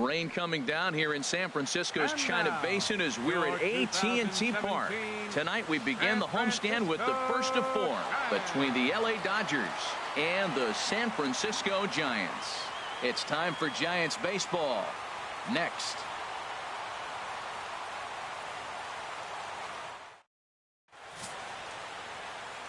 Rain coming down here in San Francisco's China Basin as we're at AT&T Park. Tonight we begin the homestand with the first of 4 between the LA Dodgers and the San Francisco Giants. It's time for Giants baseball. Next.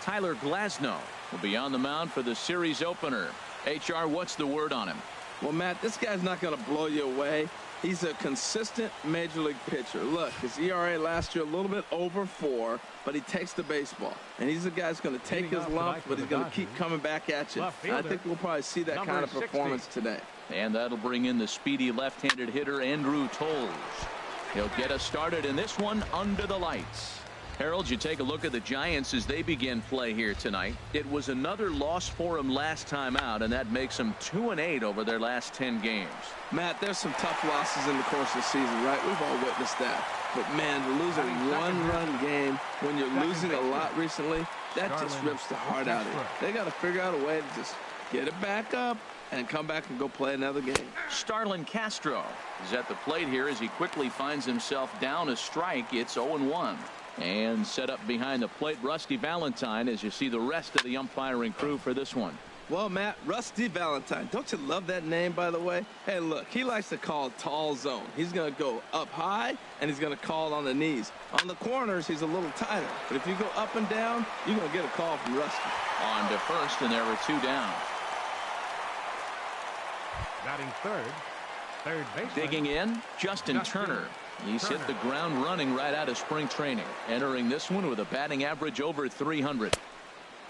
Tyler Glasnow will be on the mound for the series opener. HR, what's the word on him? Well, Matt, this guy's not going to blow you away. He's a consistent major league pitcher. Look, his ERA last year a little bit over 4, but he takes the baseball. And he's the guy that's going to take his lumps, but he's going to keep coming back at you. And I think we'll probably see that kind of performance today. And that'll bring in the speedy left-handed hitter Andrew Toles. He'll get us started in this one under the lights. Harold, you take a look at the Giants as they begin play here tonight. It was another loss for them last time out, and that makes them 2-8 over their last 10 games. Matt, there's some tough losses in the course of the season, right? We've all witnessed that. But, man, to lose a one-run game when you're losing a lot recently, that just rips the heart out of you. They got to figure out a way to just get it back up and come back and go play another game. Starlin Castro is at the plate here as he quickly finds himself down a strike. It's 0-1. And set up behind the plate, Rusty Valentine, as you see the rest of the umpiring crew for this one. Well, Matt, Rusty Valentine, don't you love that name, by the way? Hey, look, he likes to call tall zone. He's going to go up high, and he's going to call on the knees. On the corners, he's a little tighter. But if you go up and down, you're going to get a call from Rusty. On to first, and there were 2 down. Batting third baseman. Digging in, Justin Turner. He's hit the ground running right out of spring training. Entering this one with a batting average over 300.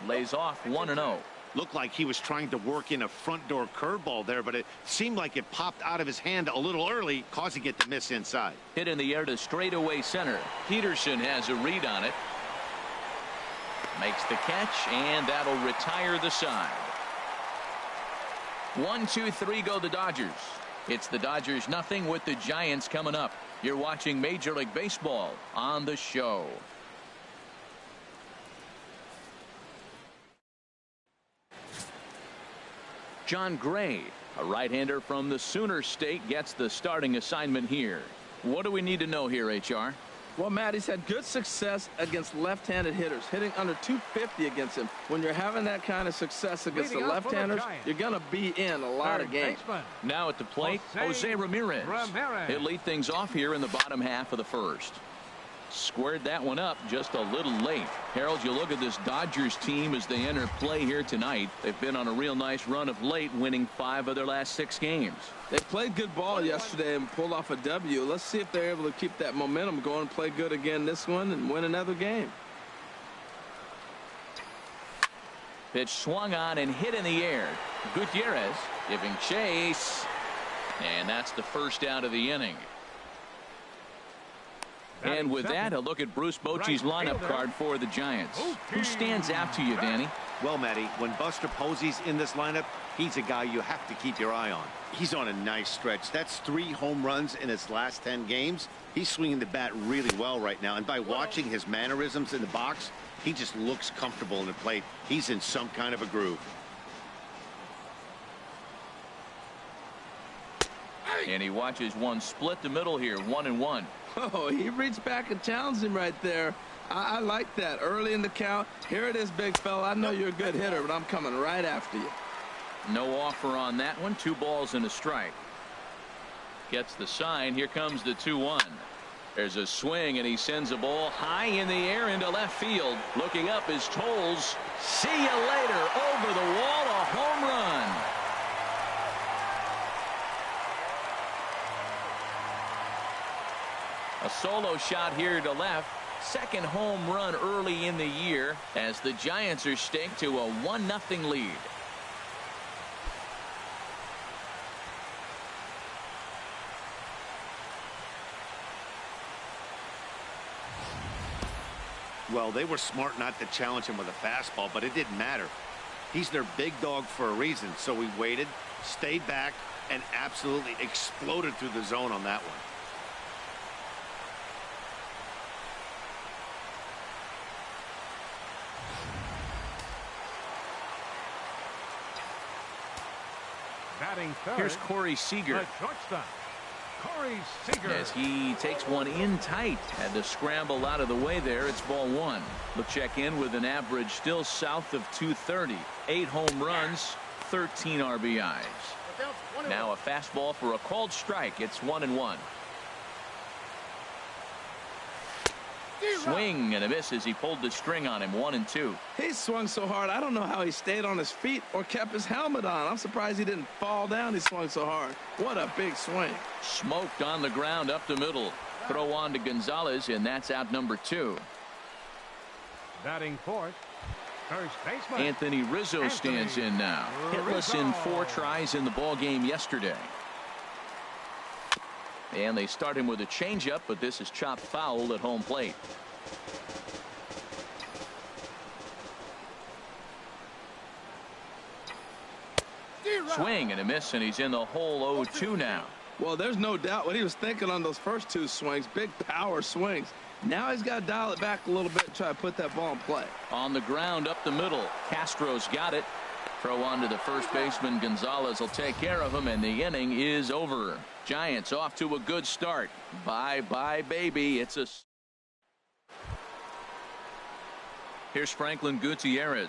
Lays off 1-0. Looked like he was trying to work in a front door curveball there, but it seemed like it popped out of his hand a little early, causing it to miss inside. Hit in the air to straightaway center. Peterson has a read on it. Makes the catch, and that'll retire the side. 1-2-3 go the Dodgers. It's the Dodgers nothing with the Giants coming up. You're watching Major League Baseball on the show. John Gray, a right-hander from the Sooner State, gets the starting assignment here. What do we need to know here, HR? Well, Matt, he's had good success against left-handed hitters, hitting under 250 against him. When you're having that kind of success against the left-handers, you're going to be in a lot of games. Now at the plate, Jose Ramirez. He'll lead things off here in the bottom half of the first. Squared that one up just a little late. Harold, you look at this Dodgers team as they enter play here tonight. They've been on a real nice run of late, winning 5 of their last 6 games. They played good ball yesterday and pulled off a W. Let's see if they're able to keep that momentum going and play good again this one and win another game. Pitch swung on and hit in the air. Gutierrez giving chase. And that's the first out of the inning. And with that, a look at Bruce Bochy's lineup card for the Giants. Who stands out to you, Danny? Well, Matty, when Buster Posey's in this lineup, he's a guy you have to keep your eye on. He's on a nice stretch. That's 3 home runs in his last 10 games. He's swinging the bat really well right now. And by watching his mannerisms in the box, he just looks comfortable in the plate. He's in some kind of a groove. And he watches one split the middle here, 1-1. Oh, he reached back and challenged him right there. I like that. Early in the count. Here it is, big fella. I know you're a good hitter, but I'm coming right after you. No offer on that one. 2 balls and a strike. Gets the sign. Here comes the 2-1. There's a swing, and he sends a ball high in the air into left field. Looking up is Toles. See you later. Over the wall, a home run. A solo shot here to left. Second home run early in the year as the Giants are staked to a 1-0 lead. Well, they were smart not to challenge him with a fastball, but it didn't matter. He's their big dog for a reason, so he waited, stayed back, and absolutely exploded through the zone on that one. Batting third. Here's Corey Seager. The shortstop, Corey Seager. As he takes one in tight. Had to scramble out of the way there. It's ball one. He'll check in with an average still south of 230. 8 home runs, 13 RBIs. Now a fastball for a called strike. It's 1-1. Swing and a miss as he pulled the string on him. 1-2. He swung so hard, I don't know how he stayed on his feet or kept his helmet on. I'm surprised he didn't fall down. He swung so hard. What a big swing. Smoked on the ground up the middle. Throw on to Gonzalez, and that's out number 2. Batting fourth, first baseman Anthony Rizzo stands in now. Hitless in 4 tries in the ball game yesterday. And they start him with a changeup, but this is chopped foul at home plate. Swing and a miss, and he's in the hole 0-2 now. Well, there's no doubt what he was thinking on those first 2 swings. Big power swings. Now he's got to dial it back a little bit and try to put that ball in play. On the ground up the middle. Castro's got it. Throw on to the first baseman. Gonzalez will take care of him, and the inning is over. Giants off to a good start. Bye-bye, baby. It's a... Here's Franklin Gutierrez.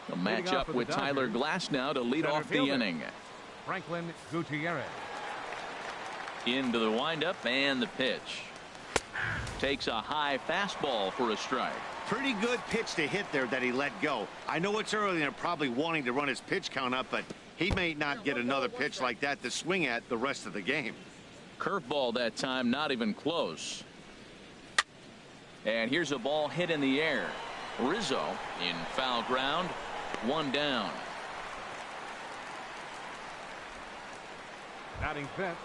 He'll match up with Tyler Glasnow to lead off the inning. Franklin Gutierrez. Into the windup and the pitch. Takes a high fastball for a strike. Pretty good pitch to hit there that he let go. I know it's early and they're probably wanting to run his pitch count up, but he may not get another pitch like that to swing at the rest of the game. Curveball that time, not even close. And here's a ball hit in the air. Rizzo in foul ground. 1 down. Batting fifth,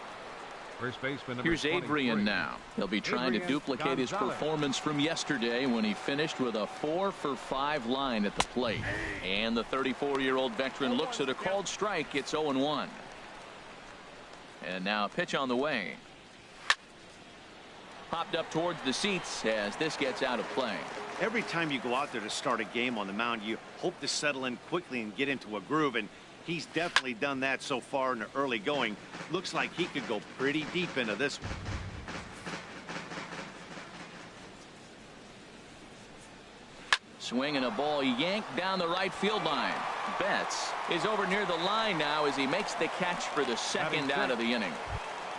first baseman number Here's 23. Adrian now. He'll be trying to Adrian duplicate his Gonzalez. performance from yesterday when he finished with a 4-for-5 line at the plate. And the 34-year-old veteran looks at a called strike. It's 0-1. And now a pitch on the way. Popped up towards the seats as this gets out of play. Every time you go out there to start a game on the mound, you hope to settle in quickly and get into a groove, and he's definitely done that so far in the early going. Looks like he could go pretty deep into this one. Swing and a ball yanked down the right field line. Betts is over near the line now as he makes the catch for the second out of the inning.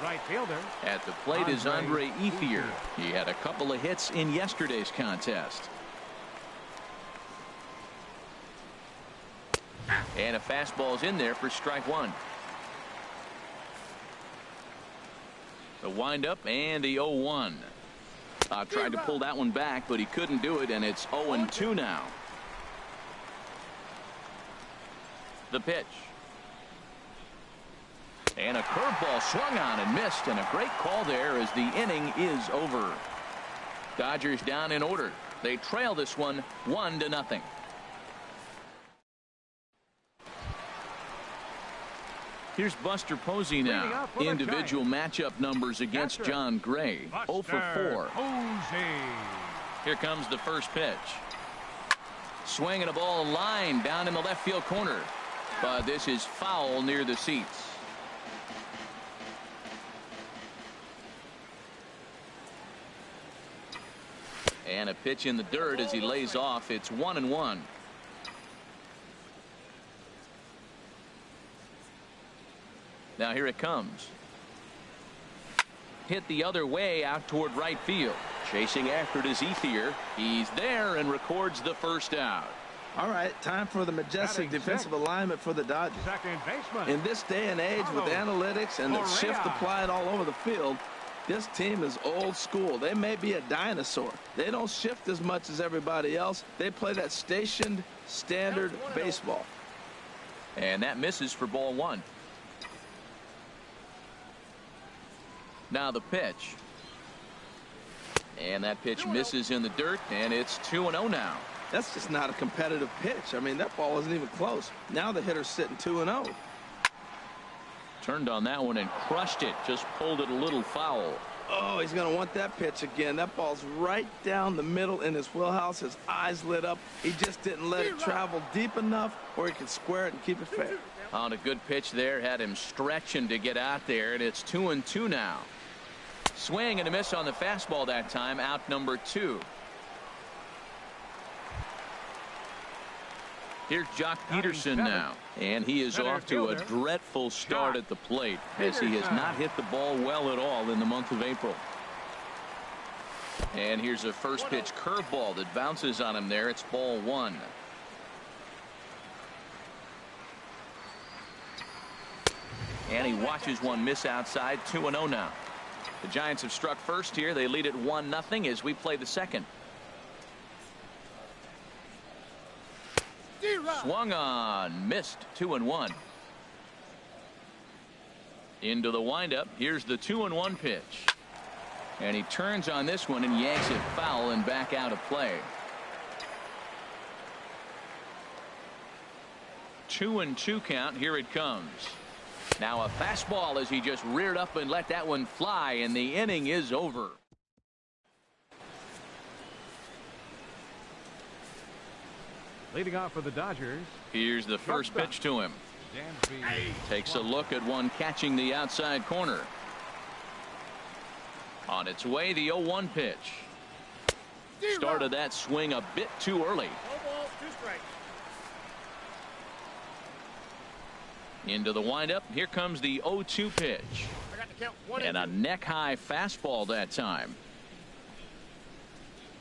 Right fielder. At the plate is Andre Ethier. He had a couple of hits in yesterday's contest. And a fastball's in there for strike 1. The windup and the 0-1. Tried to pull that one back, but he couldn't do it, and it's 0-2 now. The pitch. And a curveball swung on and missed, and a great call there as the inning is over. Dodgers down in order. They trail this one 1-0. Here's Buster Posey now. Individual matchup numbers against John Gray. 0 for 4. Here comes the first pitch. Swing and a ball line down in the left field corner. But this is foul near the seats. And a pitch in the dirt as he lays off. It's 1-1. Now here it comes. Hit the other way out toward right field. Chasing after it is Ethier. He's there and records the first out. All right, time for the majestic defensive alignment for the Dodgers. Second baseman. In this day and age with analytics and the shift applied all over the field, this team is old school. They may be a dinosaur. They don't shift as much as everybody else. They play that stationed standard baseball. And that misses for ball 1. Now the pitch. And that pitch misses in the dirt, and it's 2-0 now. That's just not a competitive pitch. I mean, that ball isn't even close. Now the hitter's sitting 2-0. Turned on that one and crushed it. Just pulled it a little foul. Oh, he's going to want that pitch again. That ball's right down the middle in his wheelhouse. His eyes lit up. He just didn't let it travel deep enough where he could square it and keep it fair. On a good pitch there. Had him stretching to get out there, and it's 2-2 now. Swing and a miss on the fastball that time. Out number 2. Here's Jock Peterson now, and he is off to a dreadful start at the plate as he has not hit the ball well at all in the month of April. And here's a first pitch curveball that bounces on him there. It's ball 1. And he watches one miss outside. 2-0 now. The Giants have struck first here. They lead it 1-0 as we play the second. Swung on, missed. 2-1. Into the windup. Here's the 2-1 pitch. And he turns on this one and yanks it foul and back out of play. 2-2 count. Here it comes. Now a fastball as he just reared up and let that one fly, and the inning is over. Leading off for the Dodgers. Here's the first pitch to him. Takes a look at one catching the outside corner. On its way, the 0-1 pitch. Started that swing a bit too early. Into the windup. Here comes the 0-2 pitch. And a neck-high fastball that time.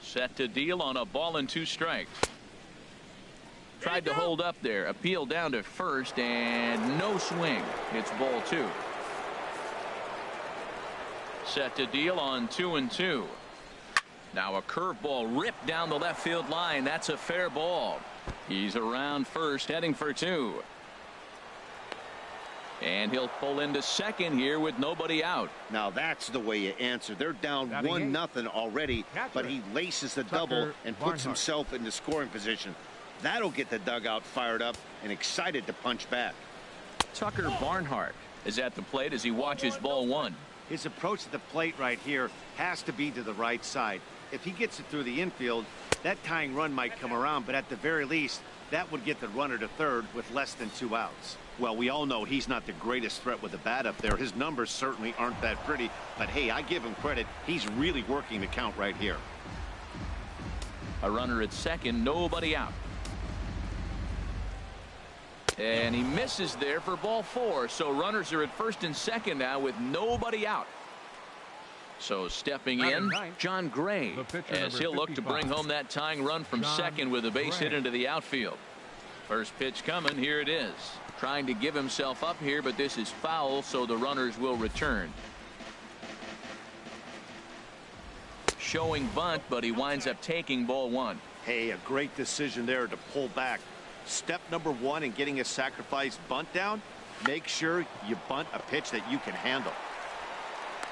Set to deal on a ball and 2 strikes. Tried to hold up there. Appeal down to first, and no swing. It's ball 2. Set to deal on 2-2. Now a curveball ripped down the left field line. That's a fair ball. He's around first, heading for 2. And he'll pull into second here with nobody out. Now that's the way you answer. They're down 1-0 already, but he laces the double and puts himself into scoring position. That'll get the dugout fired up and excited to punch back. Tucker Barnhart is at the plate as he watches ball 1. His approach to the plate right here has to be to the right side. If he gets it through the infield, that tying run might come around, but at the very least, that would get the runner to third with less than 2 outs. Well, we all know he's not the greatest threat with the bat up there. His numbers certainly aren't that pretty, but hey, I give him credit. He's really working the count right here. A runner at second, nobody out. And he misses there for ball 4. So runners are at first and second now with nobody out. So stepping in, John Gray, as he'll look to bring home that tying run from second with a base hit into the outfield. First pitch coming. Here it is. Trying to give himself up here, but this is foul, so the runners will return. Showing bunt, but he winds up taking ball 1. Hey, a great decision there to pull back. Step number 1 in getting a sacrifice bunt down, make sure you bunt a pitch that you can handle.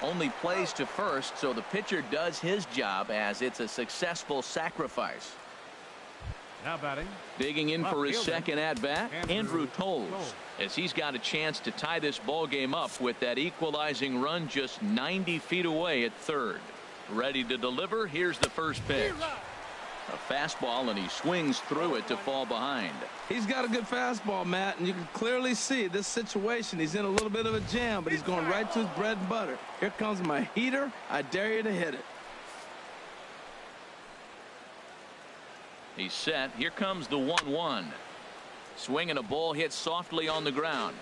Only plays to first, so the pitcher does his job as it's a successful sacrifice. Now batting. Digging in for his second at-bat, Andrew Toles, as he's got a chance to tie this ball game up with that equalizing run just 90 feet away at third. Ready to deliver. Here's the first pitch. A fastball, and he swings through it to fall behind. He's got a good fastball, Matt, and you can clearly see this situation. He's in a little bit of a jam, but he's going right to his bread and butter. Here comes my heater. I dare you to hit it. He's set. Here comes the 1-1. Swing and a ball hit softly on the ground,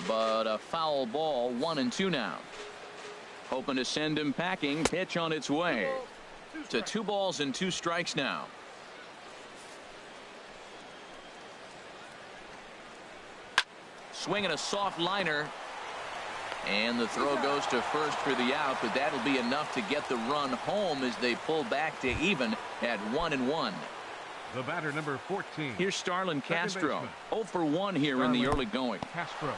but a foul ball. 1-2 now. Hoping to send him packing. Pitch on its way. To 2 balls and 2 strikes now. Swinging a soft liner, and the throw goes to first for the out, but that'll be enough to get the run home as they pull back to even at 1-1. The batter, number 14. Here's Starlin Castro. 0 for 1 here in the early going. Castro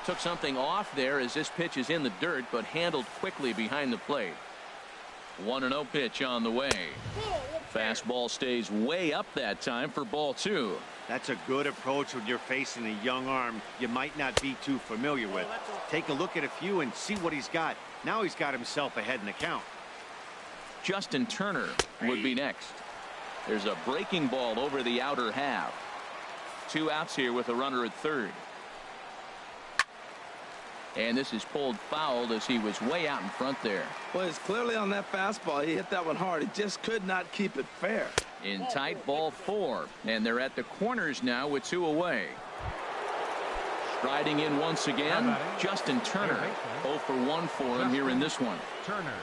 took something off there as this pitch is in the dirt, but handled quickly behind the plate. 1-0 pitch on the way. Fastball stays way up that time for ball 2. That's a good approach when you're facing a young arm you might not be too familiar with. Take a look at a few and see what he's got. Now he's got himself ahead in the count. Justin Turner would be next. There's a breaking ball over the outer half. 2 outs here with a runner at third. And this is pulled fouled as he was way out in front there. Well, it's clearly on that fastball. He hit that one hard. He just could not keep it fair. In tight, ball 4. And they're at the corners now with 2 away. Striding in once again, Justin Turner. 0 for 1 for him here in this one. Turner.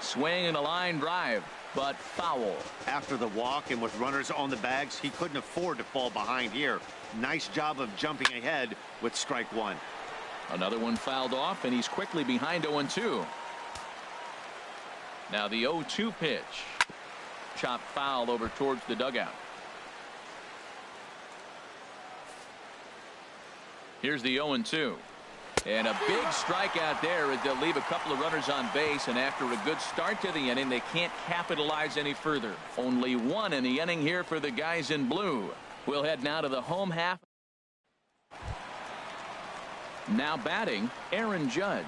Swing and a line drive, but foul. After the walk and with runners on the bags, he couldn't afford to fall behind here. Nice job of jumping ahead with strike 1. Another one fouled off, and he's quickly behind 0-2. Now the 0-2 pitch. Chopped foul over towards the dugout. Here's the 0-2. And a big strikeout there as they'll leave a couple of runners on base, and after a good start to the inning, they can't capitalize any further. Only 1 in the inning here for the guys in blue. We'll head now to the home half. Now batting, Aaron Judge.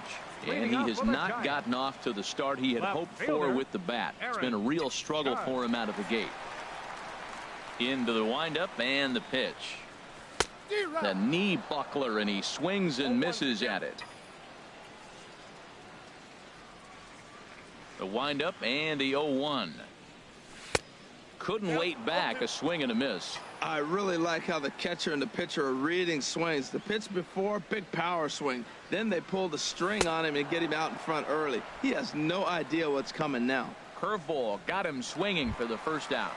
And he has not gotten off to the start he had hoped for with the bat. It's been a real struggle for him out of the gate. Into the windup and the pitch. The knee buckler, and he swings and misses at it. The windup and the 0-1. Couldn't wait back, a swing and a miss. I really like how the catcher and the pitcher are reading swings. The pitch before, big power swing. Then they pull the string on him and get him out in front early. He has no idea what's coming now. Curveball got him swinging for the first out.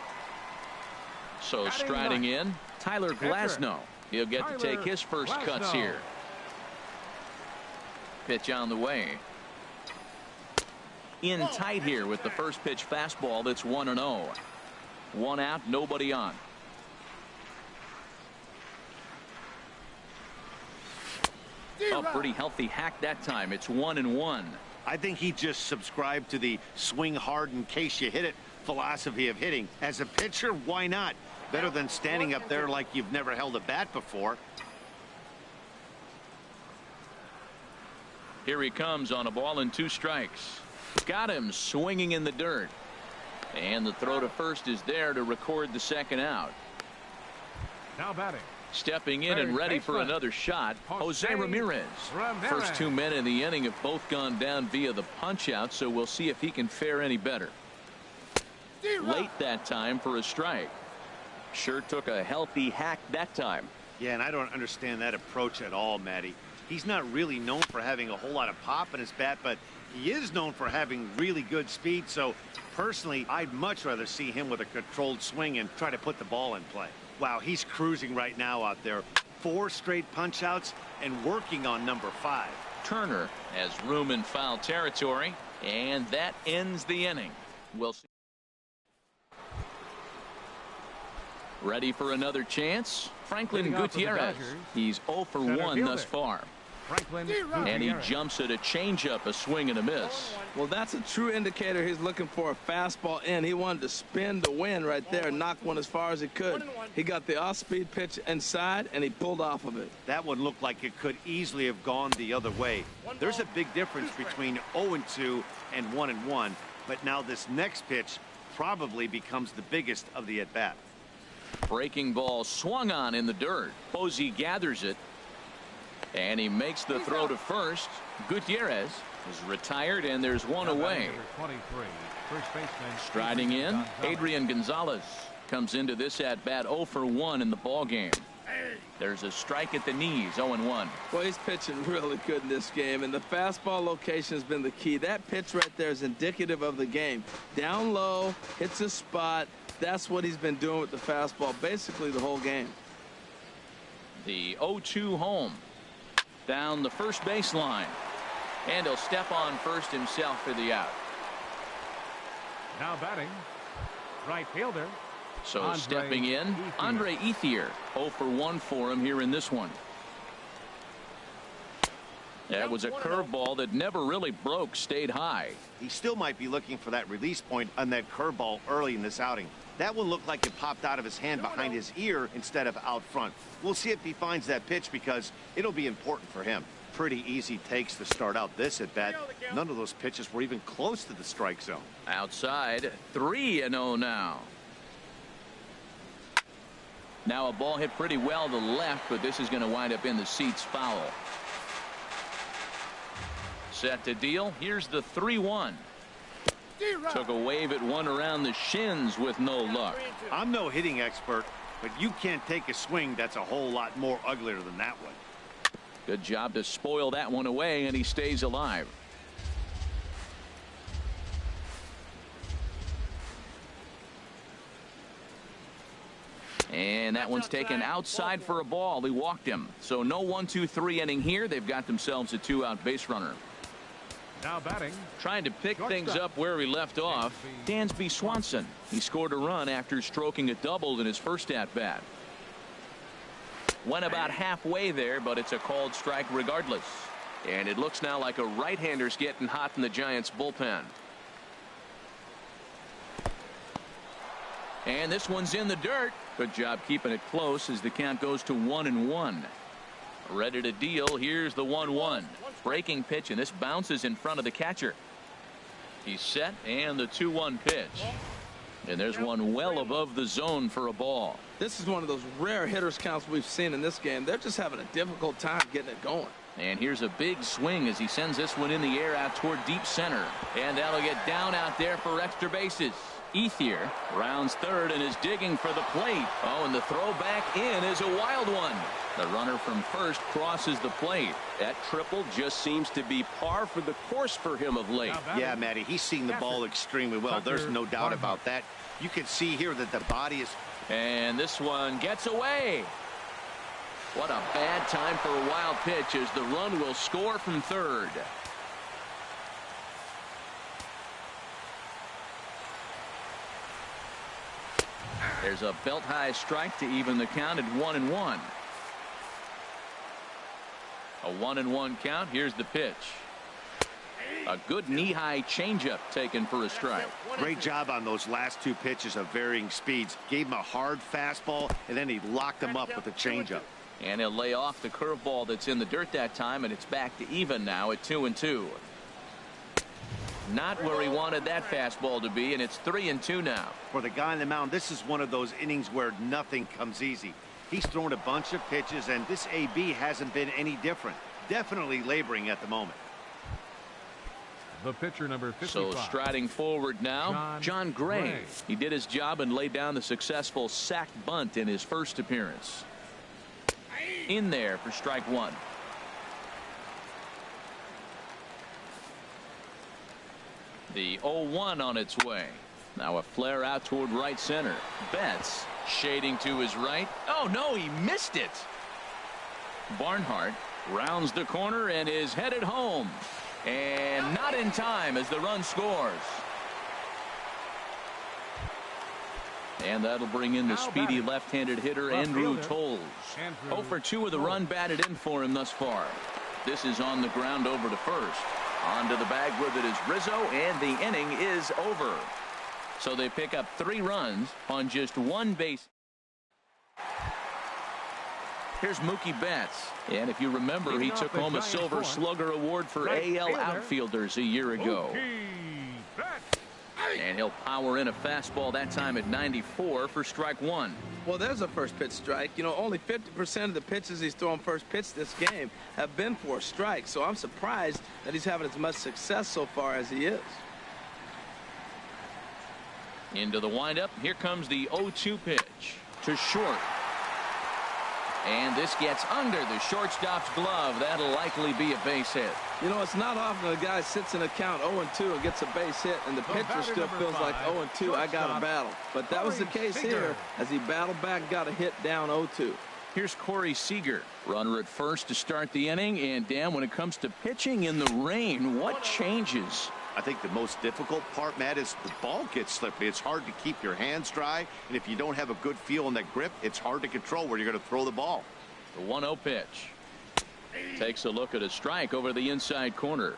So striding in, Tyler Glasnow. He'll get to take his first cuts here. Pitch on the way. In tight here with the first pitch fastball that's 1-0. 1 out, nobody on. A pretty healthy hack that time. It's 1-1. I think he just subscribed to the swing hard in case you hit it philosophy of hitting. As a pitcher, why not? Better than standing up there like you've never held a bat before. Here he comes on a ball and 2 strikes. Got him swinging in the dirt. And the throw to first is there to record the second out. Now batting. Stepping in and ready for another shot, Jose Ramirez. First 2 men in the inning have both gone down via the punch out, so we'll see if he can fare any better. Late that time for a strike. Sure took a healthy hack that time. Yeah, and I don't understand that approach at all, Matty. He's not really known for having a whole lot of pop in his bat, but he is known for having really good speed. So personally, I'd much rather see him with a controlled swing and try to put the ball in play. Wow, he's cruising right now out there. 4 straight punch outs and working on number 5. Turner has room in foul territory, and that ends the inning. We'll see. Ready for another chance? Franklin Gutierrez. He's 0 for 1 thus far. Franklin and he jumps at a changeup, a swing and a miss. Well, that's a true indicator he's looking for a fastball in. He wanted to spin the wind right there and knock one as far as he could. He got the off-speed pitch inside, and he pulled off of it. That one looked like it could easily have gone the other way. There's a big difference between 0-2 and 1-1, but now this next pitch probably becomes the biggest of the at-bat. Breaking ball swung on in the dirt. Posey gathers it. And he makes the throw to first. Gutierrez is retired, and there's one away. 23, first baseman. Striding in, Adrian Gonzalez comes into this at bat 0 for 1 in the ball game. There's a strike at the knees, 0-1. Well, he's pitching really good in this game, and the fastball location has been the key. That pitch right there is indicative of the game. Down low, hits a spot. That's what he's been doing with the fastball basically the whole game. The 0-2 home. Down the first baseline. And he'll step on first himself for the out. Now batting, right fielder. So Andre stepping in, Ethier. Andre Ethier. 0 for 1 for him here in this one. That was a curveball that never really broke, stayed high. He still might be looking for that release point on that curveball early in this outing. That one looked like it popped out of his hand behind his ear instead of out front. We'll see if he finds that pitch because it'll be important for him. Pretty easy takes to start out this at bat. None of those pitches were even close to the strike zone. Outside, 3-0 now. Now a ball hit pretty well to the left, but this is going to wind up in the seats foul. Set to deal. Here's the 3-1. Took a wave at one around the shins with no luck. I'm no hitting expert, but you can't take a swing that's a whole lot more uglier than that one. Good job to spoil that one away, and he stays alive. And that one's taken outside for a ball. He walked him. So no 1-2-3 inning here. They've got themselves a 2-out base runner. Now batting. Trying to pick things up where he left off, Dansby Swanson. He scored a run after stroking a double in his first at-bat. Went about halfway there, but it's a called strike regardless. And it looks now like a right-hander's getting hot in the Giants bullpen. And this one's in the dirt. Good job keeping it close as the count goes to 1-1. Ready to deal. Here's the 1-1. Breaking pitch, and this bounces in front of the catcher. He's set, and the 2-1 pitch. And there's one well above the zone for a ball. This is one of those rare hitters counts we've seen in this game. They're just having a difficult time getting it going. And here's a big swing as he sends this one in the air out toward deep center. And that'll get down out there for extra bases. Ethier rounds third and is digging for the plate. Oh, and the throw back in is a wild one. The runner from first crosses the plate. That triple just seems to be par for the course for him of late. Yeah, Matty, he's seeing the ball extremely well. There's no doubt about that. You can see here that the body is... And this one gets away. What a bad time for a wild pitch as the run will score from third. There's a belt-high strike to even the count at 1-1. A 1-1 count. Here's the pitch. A good knee-high changeup taken for a strike. Great job on those last two pitches of varying speeds. Gave him a hard fastball, and then he locked him up with a changeup. And he'll lay off the curveball that's in the dirt that time, and it's back to even now at 2-2. Not where he wanted that fastball to be, and it's 3-2 now. For the guy on the mound, this is one of those innings where nothing comes easy. He's thrown a bunch of pitches, and this AB hasn't been any different. Definitely laboring at the moment. The pitcher number 55. So striding forward now, John Gray. He did his job and laid down the successful sac bunt in his first appearance. In there for strike one. The 0-1 on its way. Now a flare out toward right center. Betts shading to his right. Oh no, he missed it. Barnhart rounds the corner and is headed home. And not in time as the run scores. And that'll bring in the speedy left-handed hitter Andrew Toles. 0 for 2 with a run batted in for him thus far. This is on the ground over to first. Onto the bag with it is Rizzo, and the inning is over. So they pick up 3 runs on just 1 base. Here's Mookie Betts. And if you remember, he took home a Silver Slugger Award for AL outfielders a year ago. And he'll power in a fastball that time at 94 for strike one. Well, there's a first pitch strike. You know, only 50% of the pitches he's thrown first pitch this game have been for a strike. So I'm surprised that he's having as much success so far as he is. Into the windup. Here comes the 0-2 pitch to short. And this gets under the shortstop's glove. That'll likely be a base hit. You know, it's not often a guy sits in a count 0-2 and gets a base hit, and the pitcher still feels like 0-2, I got a battle. But that was the case here as he battled back, got a hit down 0-2. Here's Corey Seager, runner at first to start the inning. And Dan, when it comes to pitching in the rain, what changes? I think the most difficult part, Matt, is the ball gets slippery. It's hard to keep your hands dry, and if you don't have a good feel in that grip, it's hard to control where you're going to throw the ball. The 1-0 pitch. Takes a look at a strike over the inside corner.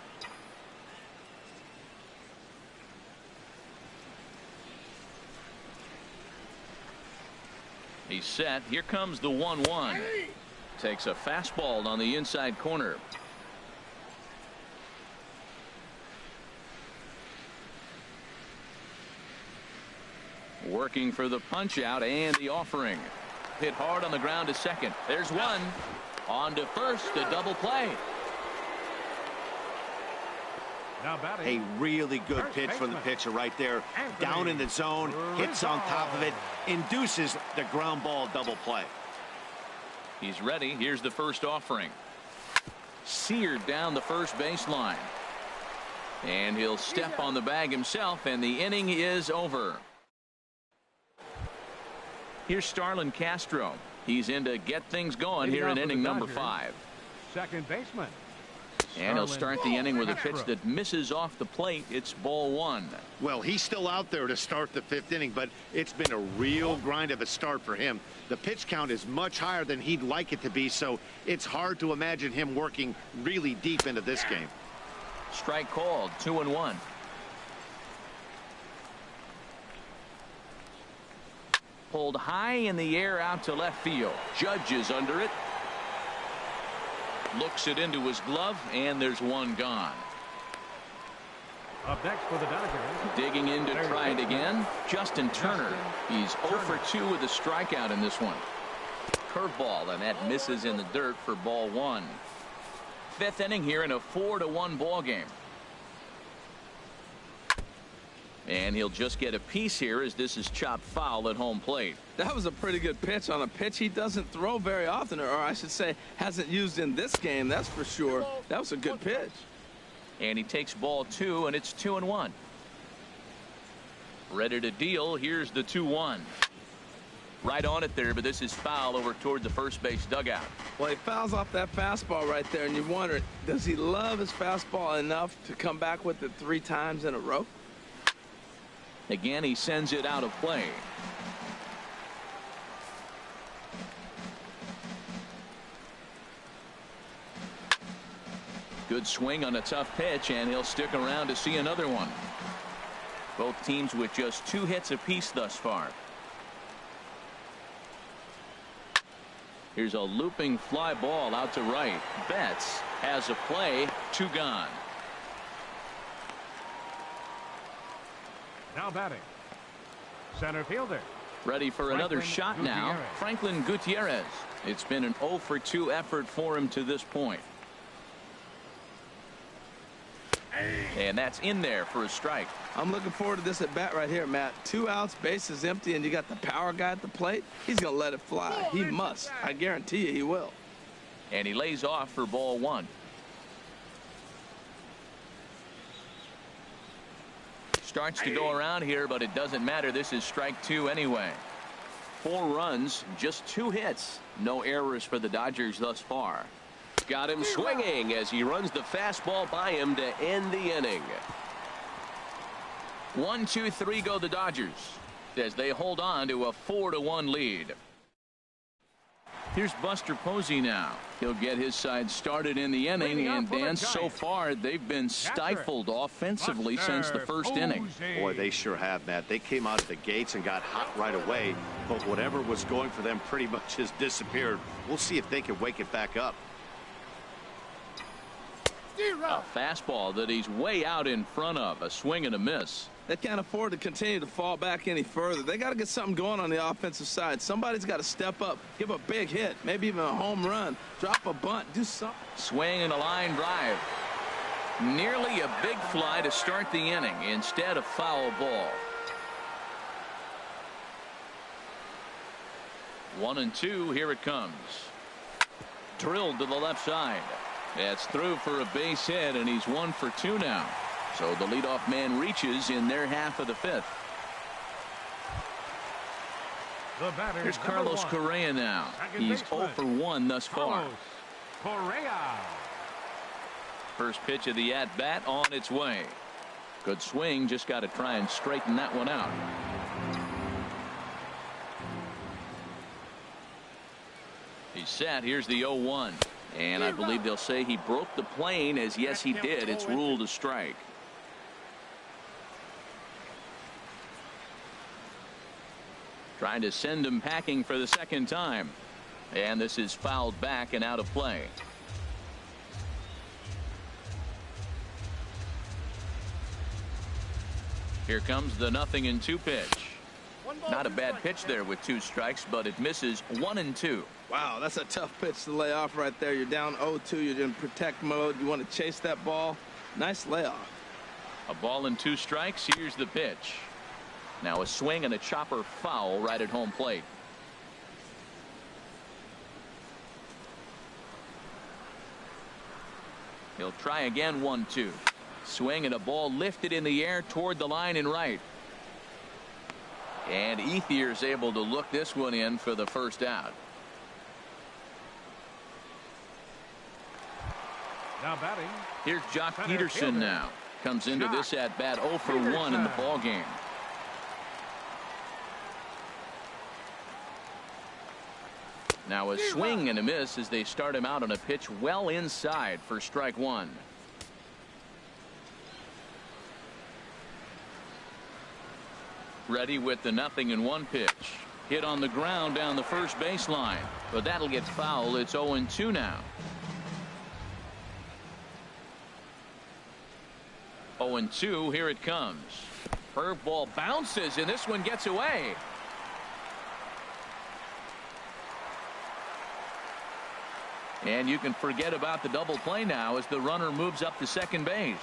He's set. Here comes the 1-1. Takes a fastball on the inside corner. Working for the punch out and the offering. Hit hard on the ground to second. There's one. On to first, a double play. Now batting. A really good pitch from the pitcher right there. Down in the zone, hits on top of it, induces the ground ball double play. He's ready. Here's the first offering. Seared down the first baseline. And he'll step on the bag himself, and the inning is over. Here's Starlin Castro. He's in to get things going here in inning number 5. Second baseman. And he'll start the inning with a pitch that misses off the plate. It's ball 1. Well, he's still out there to start the 5th inning, but it's been a real grind of a start for him. The pitch count is much higher than he'd like it to be, so it's hard to imagine him working really deep into this game. Strike called. 2-1. Pulled high in the air out to left field. Judge is under it. Looks it into his glove, and there's one gone. Up next for the Dodgers. Digging in to try it again. Justin Turner. He's 0 for 2 with a strikeout in this one. Curveball, and that misses in the dirt for ball 1. 5th inning here in a 4-1 ball game. And he'll just get a piece here as this is chopped foul at home plate. That was a pretty good pitch on a pitch he doesn't throw very often, or I should say hasn't used in this game, that's for sure. That was a good pitch. And he takes ball 2, and it's 2-1. Ready to deal. Here's the 2-1. Right on it there, but this is foul over toward the first base dugout. Well, he fouls off that fastball right there, and you wonder, does he love his fastball enough to come back with it 3 times in a row? Again, he sends it out of play. Good swing on a tough pitch, and he'll stick around to see another one. Both teams with just 2 hits apiece thus far. Here's a looping fly ball out to right. Betts has a play. 2 gone. Now batting. Center fielder. Ready for another shot now. Franklin Gutierrez. It's been an 0 for 2 effort for him to this point. And that's in there for a strike. I'm looking forward to this at bat right here, Matt. 2 outs, bases empty, and you got the power guy at the plate. He's going to let it fly. He must. I guarantee you he will. And he lays off for ball 1. Starts to go around here, but it doesn't matter. This is strike 2 anyway. 4 runs, just 2 hits. No errors for the Dodgers thus far. Got him swinging as he runs the fastball by him to end the inning. 1, 2, 3 go the Dodgers as they hold on to a 4-1 lead. Here's Buster Posey now. He'll get his side started in the inning, and Dan, so far they've been stifled offensively since the first inning. Boy, they sure have, Matt. They came out of the gates and got hot right away, but whatever was going for them pretty much has disappeared. We'll see if they can wake it back up. A fastball that he's way out in front of. A swing and a miss. They can't afford to continue to fall back any further. They got to get something going on the offensive side. Somebody's got to step up, give a big hit, maybe even a home run, drop a bunt, do something. Swing and a line drive. Nearly a big fly to start the inning. Instead, a foul ball. 1-2. Here it comes. Drilled to the left side. That's through for a base hit, and he's 1 for 2 now. So the leadoff man reaches in their half of the 5th. Here's Carlos Correa now. He's 0 for 1 thus far. Correa. First pitch of the at-bat on its way. Good swing. Just got to try and straighten that one out. He's set. Here's the 0-1. And I believe they'll say he broke the plane, as yes he did. It's ruled a strike. Trying to send him packing for the second time. And this is fouled back and out of play. Here comes the 0-2 pitch. Not a bad pitch there with 2 strikes, but it misses. 1-2. Wow, that's a tough pitch to lay off right there. You're down 0-2. You're in protect mode. You want to chase that ball. Nice layoff. A ball and 2 strikes. Here's the pitch. Now a swing and a chopper foul right at home plate. He'll try again. 1-2. Swing and a ball lifted in the air toward the line and right. And Ethier's able to look this one in for the first out. Now batting. Here's Jock Peterson now. Comes into this at bat 0 for 1 in the ball game. Now a swing and a miss as they start him out on a pitch well inside for strike 1. Ready with the 0-1 pitch. Hit on the ground down the first baseline, but that'll get foul. It's 0-2 now. 0-2. Here it comes. Curveball bounces, and this one gets away. And you can forget about the double play now as the runner moves up to second base.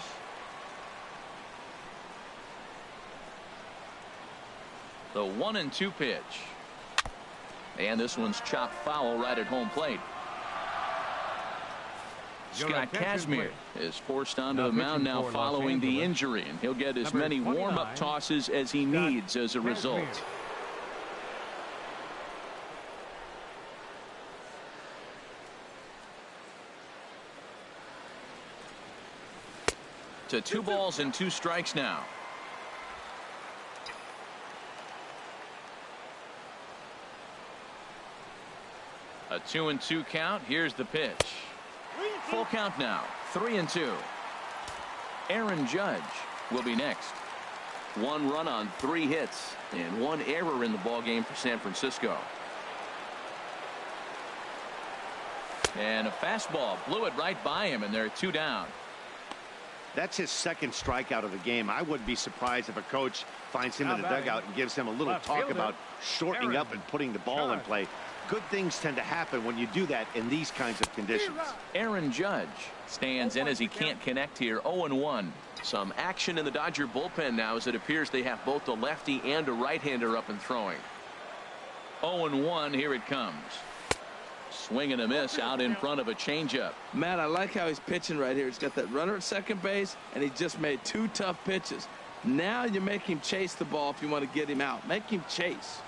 The 1-2 pitch. And this one's chopped foul right at home plate. Scott Kazmir is forced onto the mound now following the injury, and he'll get as many warm-up tosses as he needs as a result. To 2 balls and 2 strikes now. A 2-2 count. Here's the pitch. Full count now. 3-2. Aaron Judge will be next. 1 run on 3 hits and 1 error in the ball game for San Francisco. And a fastball blew it right by him, and they're 2 down. That's his second strikeout of the game. I wouldn't be surprised if a coach finds him in the dugout and gives him a little talk about shortening up and putting the ball in play. Good things tend to happen when you do that in these kinds of conditions. Aaron Judge stands in as he can't connect here. 0-1. Some action in the Dodger bullpen now as it appears they have both a lefty and a right-hander up and throwing. 0-1. Here it comes. Swing and a miss out in front of a changeup. Matt, I like how he's pitching right here. He's got that runner at second base, and he just made 2 tough pitches. Now you make him chase the ball if you want to get him out. Make him chase.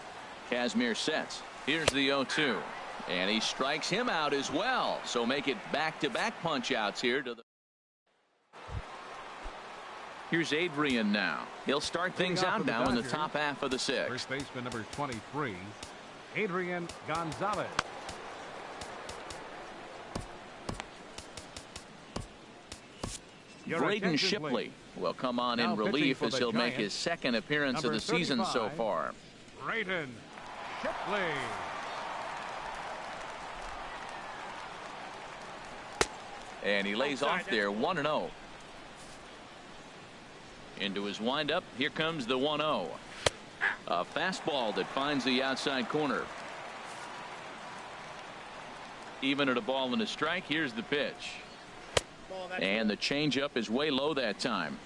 Kazmir sets. Here's the 0-2. And he strikes him out as well. So make it back-to-back punch-outs here. Here's Adrian now. He'll start things out now in the top half of the 6th. First baseman number 23, Adrian Gonzalez. Braden Shipley will come on in relief as he'll make his 2nd appearance of the season so far. Braden Shipley. And he lays off there. 1-0. Into his windup. Here comes the 1-0. A fastball that finds the outside corner. Even at a ball and a strike. Here's the pitch. And the changeup is way low that time.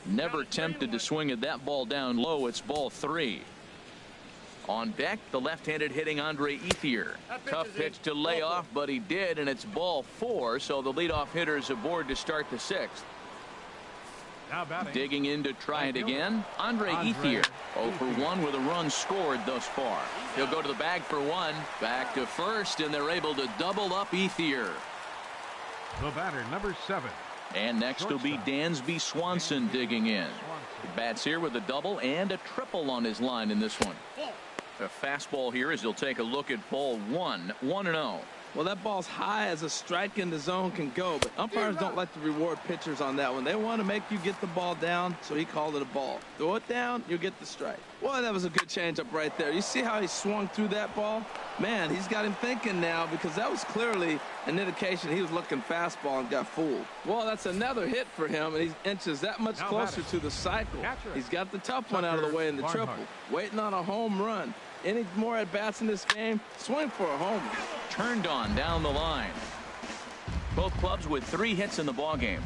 Never tempted to swing at that ball down low. It's ball 3. On deck, the left-handed hitting Andre Ethier. Tough pitch to lay off, but he did, and it's ball 4. So the leadoff hitter is aboard to start the 6th. Digging in to try it again. Andre Ethier 0 for 1 with a run scored thus far. He'll go to the bag for 1. Back to first, and they're able to double up Ethier. The batter, number 7. And next will be Dansby Swanson digging in. He bats here with a double and a triple on his line in this one. A fastball here as he'll take a look at ball 1. 1-0. Well, that ball's high as a strike in the zone can go, but umpires don't like to reward pitchers on that one. They want to make you get the ball down, so he called it a ball. Throw it down, you'll get the strike. Well, that was a good changeup right there. You see how he swung through that ball? Man, he's got him thinking now because that was clearly an indication he was looking fastball and got fooled. Well, that's another hit for him, and he inches that much closer to the cycle. He's got the tough one out of the way in the triple. Waiting on a home run. any more at-bats in this game, swing for a homer. Turned on down the line. Both clubs with 3 hits in the ballgame.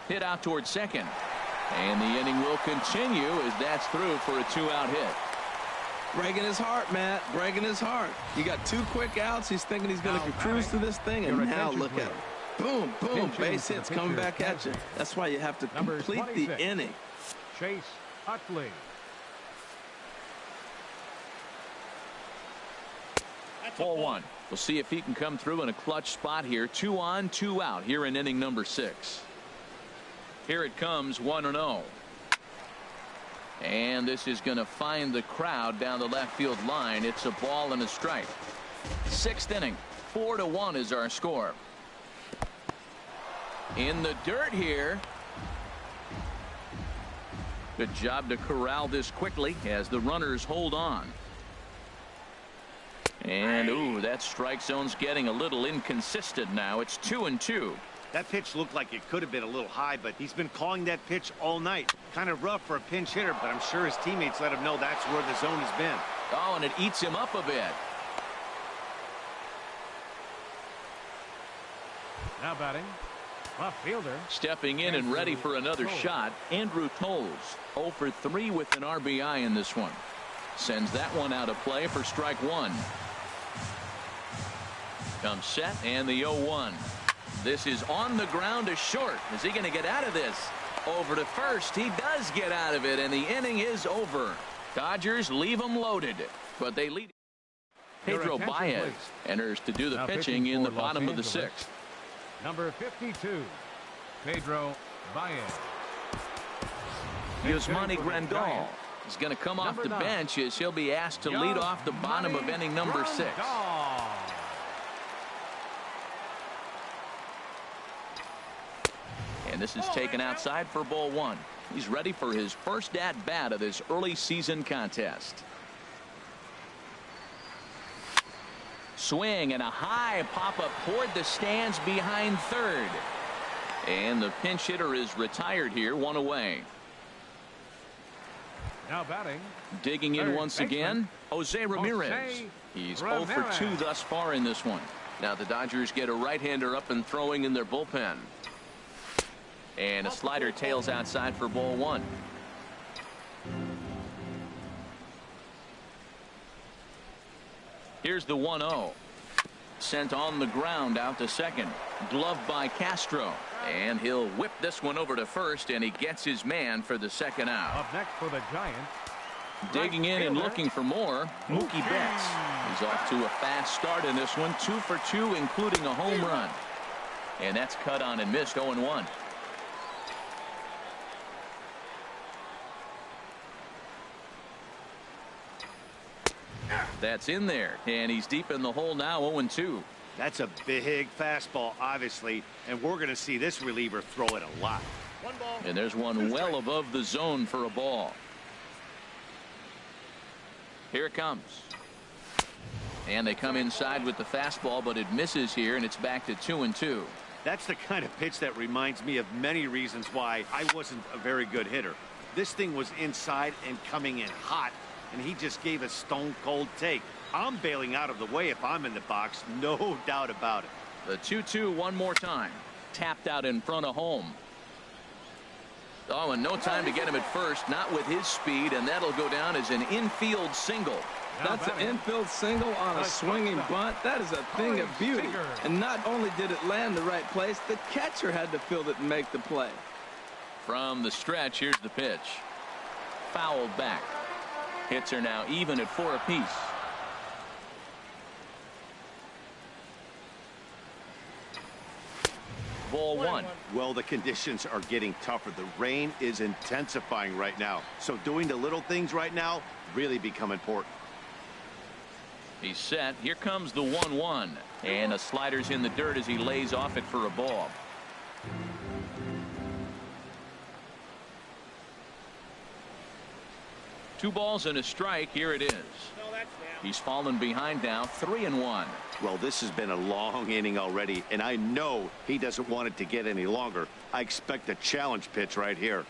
Hit out towards second. And the inning will continue as that's through for a 2-out hit. Breaking his heart, Matt. Breaking his heart. You got 2 quick outs. He's thinking he's going to cruise through this thing, and now look at him. Boom, boom, base hits coming back at you. That's why you have to complete the inning. Chase Utley. Ball 1. We'll see if he can come through in a clutch spot here. 2 on, 2 out here in inning number 6. Here it comes, 1-0. And this is going to find the crowd down the left field line. It's a ball and a strike. 6th inning. 4-1 is our score. In the dirt here. Good job to corral this quickly as the runners hold on. And ooh, that strike zone's getting a little inconsistent now. It's 2-2. That pitch looked like it could have been a little high, but he's been calling that pitch all night. Kind of rough for a pinch hitter, but I'm sure his teammates let him know that's where the zone has been. Oh, and it eats him up a bit. Now batting, left fielder. Stepping in and ready for another shot, Andrew Toles. 0 for 3 with an RBI in this one. Sends that one out of play for strike 1. Comes set and the 0-1. This is on the ground to short. Is he going to get out of this? Over to first. He does get out of it, and the inning is over. Dodgers leave them loaded, but they lead. Pedro Baez enters to do the pitching in the bottom of the 6th. Number 52, Pedro Baez. Yasmani Grandal is going to come off the bench as he'll be asked to lead off the bottom of inning number 6. And this is taken outside for ball 1. He's ready for his first at-bat of this early season contest. Swing and a high pop-up toward the stands behind third. And the pinch hitter is retired here, 1 away. Now batting. Digging in once again, Jose Ramirez. He's 0 for 2 thus far in this one. Now the Dodgers get a right-hander up and throwing in their bullpen. And a slider tails outside for ball 1. Here's the 1-0. Sent on the ground out to second. Gloved by Castro. And he'll whip this one over to first, and he gets his man for the 2nd out. Up next for the Giants. Digging in and looking for more, Mookie Betts. He's off to a fast start in this one. 2 for 2, including a home run. And that's cut on and missed, 0-1. That's in there, and he's deep in the hole now, 0-2. That's a big fastball, obviously, and we're going to see this reliever throw it a lot. And there's one well above the zone for a ball. Here it comes. And they come inside with the fastball, but it misses here, and it's back to 2-2. That's the kind of pitch that reminds me of many reasons why I wasn't a very good hitter. This thing was inside and coming in hot, and he just gave a stone-cold take. I'm bailing out of the way if I'm in the box, no doubt about it. The 2-2 one more time. Tapped out in front of home. Oh, and no time to get him at first, not with his speed, and that'll go down as an infield single. That's an infield single on a swinging bunt. That is a thing of beauty. And not only did it land the right place, the catcher had to field it and make the play. From the stretch, here's the pitch. Fouled back. Hits are now even at 4 apiece. Ball 1. Well, the conditions are getting tougher. The rain is intensifying right now. So doing the little things right now really become important. He's set. Here comes the 1-1. And a slider's in the dirt as he lays off it for a ball. Two balls and a strike. Here it is. He's fallen behind now, 3-1. Well, this has been a long inning already, and I know he doesn't want it to get any longer. I expect a challenge pitch right here.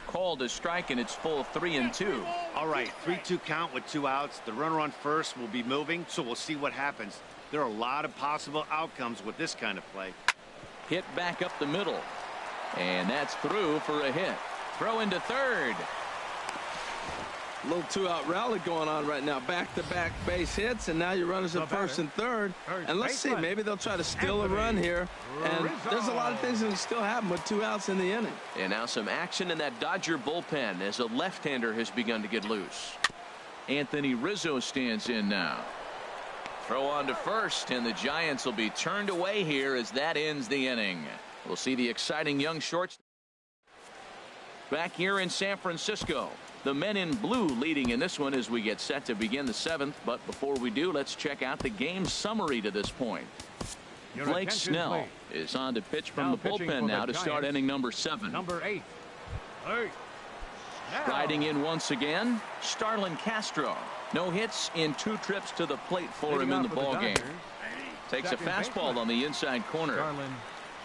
Called a strike, and it's full 3-2. All right, 3-2 count with 2 outs. The runner on first will be moving, so we'll see what happens. There are a lot of possible outcomes with this kind of play. Hit back up the middle, and that's through for a hit. Throw into third. A little 2-out rally going on right now. Back-to-back base hits, and now your runners at first and third. And let's see, maybe they'll try to steal a run here. And there's a lot of things that can still happen with 2 outs in the inning. And now some action in that Dodger bullpen as a left-hander has begun to get loose. Anthony Rizzo stands in now. Throw on to first, and the Giants will be turned away here as that ends the inning. We'll see the exciting young shorts back here in San Francisco. The men in blue leading in this one as we get set to begin the 7th. But before we do, let's check out the game summary to this point. Blake Snell is on to pitch from the bullpen now to start inning number 7. Number 8. Riding in once again, Starlin Castro. No hits in 2 trips to the plate for him in the ballgame. Takes a fastball on the inside corner. Starlin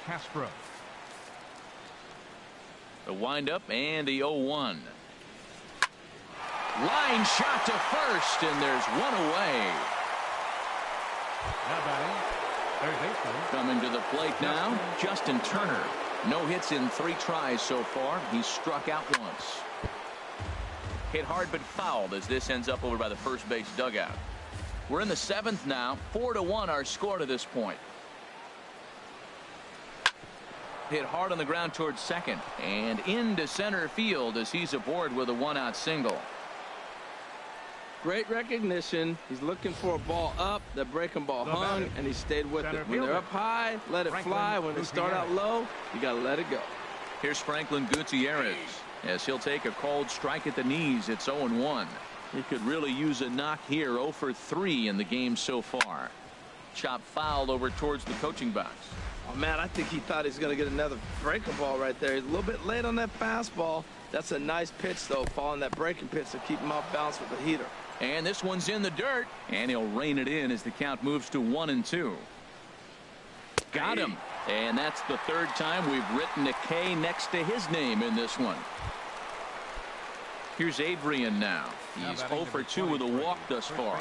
Castro. The windup and the 0-1. Line shot to first, and there's one away. Now batting, third baseman. Coming to the plate now, Justin Turner. No hits in 3 tries so far. He's struck out once. Hit hard but fouled as this ends up over by the first base dugout. We're in the 7th now. 4-1 our score to this point. Hit hard on the ground towards second and into center field as he's aboard with a 1-out single. Great recognition. He's looking for a ball up. The breaking ball hung, and he stayed with it. When they're up high, let it fly. When they start out low, you got to let it go. Here's Franklin Gutierrez as he'll take a called strike at the knees. It's 0-1. He could really use a knock here. 0 for 3 in the game so far. Chop fouled over towards the coaching box. Oh, man, I think he thought he was going to get another breaking ball right there. He's a little bit late on that fastball. That's a nice pitch, though, following that breaking pitch to keep him off balance with the heater. And this one's in the dirt, and he'll rein it in as the count moves to 1-2. Got him. And that's the 3rd time we've written a K next to his name in this one. Here's Adrian now. He's 0 for 2 with a walk thus far.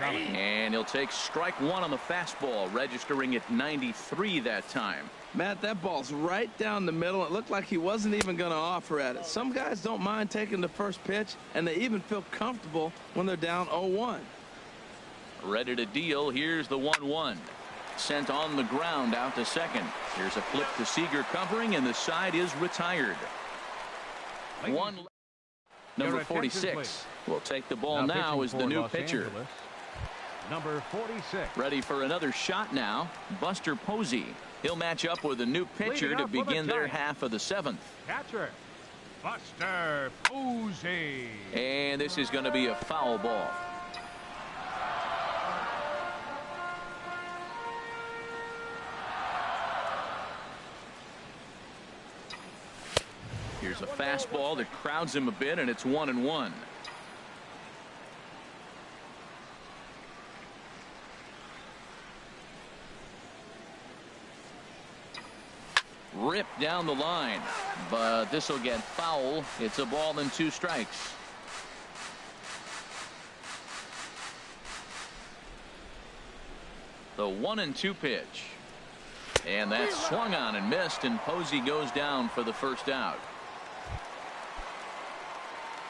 And he'll take strike 1 on the fastball, registering at 93 that time. Matt, that ball's right down the middle. It looked like he wasn't even going to offer at it. Some guys don't mind taking the first pitch, and they even feel comfortable when they're down 0-1. Ready to deal. Here's the 1-1. Sent on the ground out to second. Here's a flip to Seager covering, and the side is retired. One. Number 46 will take the ball now as the new pitcher. Number 46. Ready for another shot now. Buster Posey. He'll match up with a new pitcher to begin their half of the 7th. Catcher, Buster Posey. And this is going to be a foul ball. Here's a fastball that crowds him a bit, and it's 1-1. Ripped down the line, but this will get foul. It's a ball and 2 strikes. The 1-2 pitch, and that's swung on and missed, and Posey goes down for the first out.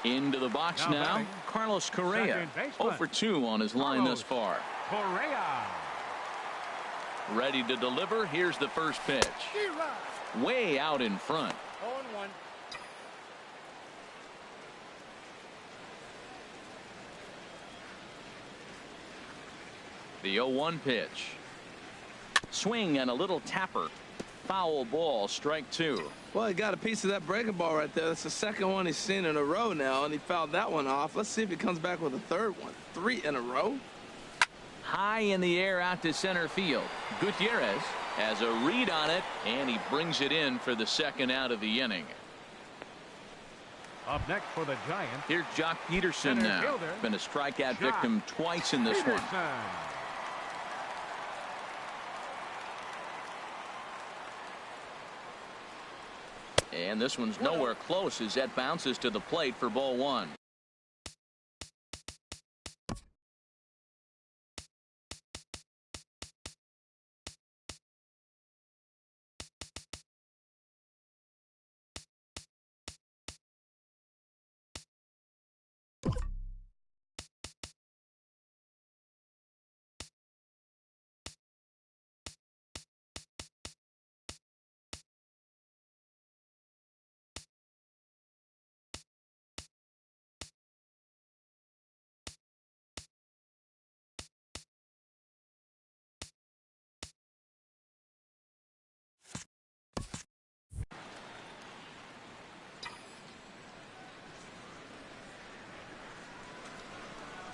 Into the box now, Carlos Correa. 0 for 2 on his line thus far. Correa. Ready to deliver. Here's the first pitch. Way out in front. 0-1. The 0-1 pitch. Swing and a little tapper. Foul ball, strike 2. Well, he got a piece of that breaking ball right there. That's the 2nd one he's seen in a row now, and he fouled that one off. Let's see if he comes back with a 3rd one. 3 in a row. High in the air out to center field. Gutierrez has a read on it, and he brings it in for the 2nd out of the inning. Up next for the Giants. Here's Jock Peterson now. Been a strikeout victim twice in this one. And this one's nowhere close as that bounces to the plate for ball one.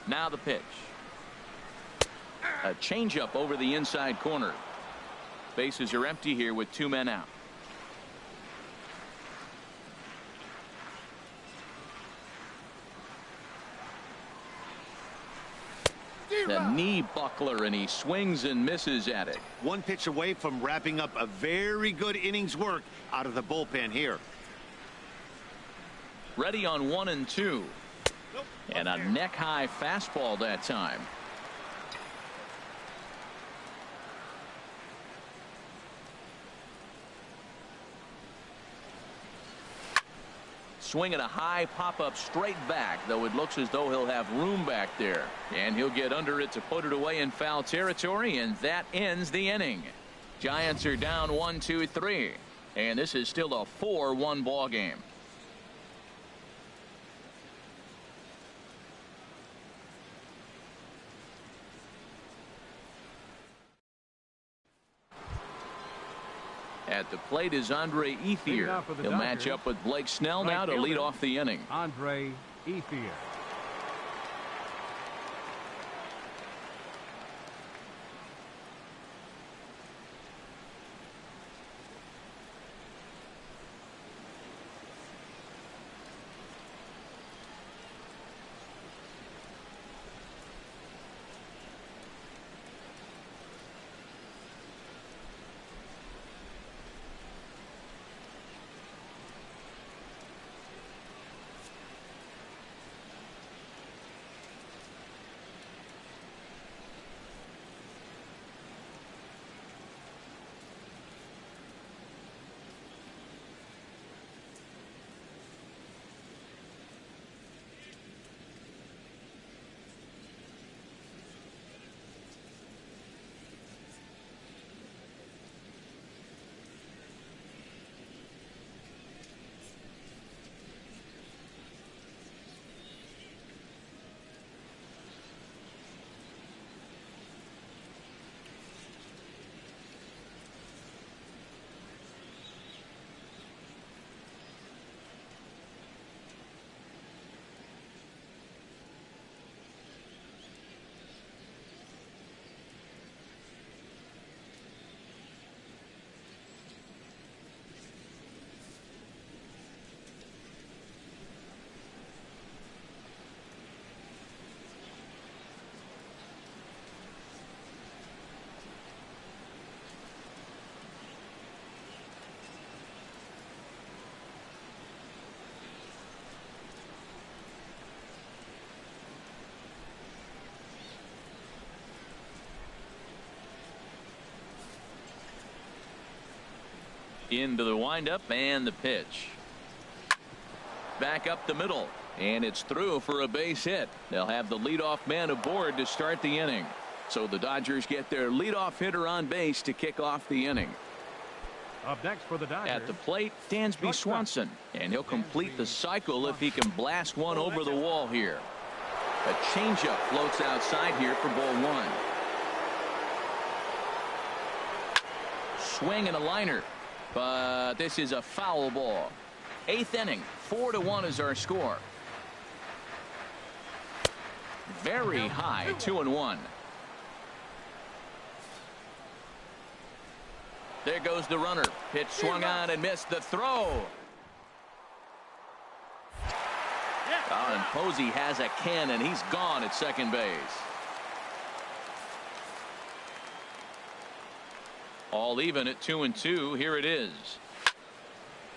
Now the pitch. A changeup over the inside corner. Bases are empty here with 2 men out. The knee buckler, and he swings and misses at it. One pitch away from wrapping up a very good innings work out of the bullpen here. Ready on 1-2. And a neck-high fastball that time. Swinging a high pop-up straight back, though it looks as though he'll have room back there. And he'll get under it to put it away in foul territory, and that ends the inning. Giants are down 1-2-3. And this is still a 4-1 ball game. At the plate is Andre Ethier. He'll match up with Blake Snell now to lead off the inning. Andre Ethier. Into the windup and the pitch. Back up the middle, and it's through for a base hit. They'll have the leadoff man aboard to start the inning. So the Dodgers get their leadoff hitter on base to kick off the inning. Up next for the Dodgers. At the plate, Dansby Swanson, and he'll complete the cycle if he can blast one over the wall here. A changeup floats outside here for ball one. Swing and a liner. But this is a foul ball. 8th inning, 4-1 is our score. Very high, 2-1. There goes the runner. Pitch swung on and missed the throw. And Posey has a cannon. He's gone at second base. All even at 2-2. Here it is.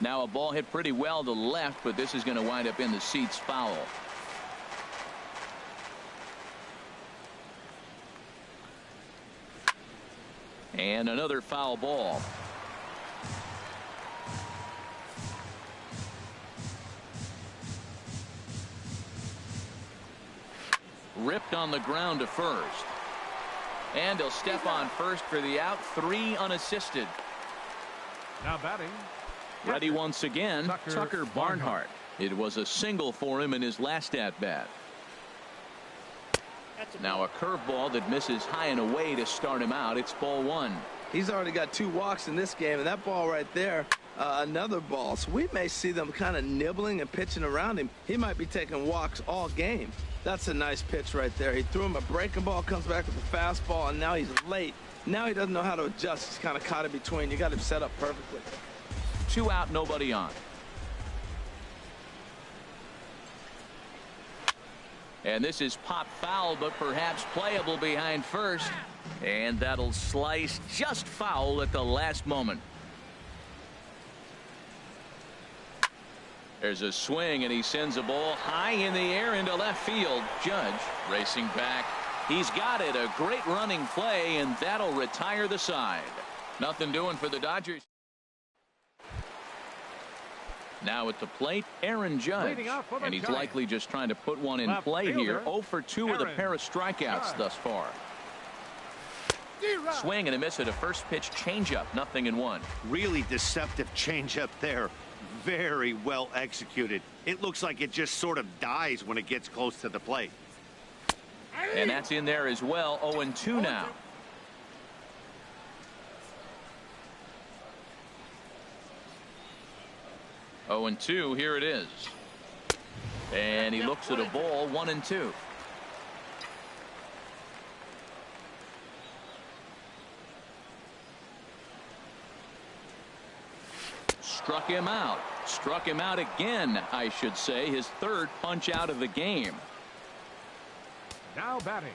Now a ball hit pretty well to left, but this is going to wind up in the seats foul. And another foul ball. Ripped on the ground to first. And he'll step on first for the out. 3 unassisted. Now batting. Ready once again, Tucker Barnhart. It was a single for him in his last at-bat. Now a curveball that misses high and away to start him out. It's ball 1. He's already got 2 walks in this game, and that ball right there, another ball. So we may see them kind of nibbling and pitching around him. He might be taking walks all game. That's a nice pitch right there. He threw him a breaking ball, comes back with a fastball, and now he's late. Now he doesn't know how to adjust. He's kind of caught in between. You got him set up perfectly. 2 out, nobody on. And this is pop foul, but perhaps playable behind first. And that'll slice just foul at the last moment. There's a swing, and he sends a ball high in the air into left field. Judge racing back. He's got it. A great running play, and that'll retire the side. Nothing doing for the Dodgers. Now at the plate, Aaron Judge. And he's likely just trying to put one in play here. 0 for 2 with a pair of strikeouts thus far. Swing and a miss at a first pitch changeup. 0-1. Really deceptive changeup there. Very well executed. It looks like it just sort of dies when it gets close to the plate. And that's in there as well. 0-2 now. Oh, 0-2. Here it is. And he looks at a ball. 1-2. Struck him out. Struck him out again, I should say. His 3rd punch out of the game. Now batting.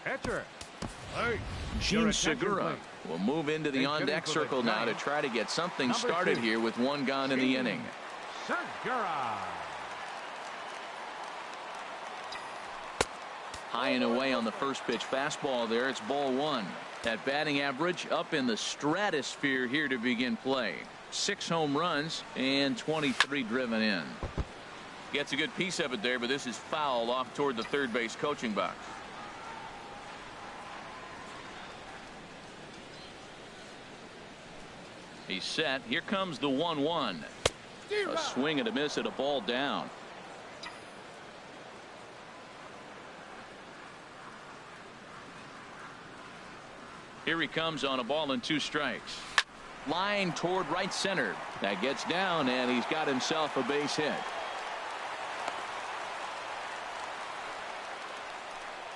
Pitcher. Gene Segura will move into the on-deck circle now to try to get something started here with 1 gone in the inning. Segura. High and away on the first pitch fastball there. It's ball 1. That batting average up in the stratosphere here to begin play. 6 home runs and 23 driven in. Gets a good piece of it there, but this is foul off toward the third base coaching box. He's set. Here comes the 1-1. A swing and a miss at a ball down. Here he comes on a ball and 2 strikes. Line toward right center. That gets down, and he's got himself a base hit.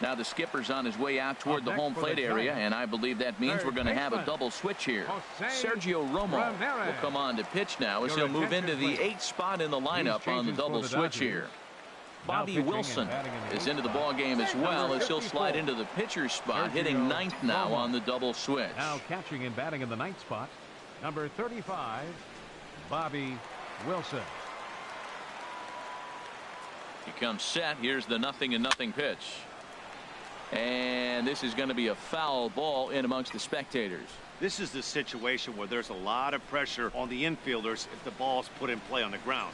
Now the skipper's on his way out toward the home plate area, and I believe that means we're going to have a double switch here. Sergio Romo will come on to pitch now as he'll move into the 8th spot in the lineup on the double switch here. Bobby Wilson is into the ball game as well as he'll slide into the pitcher's spot, hitting 9th now on the double switch. Now catching and batting in the 9th spot, number 35, Bobby Wilson. He comes set. Here's the 0-0 pitch. And this is going to be a foul ball in amongst the spectators. This is the situation where there's a lot of pressure on the infielders if the ball's put in play on the ground.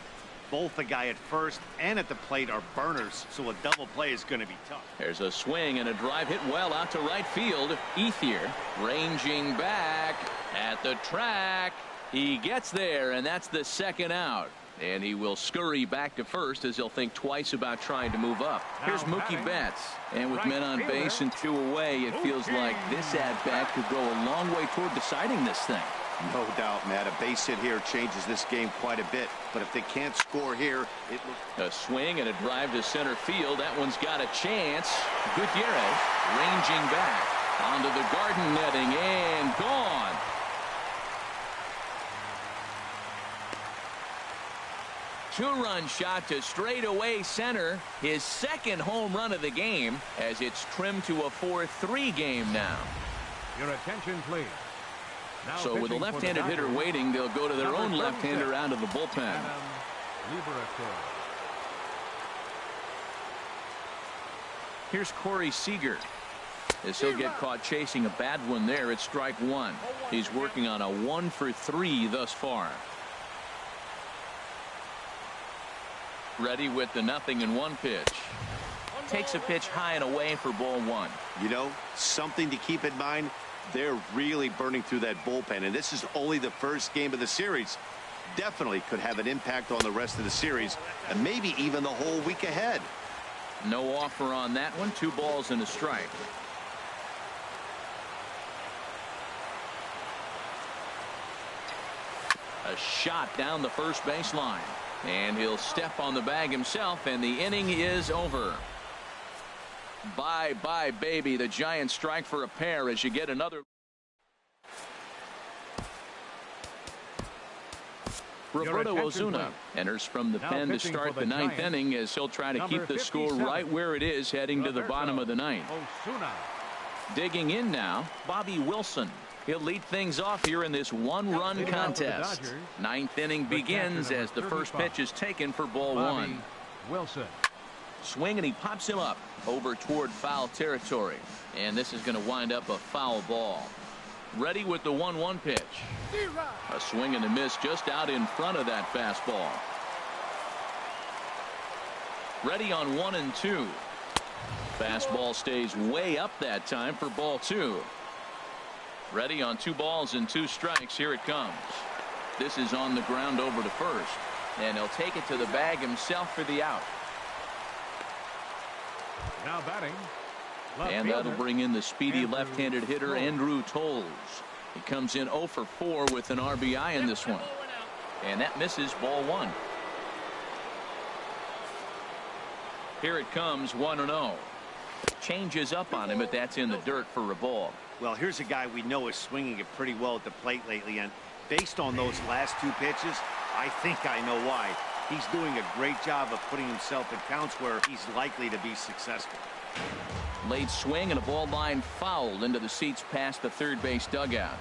Both the guy at first and at the plate are burners, so a double play is going to be tough. There's a swing and a drive hit well out to right field. Ethier ranging back at the track. He gets there, and that's the 2nd out. And he will scurry back to first as he'll think twice about trying to move up. Here's Mookie Betts. And with men on base and 2 away, it feels like this at-bat could go a long way toward deciding this thing. No doubt, Matt. A base hit here changes this game quite a bit. But if they can't score here, it looks... A swing and a drive to center field. That one's got a chance. Gutierrez ranging back onto the garden netting and gone. Two-run shot to straightaway center. His 2nd home run of the game as it's trimmed to a 4-3 game now. Your attention, please. Now So with a pitching for the left-handed hitter Dodgers, waiting, they'll go to their number own left-hander 36, out of the bullpen. Adam Liberatore. Here's Corey Seager. As he'll get caught chasing a bad one there, it's strike one. He's working on a 1-for-3 thus far. Ready with the 0-1 pitch. Takes a pitch high and away for ball one. You know, something to keep in mind, they're really burning through that bullpen, and this is only the first game of the series. Definitely could have an impact on the rest of the series, and maybe even the whole week ahead. No offer on that one. 2 balls and a strike. A shot down the first baseline. And he'll step on the bag himself, and the inning is over. Bye-bye, baby. The Giants strike for a pair as you get another. Roberto Ozuna enters from the pen to start the 9th inning as he'll try to keep the score right where it is heading to the bottom of the 9th. Digging in now, Bobby Wilson. He'll lead things off here in this 1-run contest. 9th inning begins as the first pitch is taken for ball one. Wilson. Swing, and he pops him up over toward foul territory. And this is going to wind up a foul ball. Ready with the 1-1 pitch. A swing and a miss just out in front of that fastball. Ready on 1 and 2. Fastball stays way up that time for ball 2. Ready on 2 balls and 2 strikes. Here it comes. This is on the ground over to first, and he'll take it to the bag himself for the out. Now batting. And that'll bring in the speedy left-handed hitter Andrew Toles. He comes in 0 for 4 with an RBI in this one, and that misses ball 1. Here it comes, 1-0. Changes up on him, but that's in the dirt for a ball. Well, here's a guy we know is swinging it pretty well at the plate lately, and based on those last 2 pitches, I think I know why. He's doing a great job of putting himself in counts where he's likely to be successful. Late swing and a ball line fouled into the seats past the third base dugout.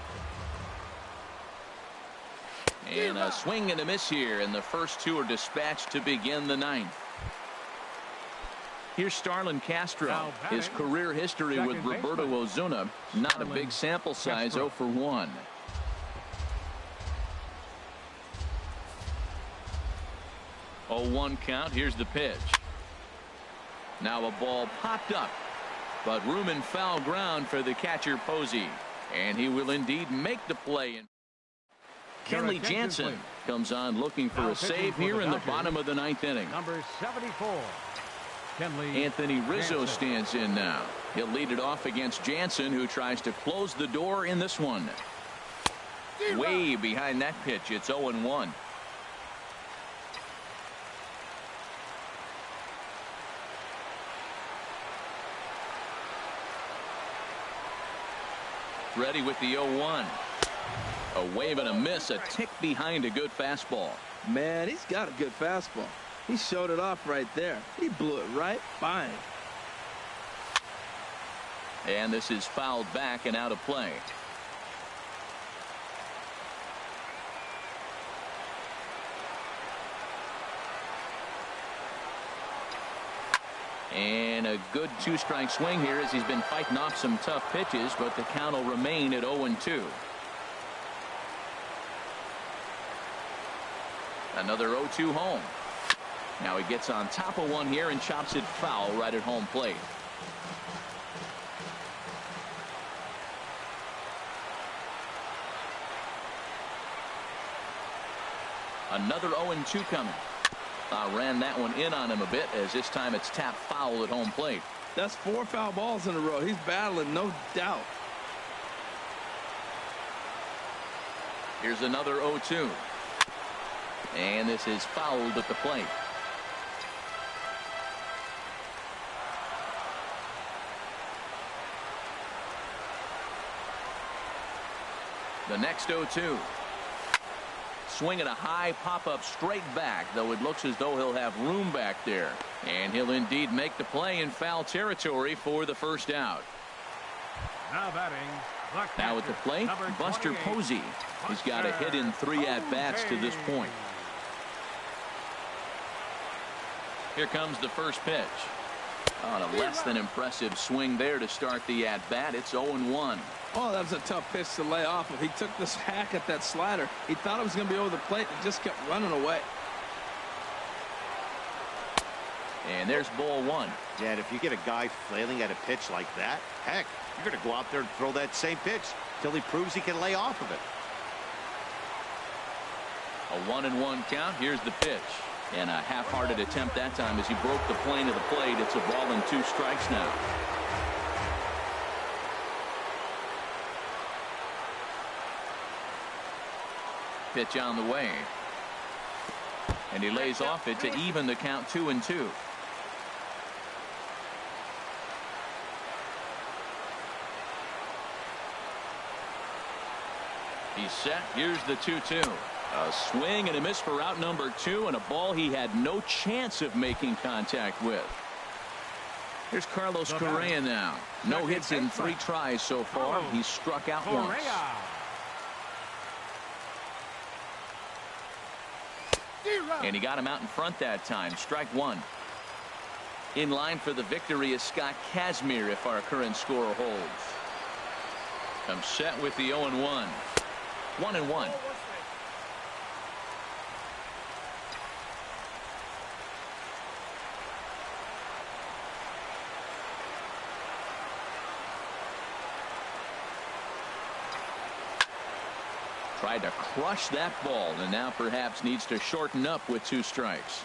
And a swing and a miss here, and the first 2 are dispatched to begin the 9th. Here's Starlin Castro. His career history with Roberto Ozuna, not a big sample size, 0 for 1. Oh, 1 count. Here's the pitch. Now a ball popped up, but room and foul ground for the catcher Posey, and he will indeed make the play. Kenley Jansen comes on looking for a save here in the bottom of the 9th inning. Number 74. Kenley Anthony Rizzo Jansen stands in now. He'll lead it off against Jansen, who tries to close the door in this one. Way behind that pitch. It's 0-1. Ready with the 0-1. A wave and a miss, a tick behind a good fastball. Man, he's got a good fastball. He showed it off right there. He blew it right by him. And this is fouled back and out of play. And a good 2-strike swing here as he's been fighting off some tough pitches, but the count will remain at 0-2. Another 0-2 home. Now he gets on top of one here and chops it foul right at home plate. Another 0-2 coming. Ran that one in on him a bit, as this time it's tapped foul at home plate. That's 4 foul balls in a row. He's battling, no doubt. Here's another 0-2. And this is fouled at the plate. The next 0-2. Swinging a high pop-up straight back, though it looks as though he'll have room back there. And he'll indeed make the play in foul territory for the first out. Now batting, Now at the plate, Buster Posey. He's got a hit in 3 at-bats to this point. Here comes the first pitch. On a less than impressive swing there to start the at-bat. It's 0-1. Oh, that was a tough pitch to lay off of. He took this hack at that slider. He thought it was going to be over the plate and just kept running away. And there's ball 1. Yeah, and if you get a guy flailing at a pitch like that, heck, you're going to go out there and throw that same pitch till he proves he can lay off of it. A 1-1 count. Here's the pitch. And a half-hearted attempt that time as he broke the plane of the plate. It's a ball and 2 strikes now. Pitch on the way. And he lays off it to even the count 2-2. He's set. Here's the 2-2. A swing and a miss for out number 2, and a ball he had no chance of making contact with. Here's Carlos Correa now. No hits in 3 tries so far. He's struck out once. And he got him out in front that time. Strike 1. In line for the victory is Scott Kazmir if our current score holds. I'm set with the 0-1. 1-1. Tried to crush that ball and now perhaps needs to shorten up with 2 strikes.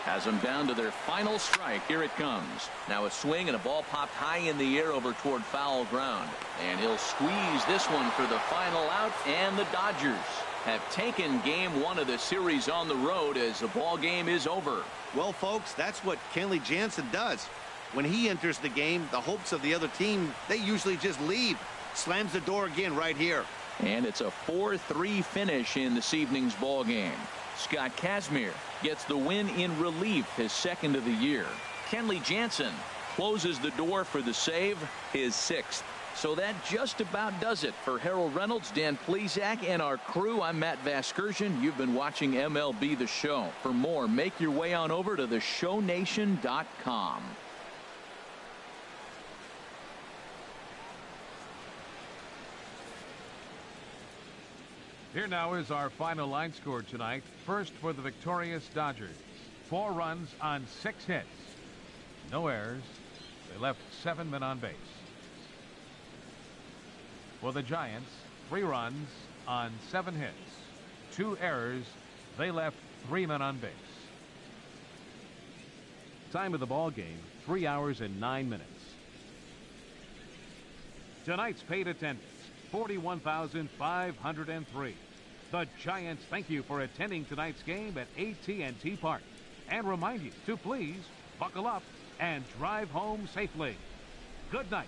Has them down to their final strike. Here it comes. Now a swing and a ball popped high in the air over toward foul ground. And he'll squeeze this one for the final out. And the Dodgers have taken game 1 of the series on the road as the ball game is over. Well, folks, that's what Kenley Jansen does. When he enters the game, the hopes of the other team, they usually just leave. Slams the door again right here. And it's a 4-3 finish in this evening's ball game. Scott Kazmir gets the win in relief, his 2nd of the year. Kenley Jansen closes the door for the save, his 6th. So that just about does it for Harold Reynolds, Dan Plesac, and our crew. I'm Matt Vasgersian. You've been watching MLB The Show. For more, make your way on over to theshownation.com. Here now is our final line score tonight. First for the victorious Dodgers. 4 runs on 6 hits. No errors. They left 7 men on base. For the Giants, 3 runs on 7 hits. 2 errors. They left 3 men on base. Time of the ball game, 3 hours and 9 minutes. Tonight's paid attendance, 41,503. The Giants thank you for attending tonight's game at AT&T Park and remind you to please buckle up and drive home safely. Good night.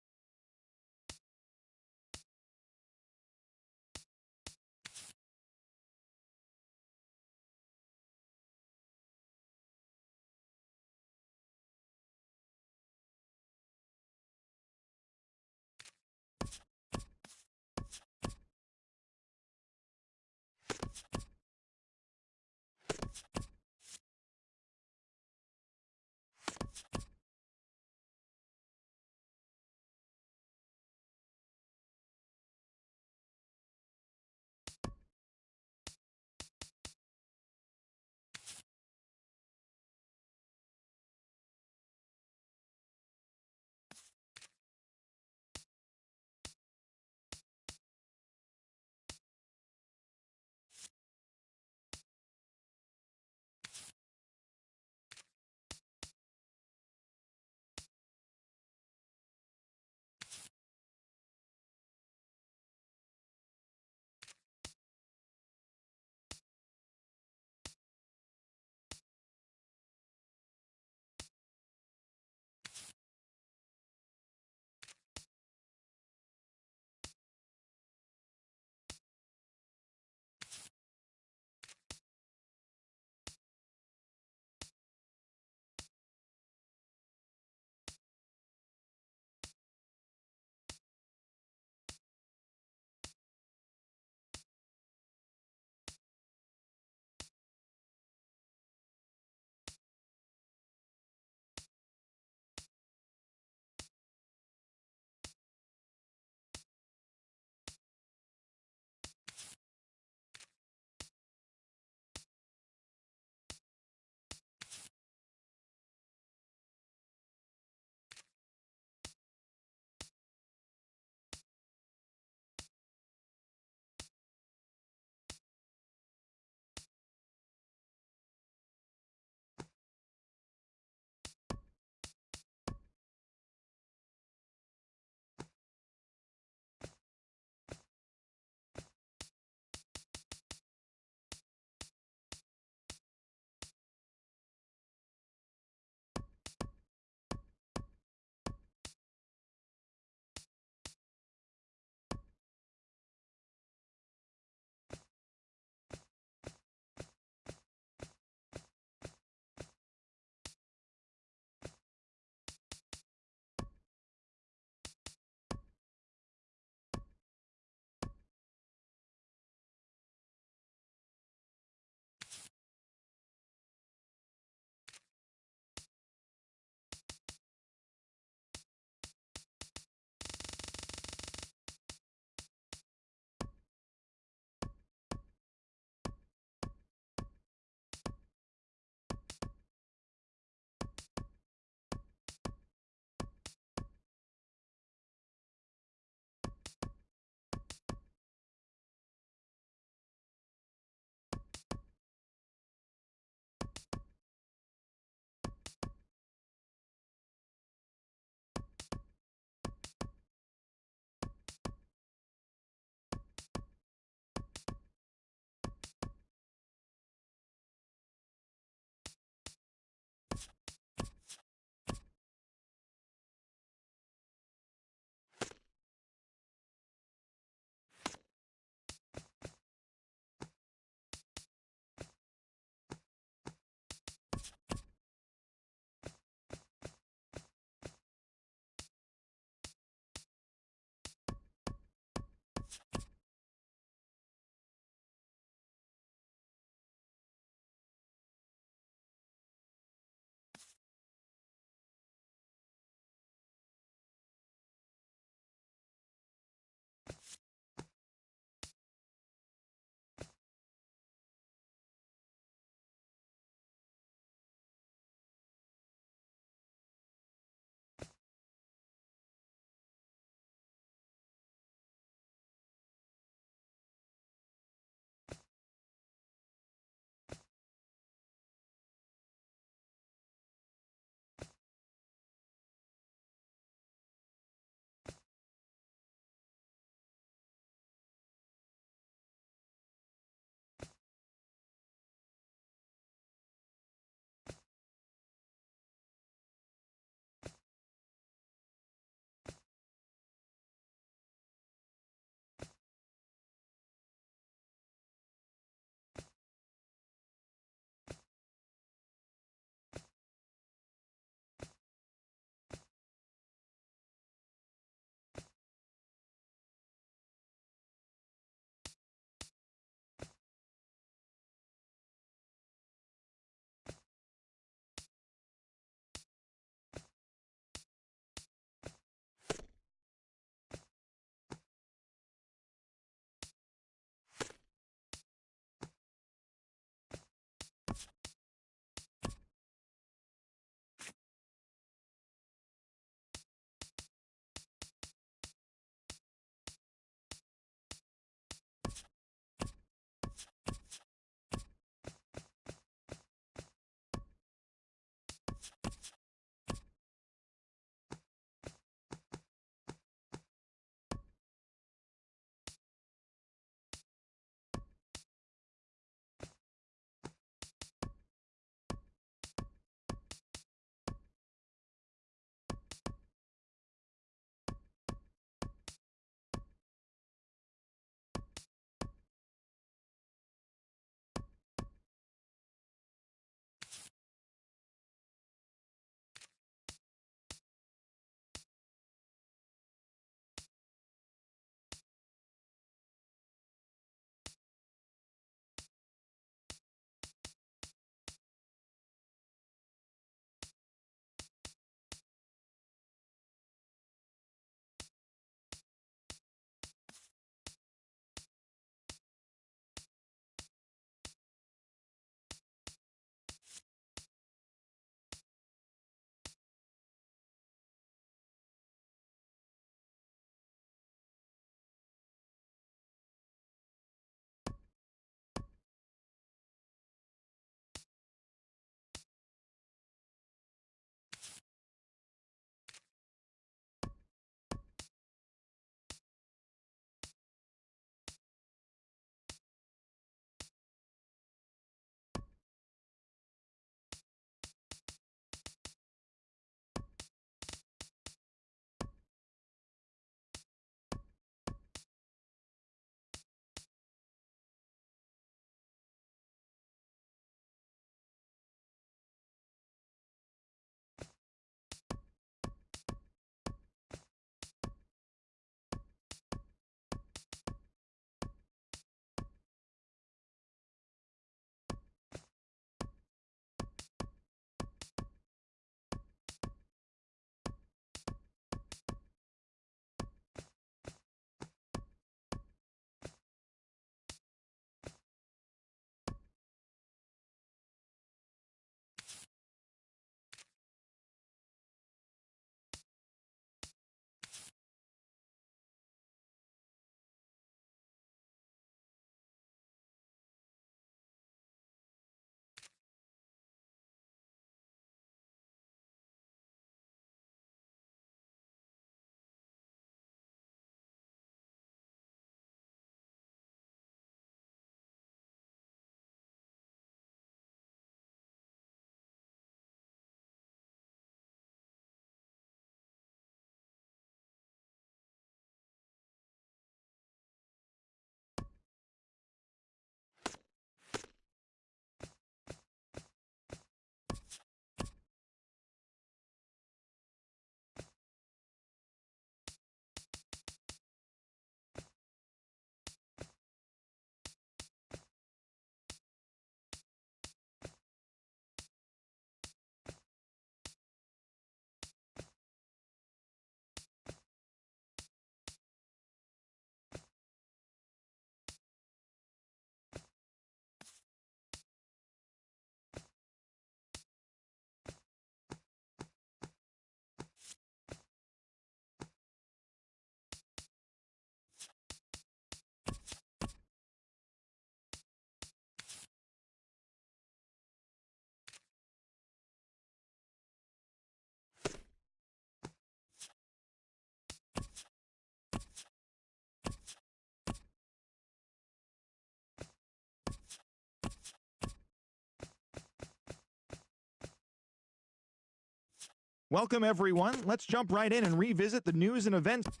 Welcome, everyone. Let's jump right in and revisit the news and events.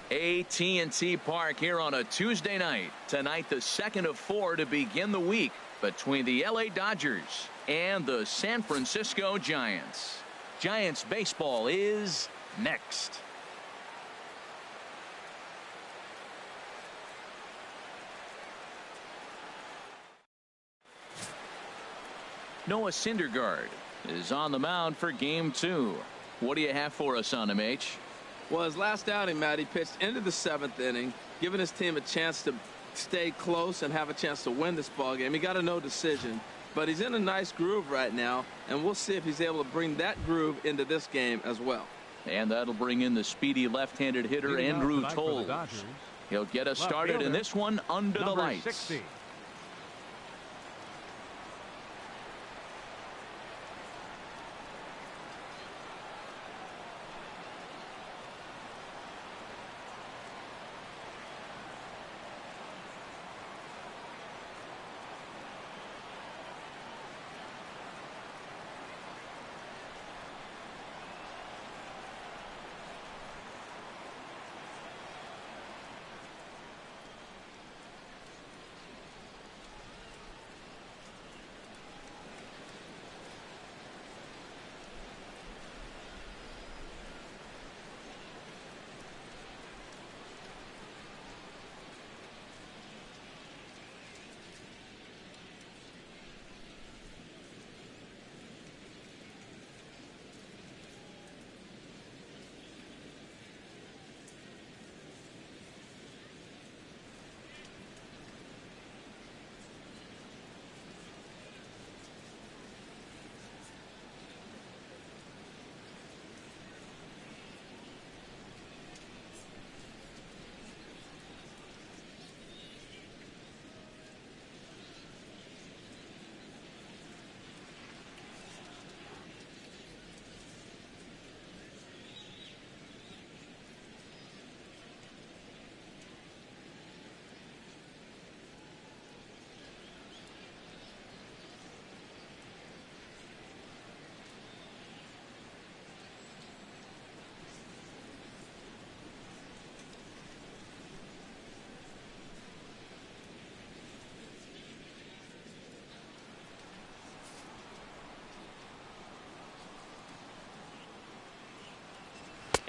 AT&T Park here on a Tuesday night. Tonight, the second of 4 to begin the week between the LA Dodgers and the San Francisco Giants. Giants baseball is next. Noah Syndergaard is on the mound for game 2. What do you have for us on him, H? Well, his last outing, Matt, he pitched into the 7th inning, giving his team a chance to stay close and have a chance to win this ball game. He got a no decision, but he's in a nice groove right now, and we'll see if he's able to bring that groove into this game as well. And that'll bring in the speedy left-handed hitter Andrew Toles. He'll get us started in this one under the lights. 60.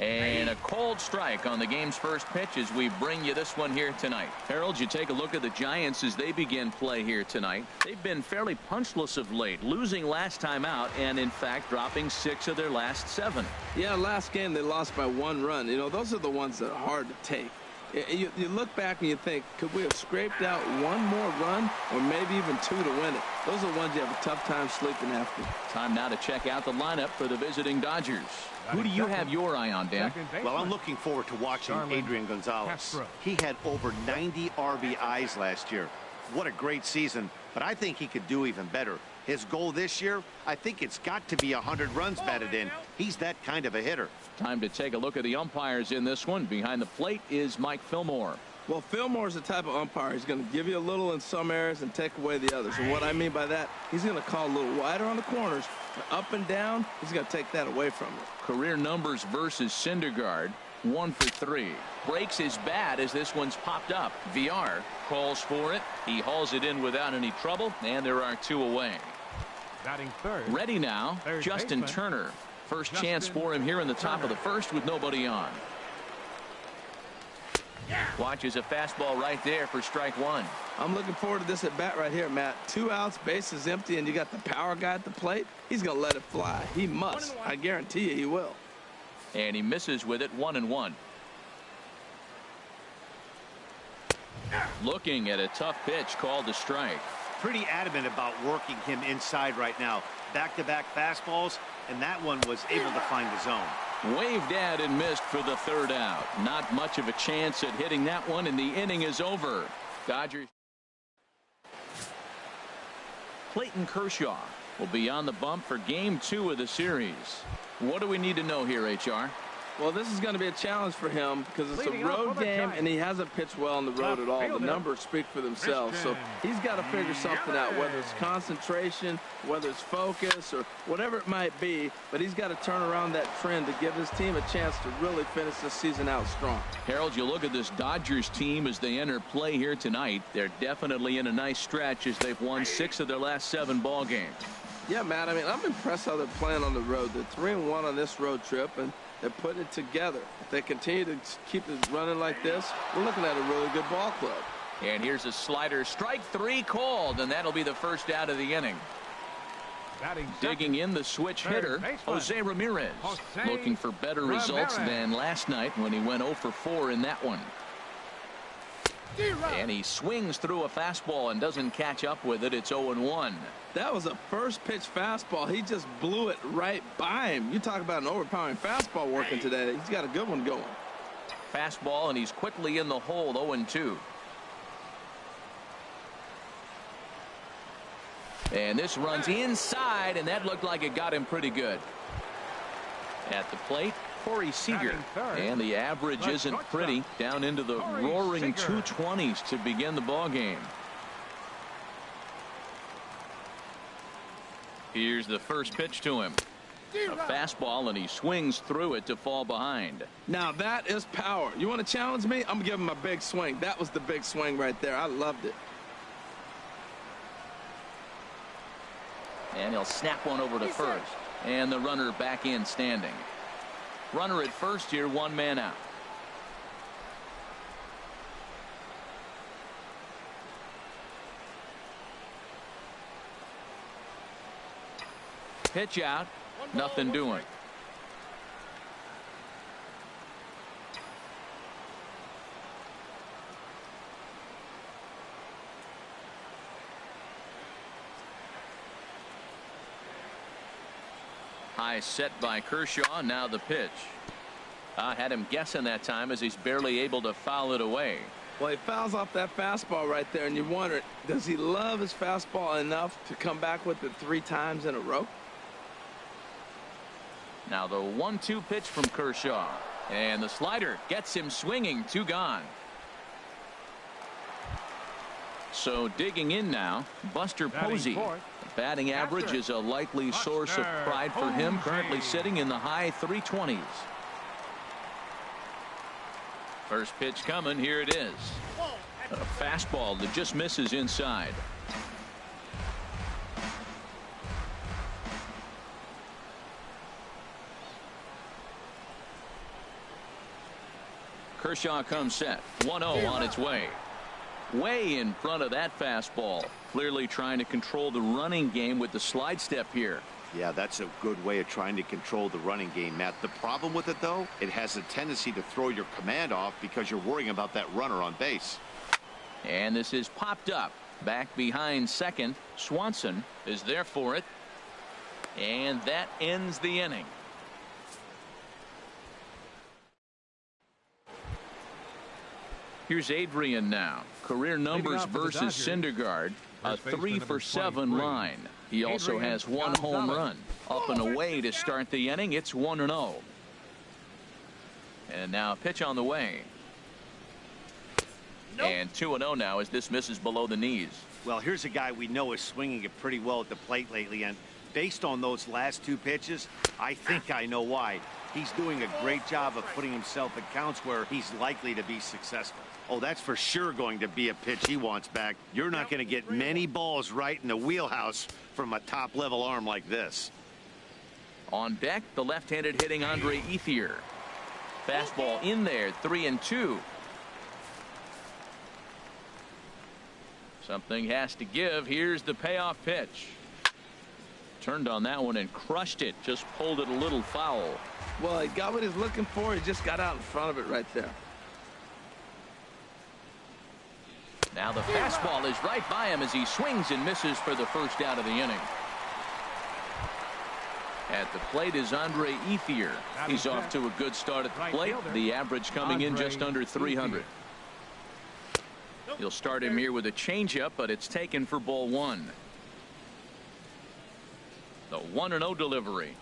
And a cold strike on the game's first pitch as we bring you this one here tonight. Harold, you take a look at the Giants as they begin play here tonight. They've been fairly punchless of late, losing last time out and, in fact, dropping 6 of their last 7. Yeah, last game they lost by 1 run. You know, those are the ones that are hard to take. You look back and you think, could we have scraped out one more run or maybe even two to win it? Those are ones you have a tough time sleeping after. Time now to check out the lineup for the visiting Dodgers. Who do you have your eye on, Dan? Well, I'm looking forward to watching Adrian Gonzalez. Castro. He had over 90 RBIs last year. What a great season, but I think he could do even better. His goal this year, I think it's got to be 100 runs batted in. He's that kind of a hitter. Time to take a look at the umpires in this one. Behind the plate is Mike Fillmore. Well, Fillmore's the type of umpire. He's going to give you a little in some areas and take away the others. And what I mean by that, he's going to call a little wider on the corners, but up and down, he's going to take that away from you. Career numbers versus Syndergaard, 1 for 3. Breaks his bat as this one's popped up. VR calls for it. He hauls it in without any trouble, and there are 2 away. Batting third. Ready now, Third Justin baseman. Turner. First Justin chance for him here in the top of the Turner. first with nobody on. Watches a fastball right there for strike 1. I'm looking forward to this at bat right here, Matt. 2 outs, bases empty, and you got the power guy at the plate. He's going to let it fly. He must. I guarantee you he will. And he misses with it, 1-1. Looking at a tough pitch called a strike. Pretty adamant about working him inside right now. Back-to-back fastballs, and that one was able to find the zone. Waved at and missed for the 3rd out. Not much of a chance at hitting that one, and the inning is over. Dodgers. Clayton Kershaw will be on the bump for game 2 of the series. What do we need to know here, HR? Well, this is going to be a challenge for him because it's Leading a off road for the game, Giants. and he hasn't pitched well on the road at all. The fielder, numbers speak for themselves. So Christian he's got to figure something out, whether it's concentration, whether it's focus, or whatever it might be. But he's got to turn around that trend to give his team a chance to really finish this season out strong. Harold, you look at this Dodgers team as they enter play here tonight. They're definitely in a nice stretch as they've won 6 of their last 7 ball games. Yeah, Matt, I mean, I'm impressed how they're playing on the road. They're 3-1 on this road trip, and they're putting it together. If they continue to keep it running like this, we're looking at a really good ball club. And here's a slider. Strike 3 called, and that'll be the 1st out of the inning. Batting Digging in the switch Third hitter, baseman. Jose Ramirez. Jose Looking for better results Ramirez. than last night when he went 0 for 4 in that one. And he swings through a fastball and doesn't catch up with it. It's 0-1. That was a first pitch fastball. He just blew it right by him. You talk about an overpowering fastball working today. He's got a good one going. Fastball, and he's quickly in the hole, 0-2. And this runs inside, and that looked like it got him pretty good. At the plate, Corey Seager. Batting third, And the average the isn't shortstop, pretty. Down into the Corey roaring Seager. 220s to begin the ball game. Here's the first pitch to him. A fastball, and he swings through it to fall behind. Now that is power. You want to challenge me? I'm giving him a big swing. That was the big swing right there. I loved it. And he'll snap one over to first. And the runner back in standing. Runner at first here, 1 man out. Pitch out, nothing doing. High set by Kershaw. Now the pitch. Had him guessing that time as he's barely able to foul it away. Well, he fouls off that fastball right there, and you wonder, does he love his fastball enough to come back with it 3 times in a row? Now the 1-2 pitch from Kershaw. And the slider gets him swinging. 2 gone. So digging in now, Buster Batting Posey. fourth. The batting average is a likely source of pride for him. Posey. Currently sitting in the high 320s. First pitch coming. Here it is. A fastball that just misses inside. Kershaw comes set. 1-0 on its way. Way in front of that fastball. Clearly trying to control the running game with the slide step here. Yeah, that's a good way of trying to control the running game, Matt. The problem with it, though, it has a tendency to throw your command off because you're worrying about that runner on base. And this is popped up. Back behind second. Swanson is there for it. And that ends the inning. Here's Adrian now. Career numbers versus Syndergaard. A 3-for-7 line. He also has one home run. Up and away to start the inning. It's 1-0. And now pitch on the way. And 2-0 now as this misses below the knees. Well, here's a guy we know is swinging it pretty well at the plate lately, and based on those last two pitches, I think I know why. He's doing a great job of putting himself at counts where he's likely to be successful. Oh, that's for sure going to be a pitch he wants back. You're not going to get many balls right in the wheelhouse from a top-level arm like this. On deck, the left-handed hitting Andre Ethier. Fastball in there, 3-2. Something has to give. Here's the payoff pitch. Turned on that one and crushed it. Just pulled it a little foul. Well, he got what he's looking for. He just got out in front of it right there. Now the fastball is right by him as he swings and misses for the first out of the inning. At the plate is Andre Ethier. He's off to a good start at the plate. The average coming in just under 300. He'll start him here with a changeup, but it's taken for ball one. The 1-0 delivery.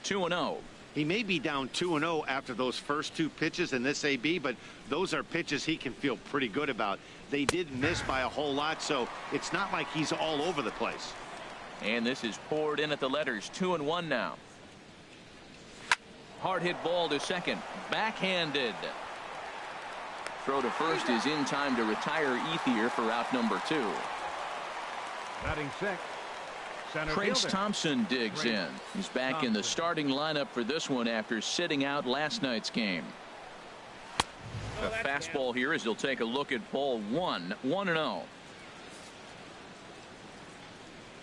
2-0. He may be down 2-0 after those first two pitches in this AB, but those are pitches he can feel pretty good about. They did miss by a whole lot, so it's not like he's all over the place. And this is poured in at the letters. 2-1 now. Hard hit ball to second. Backhanded. Throw to first is in time to retire Ethier for out number 2. Batting sixth, center Trace fielder Thompson digs in. He's back in the starting lineup for this one after sitting out last night's game. A fastball here as he'll take a look at ball one. 1-0.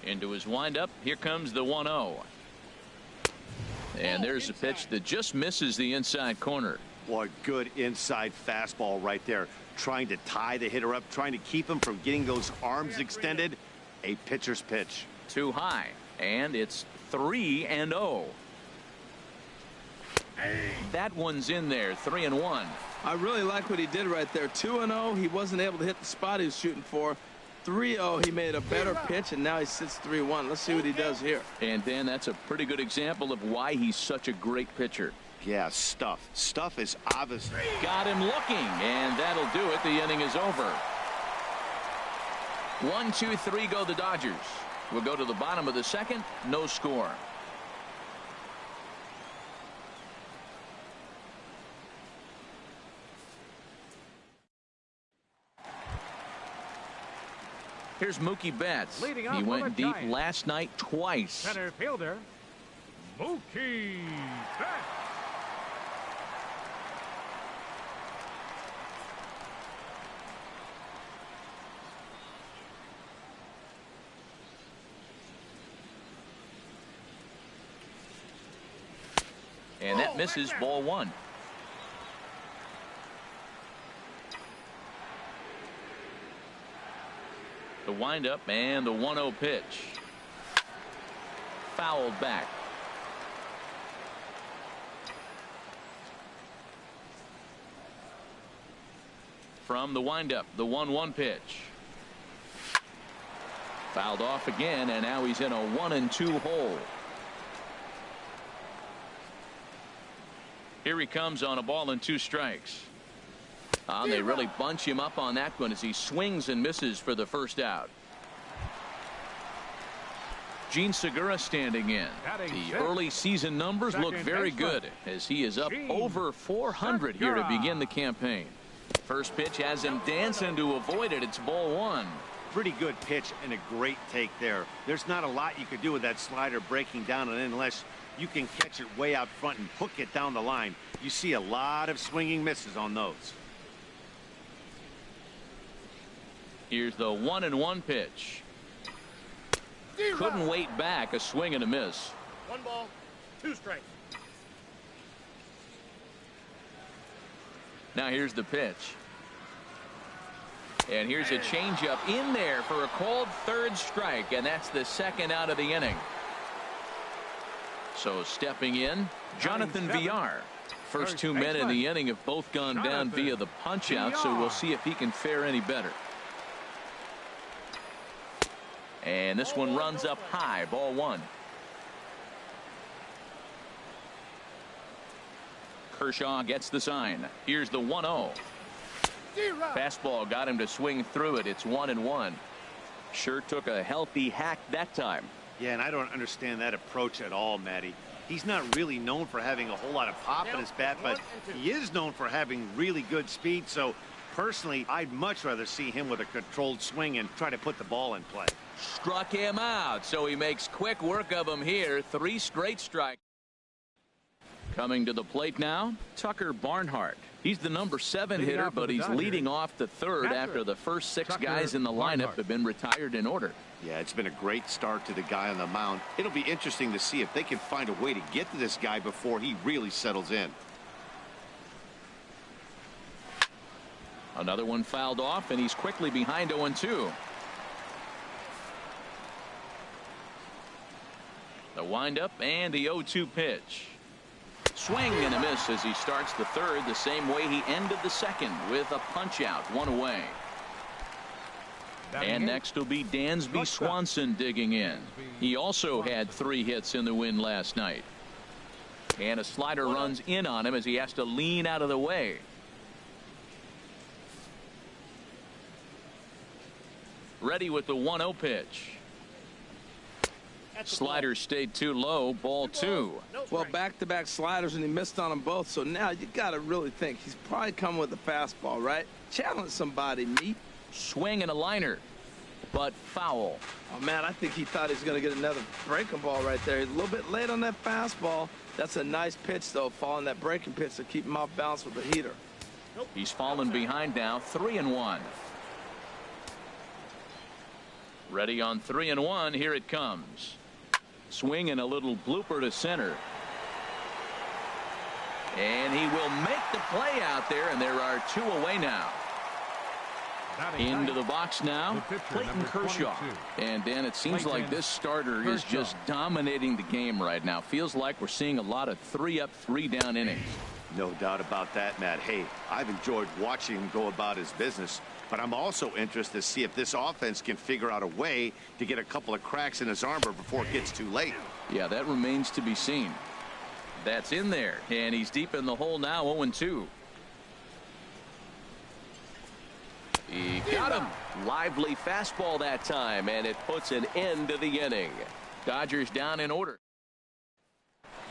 Into his windup. Here comes the 1-0. And there's a pitch that just misses the inside corner. Boy, good inside fastball right there. Trying to tie the hitter up, trying to keep him from getting those arms extended. A pitcher's pitch. Too high. And it's 3-0. That one's in there. 3-1. I really like what he did right there. 2-0. He wasn't able to hit the spot he was shooting for. 3-0. He made a better pitch, and now he sits 3-1. Let's see what he does here. And Dan, that's a pretty good example of why he's such a great pitcher. Yeah, Stuff is obvious. Got him looking, and that'll do it. The inning is over. 1, 2, 3 go the Dodgers. We'll go to the bottom of the second. No score. Here's Mookie Betts. He went deep last night twice. center fielder Mookie Betts. And that misses ball one. The windup and the 1-0 pitch. Fouled back. From the windup, the 1-1 pitch. Fouled off again, and now he's in a 1-2 hole. Here he comes on a ball and 2 strikes. They really bunch him up on that one as he swings and misses for the first out. Gene Segura standing in. The early season numbers look very good as he is up over 400 here to begin the campaign. First pitch has him dancing to avoid it. It's ball one. Pretty good pitch and a great take there. There's not a lot you could do with that slider breaking down and in unless you can catch it way out front and hook it down the line. You see a lot of swinging misses on those. Here's the 1-1 pitch. couldn't wait back. A swing and a miss. 1 ball, 2 strikes. Now here's the pitch. And here's a changeup in there for a called 3rd strike, and that's the 2nd out of the inning. So stepping in, Jonathan Villar. First 2 men in the inning have both gone down via the punch out, so we'll see if he can fare any better. And this one runs up high, ball 1. Kershaw gets the sign. Here's the 1-0. Fastball got him to swing through it. It's 1-1. Sure took a healthy hack that time. Yeah, and I don't understand that approach at all, Matty. He's not really known for having a whole lot of pop in his bat, but he is known for having really good speed. So personally, I'd much rather see him with a controlled swing and try to put the ball in play. Struck him out, so he makes quick work of him here. 3 straight strikes. Coming to the plate now, Tucker Barnhart. He's the number 7 hitter, but he's leading off the 3rd after the first 6 guys in the lineup have been retired in order. Yeah, it's been a great start to the guy on the mound. It'll be interesting to see if they can find a way to get to this guy before he really settles in. Another one fouled off, and he's quickly behind 0-2. The windup and the 0-2 pitch. Swing and a miss as he starts the 3rd the same way he ended the 2nd with a punch out, 1 away. And next will be Dansby Swanson digging in. He also had 3 hits in the win last night. And a slider runs in on him as he has to lean out of the way. Ready with the 1-0 pitch. Slider stayed too low, ball 2. Well, back-to-back sliders, and he missed on them both. So now you got to really think he's probably coming with a fastball, right? Challenge somebody, meet. Swing and a liner, but foul. Oh, man, I think he thought he was going to get another breaking ball right there. He's a little bit late on that fastball. That's a nice pitch, though, following that breaking pitch to keep him off balance with the heater. He's fallen behind now, 3-1. Ready on 3-1. Here it comes. Swing and a little blooper to center. And he will make the play out there, and there are 2 away now. Into the box now, Clayton Kershaw. And Dan, it seems like this starter is just dominating the game right now. Feels like we're seeing a lot of 3-up, 3-down innings. No doubt about that, Matt. Hey, I've enjoyed watching him go about his business, but I'm also interested to see if this offense can figure out a way to get a couple of cracks in his armor before it gets too late. Yeah, that remains to be seen. That's in there, and he's deep in the hole now, 0-2. He got him. Lively fastball that time, and it puts an end to the inning. Dodgers down in order.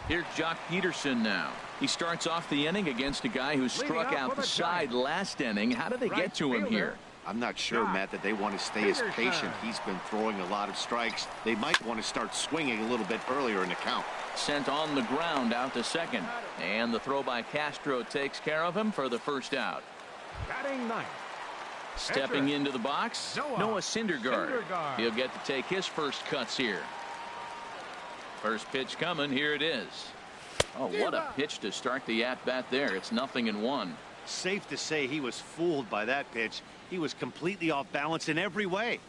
Here's Jock Peterson now. He starts off the inning against a guy who struck out the side last inning. How did they get to him here? I'm not sure, Matt, that they want to stay as patient. He's been throwing a lot of strikes. They might want to start swinging a little bit earlier in the count. Sent on the ground out to second. And the throw by Castro takes care of him for the 1st out. Batting 9th. Stepping into the box, Noah Syndergaard. He'll get to take his first cuts here. First pitch coming. Here it is. Oh, what a pitch to start the at-bat there. It's 0-1. Safe to say he was fooled by that pitch. He was completely off balance in every way.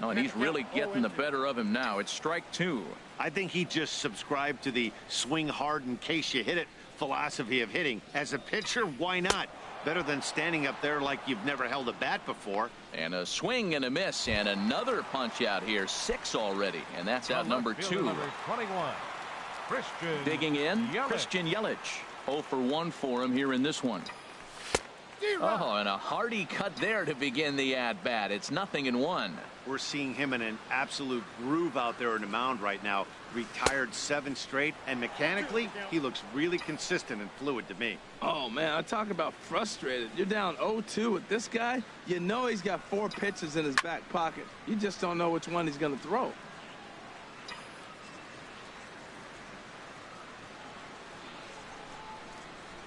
Oh, and he's really getting the better of him now. It's strike 2. I think he just subscribed to the swing hard in case you hit it philosophy of hitting. As a pitcher, why not? Better than standing up there like you've never held a bat before. And a swing and a miss, and another punch out here. 6 already, and that's out number 2. Number 21, digging in, Christian Yelich. 0-for-1 for him here in this one. Oh, and a hearty cut there to begin the at-bat. It's 0-1. We're seeing him in an absolute groove out there in the mound right now. Retired 7 straight, and mechanically, he looks really consistent and fluid to me. Oh, man, I talk about frustrated. You're down 0-2 with this guy. You know he's got 4 pitches in his back pocket. You just don't know which one he's going to throw.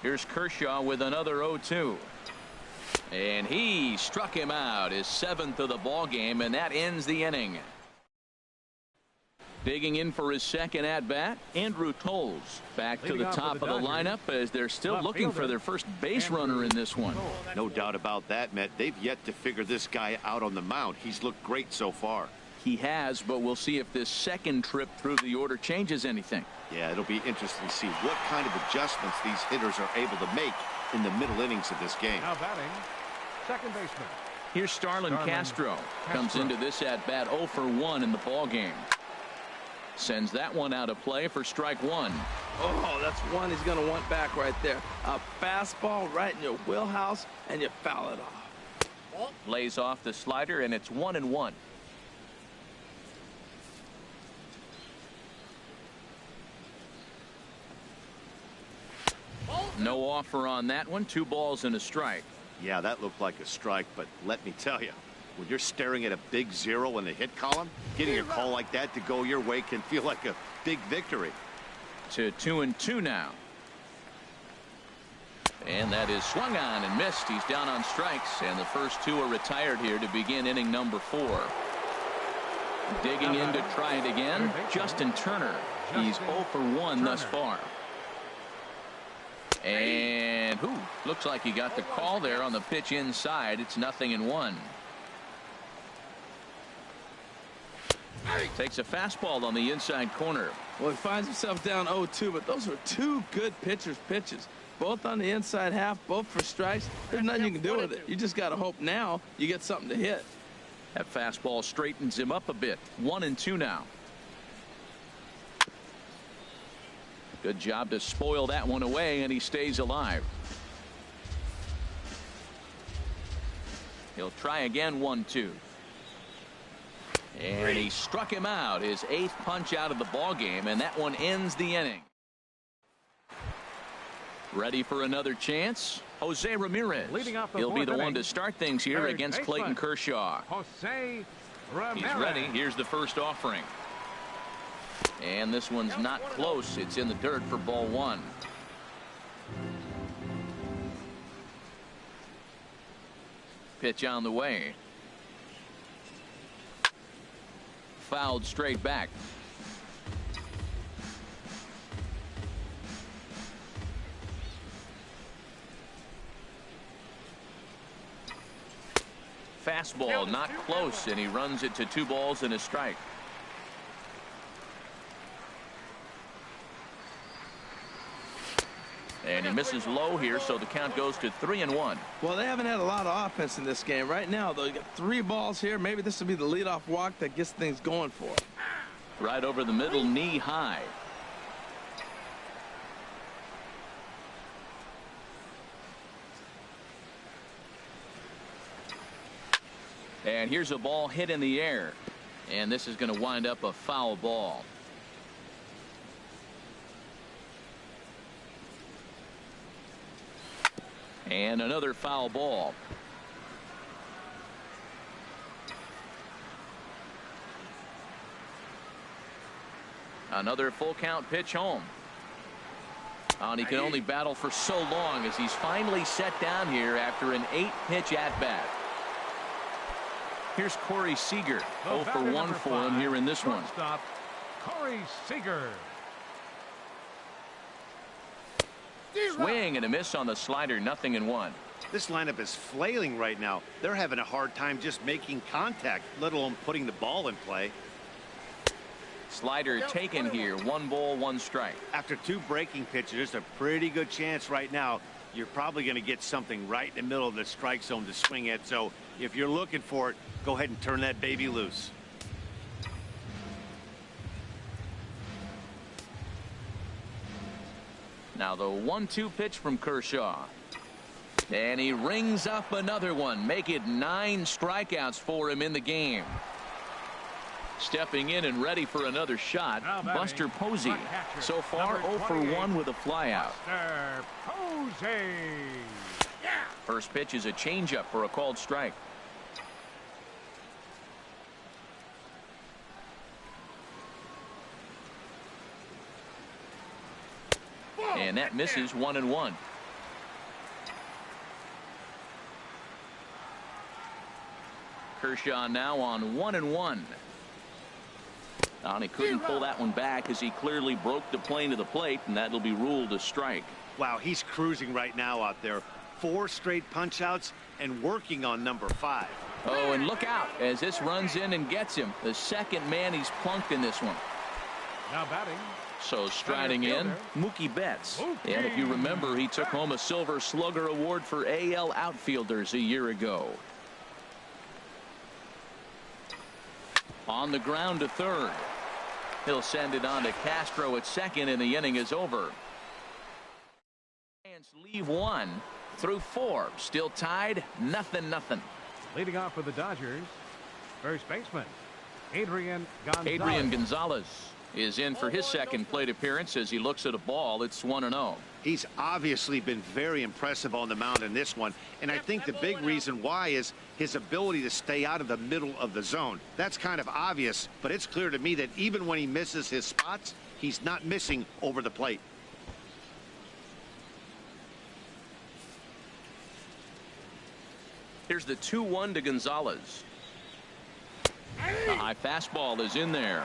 Here's Kershaw with another 0-2. And he struck him out, his 7th of the ball game, and that ends the inning. Digging in for his second at-bat, Andrew Toles. Back to the top of the lineup as they're still looking for their first base runner in this one. No doubt about that, Matt. They've yet to figure this guy out on the mound. He's looked great so far. He has, but we'll see if this second trip through the order changes anything. Yeah, it'll be interesting to see what kind of adjustments these hitters are able to make in the middle innings of this game. Now batting, second baseman. Here's Starlin Castro. Comes into this at-bat 0 for 1 in the ball game. Sends that one out of play for strike one. Oh, that's one he's going to want back right there. A fastball right in your wheelhouse, and you foul it off. Lays off the slider, and it's 1-1. No offer on that one. 2 balls and a strike. Yeah, that looked like a strike, but let me tell you, when you're staring at a big 0 in the hit column, getting a call like that to go your way can feel like a big victory. To 2-2 now. And that is swung on and missed. He's down on strikes, and the first 2 are retired here to begin inning number 4. Digging in to try it again, Justin Turner. He's 0 for 1 thus far. And looks like he got the call there on the pitch inside. It's 0-1. Takes a fastball on the inside corner. Well, he finds himself down 0-2, but those were 2 good pitchers' pitches. Both on the inside half, both for strikes. There's nothing you can do with it. You just got to hope now you get something to hit. That fastball straightens him up a bit. 1-2 now. Good job to spoil that one away, and he stays alive. He'll try again. 1-2. And he struck him out. His 8th punch out of the ball game, and that one ends the inning. Ready for another chance? Jose Ramirez. Leading off the He'll be the inning, one to start things here third against baseman, Clayton Kershaw. Jose Ramirez. He's ready. Here's the first offering. And this one's not close. It's in the dirt for ball 1. Pitch on the way. Fouled straight back. Fastball not close, and he runs it to 2 balls and a strike. And he misses low here, so the count goes to 3-1. Well, they haven't had a lot of offense in this game. Right now, though, you got 3 balls here. Maybe this will be the leadoff walk that gets things going for him. Right over the middle, knee high. And here's a ball hit in the air. And this is going to wind up a foul ball. And another foul ball. Another full count pitch home. And he can only battle for so long as he's finally set down here after an 8-pitch at bat. Here's Corey Seager. 0 for 1 for him here in this one. Stop, Corey Seager. Swing and a miss on the slider. 0-1. This lineup is flailing right now. They're having a hard time just making contact, let alone putting the ball in play. Slider taken here. 1 ball, 1 strike. After 2 breaking pitches, there's a pretty good chance right now you're probably going to get something right in the middle of the strike zone to swing at. So if you're looking for it, go ahead and turn that baby loose. Now the 1-2 pitch from Kershaw. And he rings up another one. Make it 9 strikeouts for him in the game. Stepping in and ready for another shot, Buster Posey. So far 0 for 1 with a flyout. Buster Posey. First pitch is a changeup for a called strike. And that misses. 1-1. Kershaw now on 1-1. And he couldn't pull that one back as he clearly broke the plane to the plate, and that'll be ruled a strike. Wow, he's cruising right now out there. 4 straight punch outs and working on number 5. Oh, and look out as this runs in and gets him. The second man he's plunked in this one. Now batting. So striding in, Mookie Betts. And if you remember, he took home a Silver Slugger Award for AL outfielders a year ago. On the ground to third. He'll send it on to Castro at second, and the inning is over. Giants leave 1 through 4. Still tied, 0-0. Leading off for the Dodgers, first baseman Adrian Gonzalez. Adrian Gonzalez is in for his second plate appearance as he looks at a ball. It's 1-0. He's obviously been very impressive on the mound in this one, and I think the big reason why is his ability to stay out of the middle of the zone. That's kind of obvious, but it's clear to me that even when he misses his spots, he's not missing over the plate. Here's the 2-1 to Gonzalez. The high fastball is in there.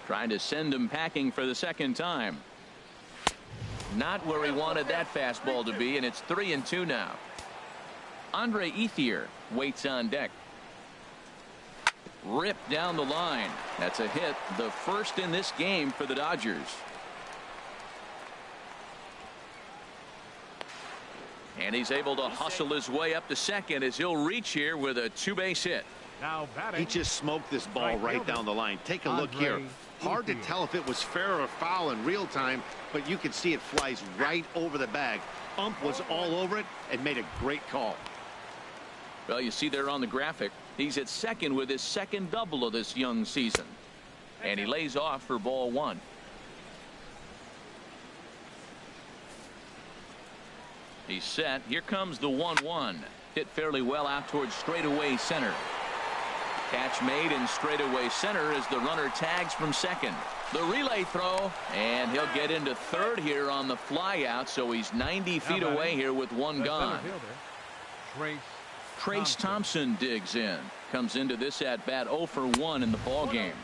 Trying to send him packing for the second time. Not where he wanted that fastball to be, and it's 3-2 now. Andre Ethier waits on deck. Ripped down the line. That's a hit, the first in this game for the Dodgers. And he's able to hustle his way up to second as he'll reach here with a 2-base hit. Now batting. He just smoked this ball right down the line. Take a look here. Hard to tell if it was fair or foul in real time, but you can see it flies right over the bag. Ump was all over it and made a great call. Well, you see there on the graphic, he's at second with his second double of this young season. And he lays off for ball 1. He's set. Here comes the 1-1. Hit fairly well out towards straightaway center. Catch made in straightaway center as the runner tags from second. The relay throw, and he'll get into third here on the fly out, so he's 90 feet away here with one gone. Trace Thompson digs in. Comes into this at bat 0 for 1 in the ball game.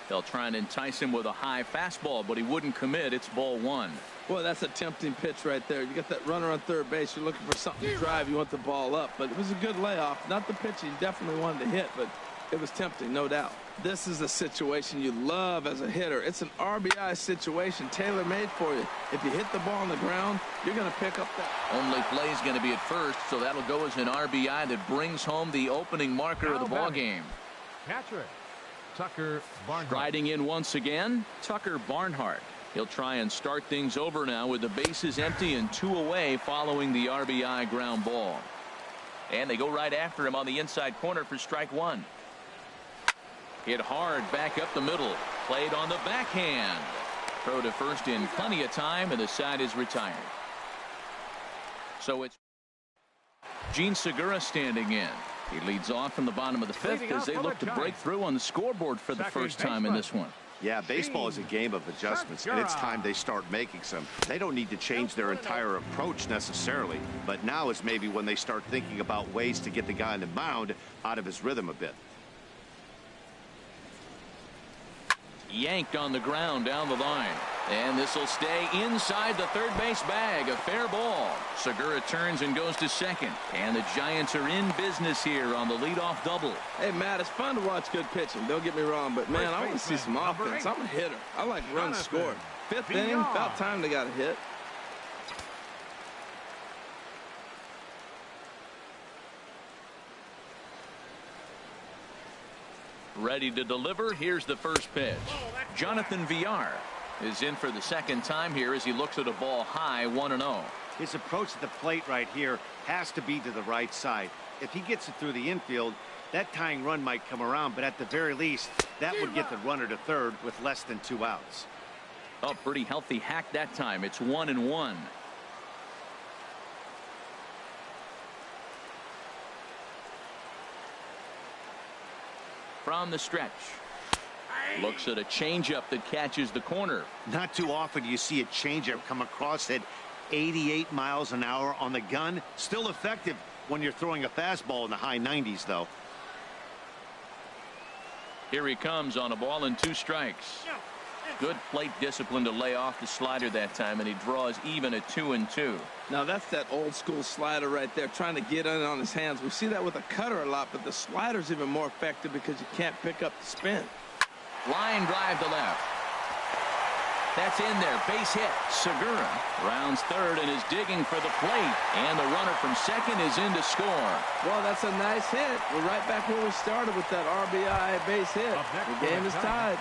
They'll try and entice him with a high fastball, but he wouldn't commit. It's ball 1. Well, that's a tempting pitch right there. You got that runner on third base. You're looking for something to drive. You want the ball up, but it was a good layoff. Not the pitch he definitely wanted to hit, but it was tempting, no doubt. This is a situation you love as a hitter. It's an RBI situation, tailor-made for you. If you hit the ball on the ground, you're going to pick up that. Only play is going to be at first, so that'll go as an RBI that brings home the opening marker of the ball game. Catcher Tucker Barnhart. Riding in once again, Tucker Barnhart. He'll try and start things over now with the bases empty and 2 away following the RBI ground ball. And they go right after him on the inside corner for strike 1. Hit hard back up the middle. Played on the backhand. Throw to first in plenty of time, and the side is retired. So it's Gene Segura standing in. He leads off from the bottom of the 5th as they look to break through on the scoreboard for the first time in this one. Yeah, baseball is a game of adjustments, and it's time they start making some. They don't need to change their entire approach necessarily, but now is maybe when they start thinking about ways to get the guy on the mound out of his rhythm a bit. Yanked on the ground down the line, and this will stay inside the third base bag. A fair ball. Segura turns and goes to second, and the Giants are in business here on the leadoff double. Hey, Matt, it's fun to watch good pitching. Don't get me wrong, but man, I want to see some offense. I'm a hitter. I like runs scored. 5th inning, about time they got a hit. Ready to deliver. Here's the first pitch. Jonathan Villar is in for the second time here as he looks at a ball high, 1-0. His approach at the plate right here has to be to the right side. If he gets it through the infield, that tying run might come around, but at the very least, that would get the runner to third with less than 2 outs. Oh, pretty healthy hack that time. It's 1-1. From the stretch. Looks at a changeup that catches the corner. Not too often do you see a changeup come across at 88 miles an hour on the gun. Still effective when you're throwing a fastball in the high 90s, though. Here he comes on a ball and 2 strikes. Good plate discipline to lay off the slider that time, and he draws even at 2-2. Now that's that old school slider right there, trying to get in on his hands. We see that with a cutter a lot, but the slider's even more effective because you can't pick up the spin. Line drive to left. That's in there. Base hit. Segura rounds third and is digging for the plate. And the runner from second is in to score. Well, that's a nice hit. We're right back where we started with that RBI base hit. The game is tied.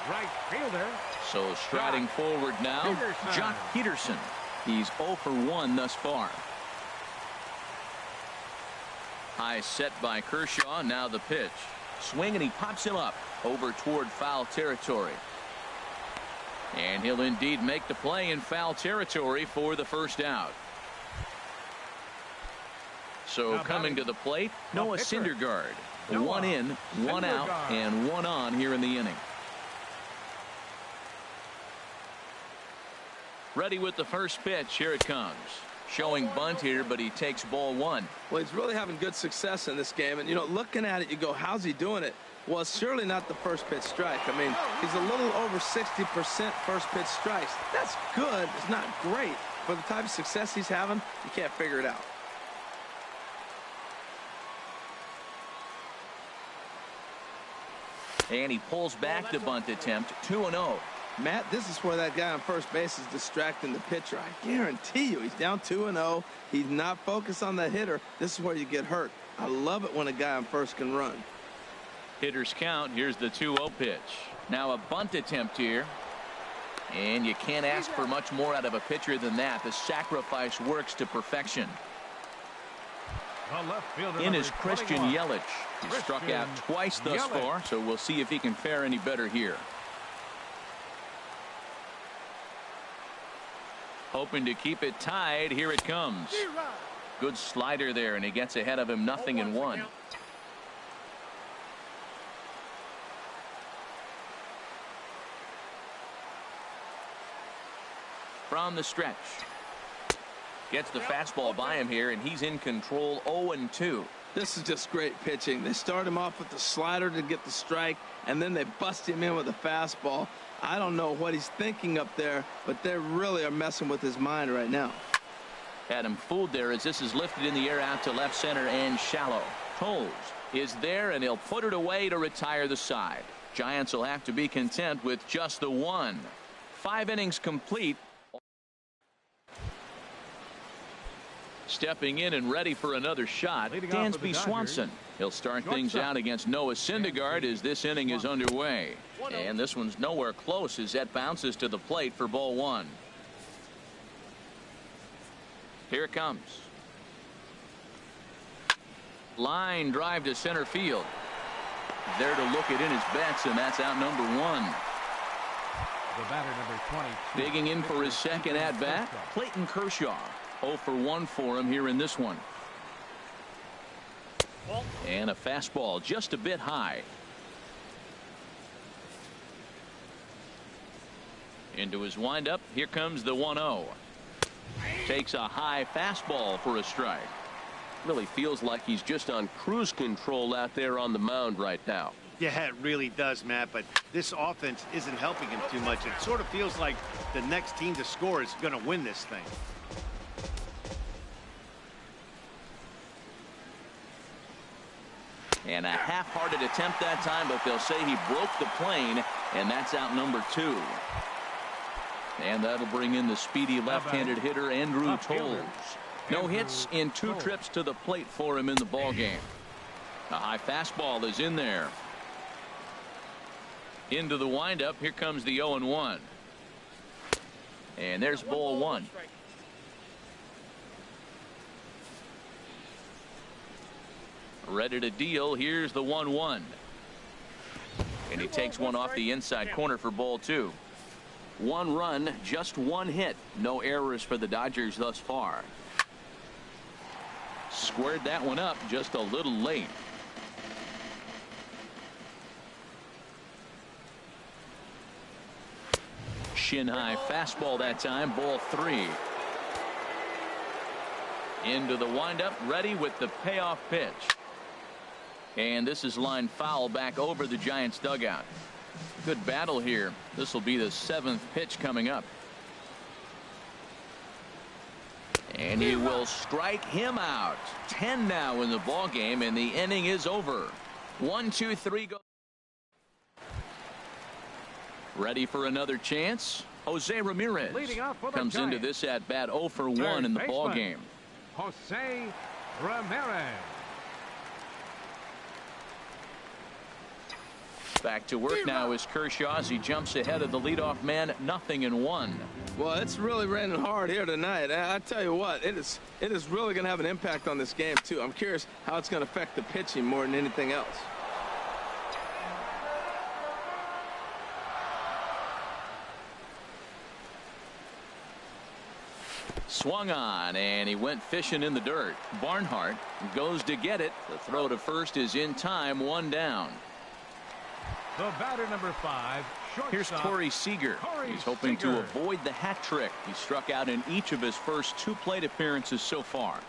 Right fielder. So striding forward now, Joc Pederson. He's 0 for 1 thus far. High set by Kershaw. Now the pitch. Swing, and he pops him up over toward foul territory. And he'll indeed make the play in foul territory for the first out. So coming to the plate, Noah Syndergaard. 1 in, 1 out, and 1 on here in the inning. Ready with the first pitch. Here it comes. Showing bunt here, but he takes ball 1. Well, he's really having good success in this game. And, you know, looking at it, you go, how's he doing it? Well, it's surely not the first pitch strike. I mean, he's a little over 60% first pitch strikes. That's good. It's not great. For the type of success he's having, you can't figure it out. And he pulls back the bunt attempt. 2-0. Matt, this is where that guy on first base is distracting the pitcher. I guarantee you he's down 2-0. He's not focused on the hitter. This is where you get hurt. I love it when a guy on first can run. Hitters count. Here's the 2-0 pitch. Now a bunt attempt here. And you can't ask for much more out of a pitcher than that. The sacrifice works to perfection. In is Christian Yelich. He struck out twice thus far, so we'll see if he can fare any better here. Hoping to keep it tied. Here it comes. Good slider there, and he gets ahead of him. 0-1. From the stretch. Gets the fastball by him here, and he's in control. 0-2. This is just great pitching. They start him off with the slider to get the strike, and then they bust him in with a fastball. I don't know what he's thinking up there, but they really are messing with his mind right now. Had him fooled there as this is lifted in the air out to left center and shallow. Toles is there, and he'll put it away to retire the side. Giants will have to be content with just the 1. 5 innings complete. Stepping in and ready for another shot, Dansby Swanson. He'll start things out against Noah Syndergaard as this inning is underway. And this one's nowhere close as that bounces to the plate for ball 1. Here it comes. Line drive to center field. There to look it in his bets, and that's out number 1. The batter, number 22. Digging in for his second at-bat, Clayton Kershaw. 0 for 1 for him here in this one. And a fastball just a bit high. Into his windup. Here comes the 1-0. Takes a high fastball for a strike. Really feels like he's just on cruise control out there on the mound right now. Yeah, it really does, Matt, but this offense isn't helping him too much. It sort of feels like the next team to score is going to win this thing. And a half-hearted attempt that time, but they'll say he broke the plane, and that's out number 2. And that'll bring in the speedy left-handed hitter Andrew Toles. No hits in 2 trips to the plate for him in the ballgame. A high fastball is in there. Into the windup. Here comes the 0-1. And there's ball 1. Ready to deal. Here's the 1-1. And he takes one off the inside corner for ball 2. 1 run, just 1 hit. No errors for the Dodgers thus far. Squared that one up just a little late. Shin high fastball that time. Ball 3. Into the windup, ready with the payoff pitch. And this is line foul back over the Giants dugout. Good battle here. This will be the 7th pitch coming up. And he will strike him out. 10 now in the ball game, and the inning is over. 1, 2, 3 go. Ready for another chance. Jose Ramirez comes into this at bat 0 for 1 in the ball game. Jose Ramirez. Back to work now is Kershaw as he jumps ahead of the leadoff man. 0-1. Well, it's really raining hard here tonight. I tell you what, it is really going to have an impact on this game too. I'm curious how it's going to affect the pitching more than anything else. Swung on, and he went fishing in the dirt. Barnhart goes to get it. The throw to first is in time. 1 down. The batter, number 5, shortstop. Here's Corey Seager. He's hoping to avoid the hat trick. He struck out in each of his first 2 plate appearances so far.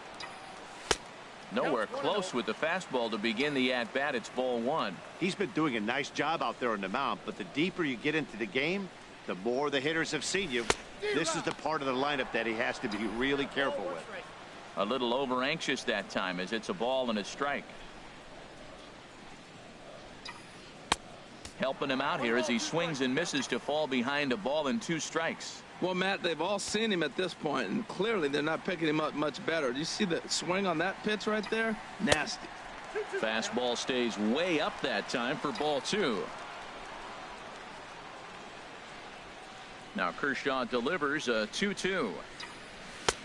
Nowhere close with the fastball to begin the at bat. It's ball 1. He's been doing a nice job out there on the mound, but the deeper you get into the game, the more the hitters have seen you. This is the part of the lineup that he has to be really careful with. A little over anxious that time as it's a ball and a strike. Helping him out here as he swings and misses to fall behind a ball and 2 strikes. Well, Matt, they've all seen him at this point, and clearly they're not picking him up much better. Do you see the swing on that pitch right there? Nasty. Fastball stays way up that time for ball 2. Now Kershaw delivers a 2-2.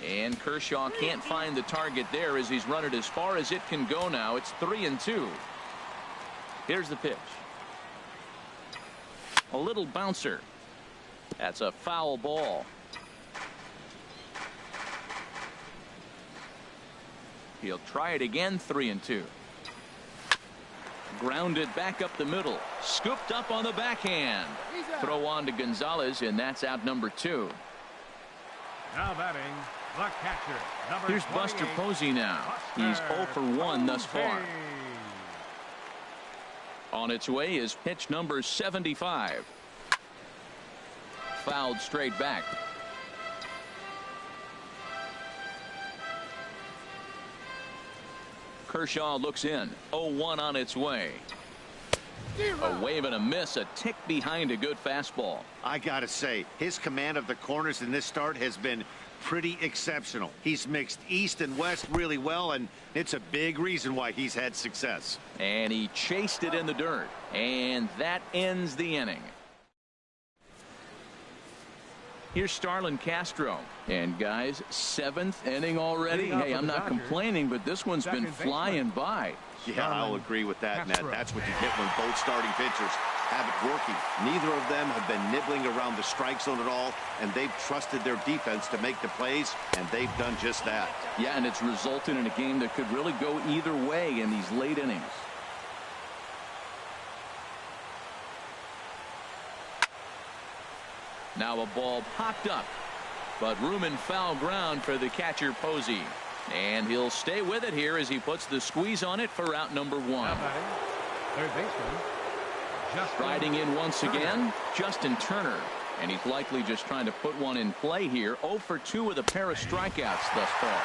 And Kershaw can't find the target there as he's run it as far as it can go now. It's 3-2. Here's the pitch. A little bouncer. That's a foul ball. He'll try it again. 3-2. Grounded back up the middle. Scooped up on the backhand. Throw on to Gonzalez, and that's out number 2. Now batting, the catcher, number Here's Buster Posey now. He's 0 for 1 thus far. On its way is pitch number 75. Fouled straight back. Kershaw looks in. 0-1 on its way. A wave and a miss, a tick behind a good fastball. I gotta say, his command of the corners in this start has been pretty exceptional. He's mixed east and west really well, and it's a big reason why he's had success. And he chased it in the dirt, and that ends the inning. Here's Starlin Castro. And guys, 7th inning already. Hey, I'm not complaining, but this one's been flying by. Yeah, I'll agree with that, Ned. That's what you get when both starting pitchers have it working. Neither of them have been nibbling around the strike zone at all, and they've trusted their defense to make the plays, and they've done just that. Yeah, and it's resulted in a game that could really go either way in these late innings. Now a ball popped up, but room and foul ground for the catcher Posey. And he'll stay with it here as he puts the squeeze on it for out number 1. Third baseman. Riding in once again, Justin Turner. And he's likely just trying to put one in play here. 0 for 2 with a pair of strikeouts thus far.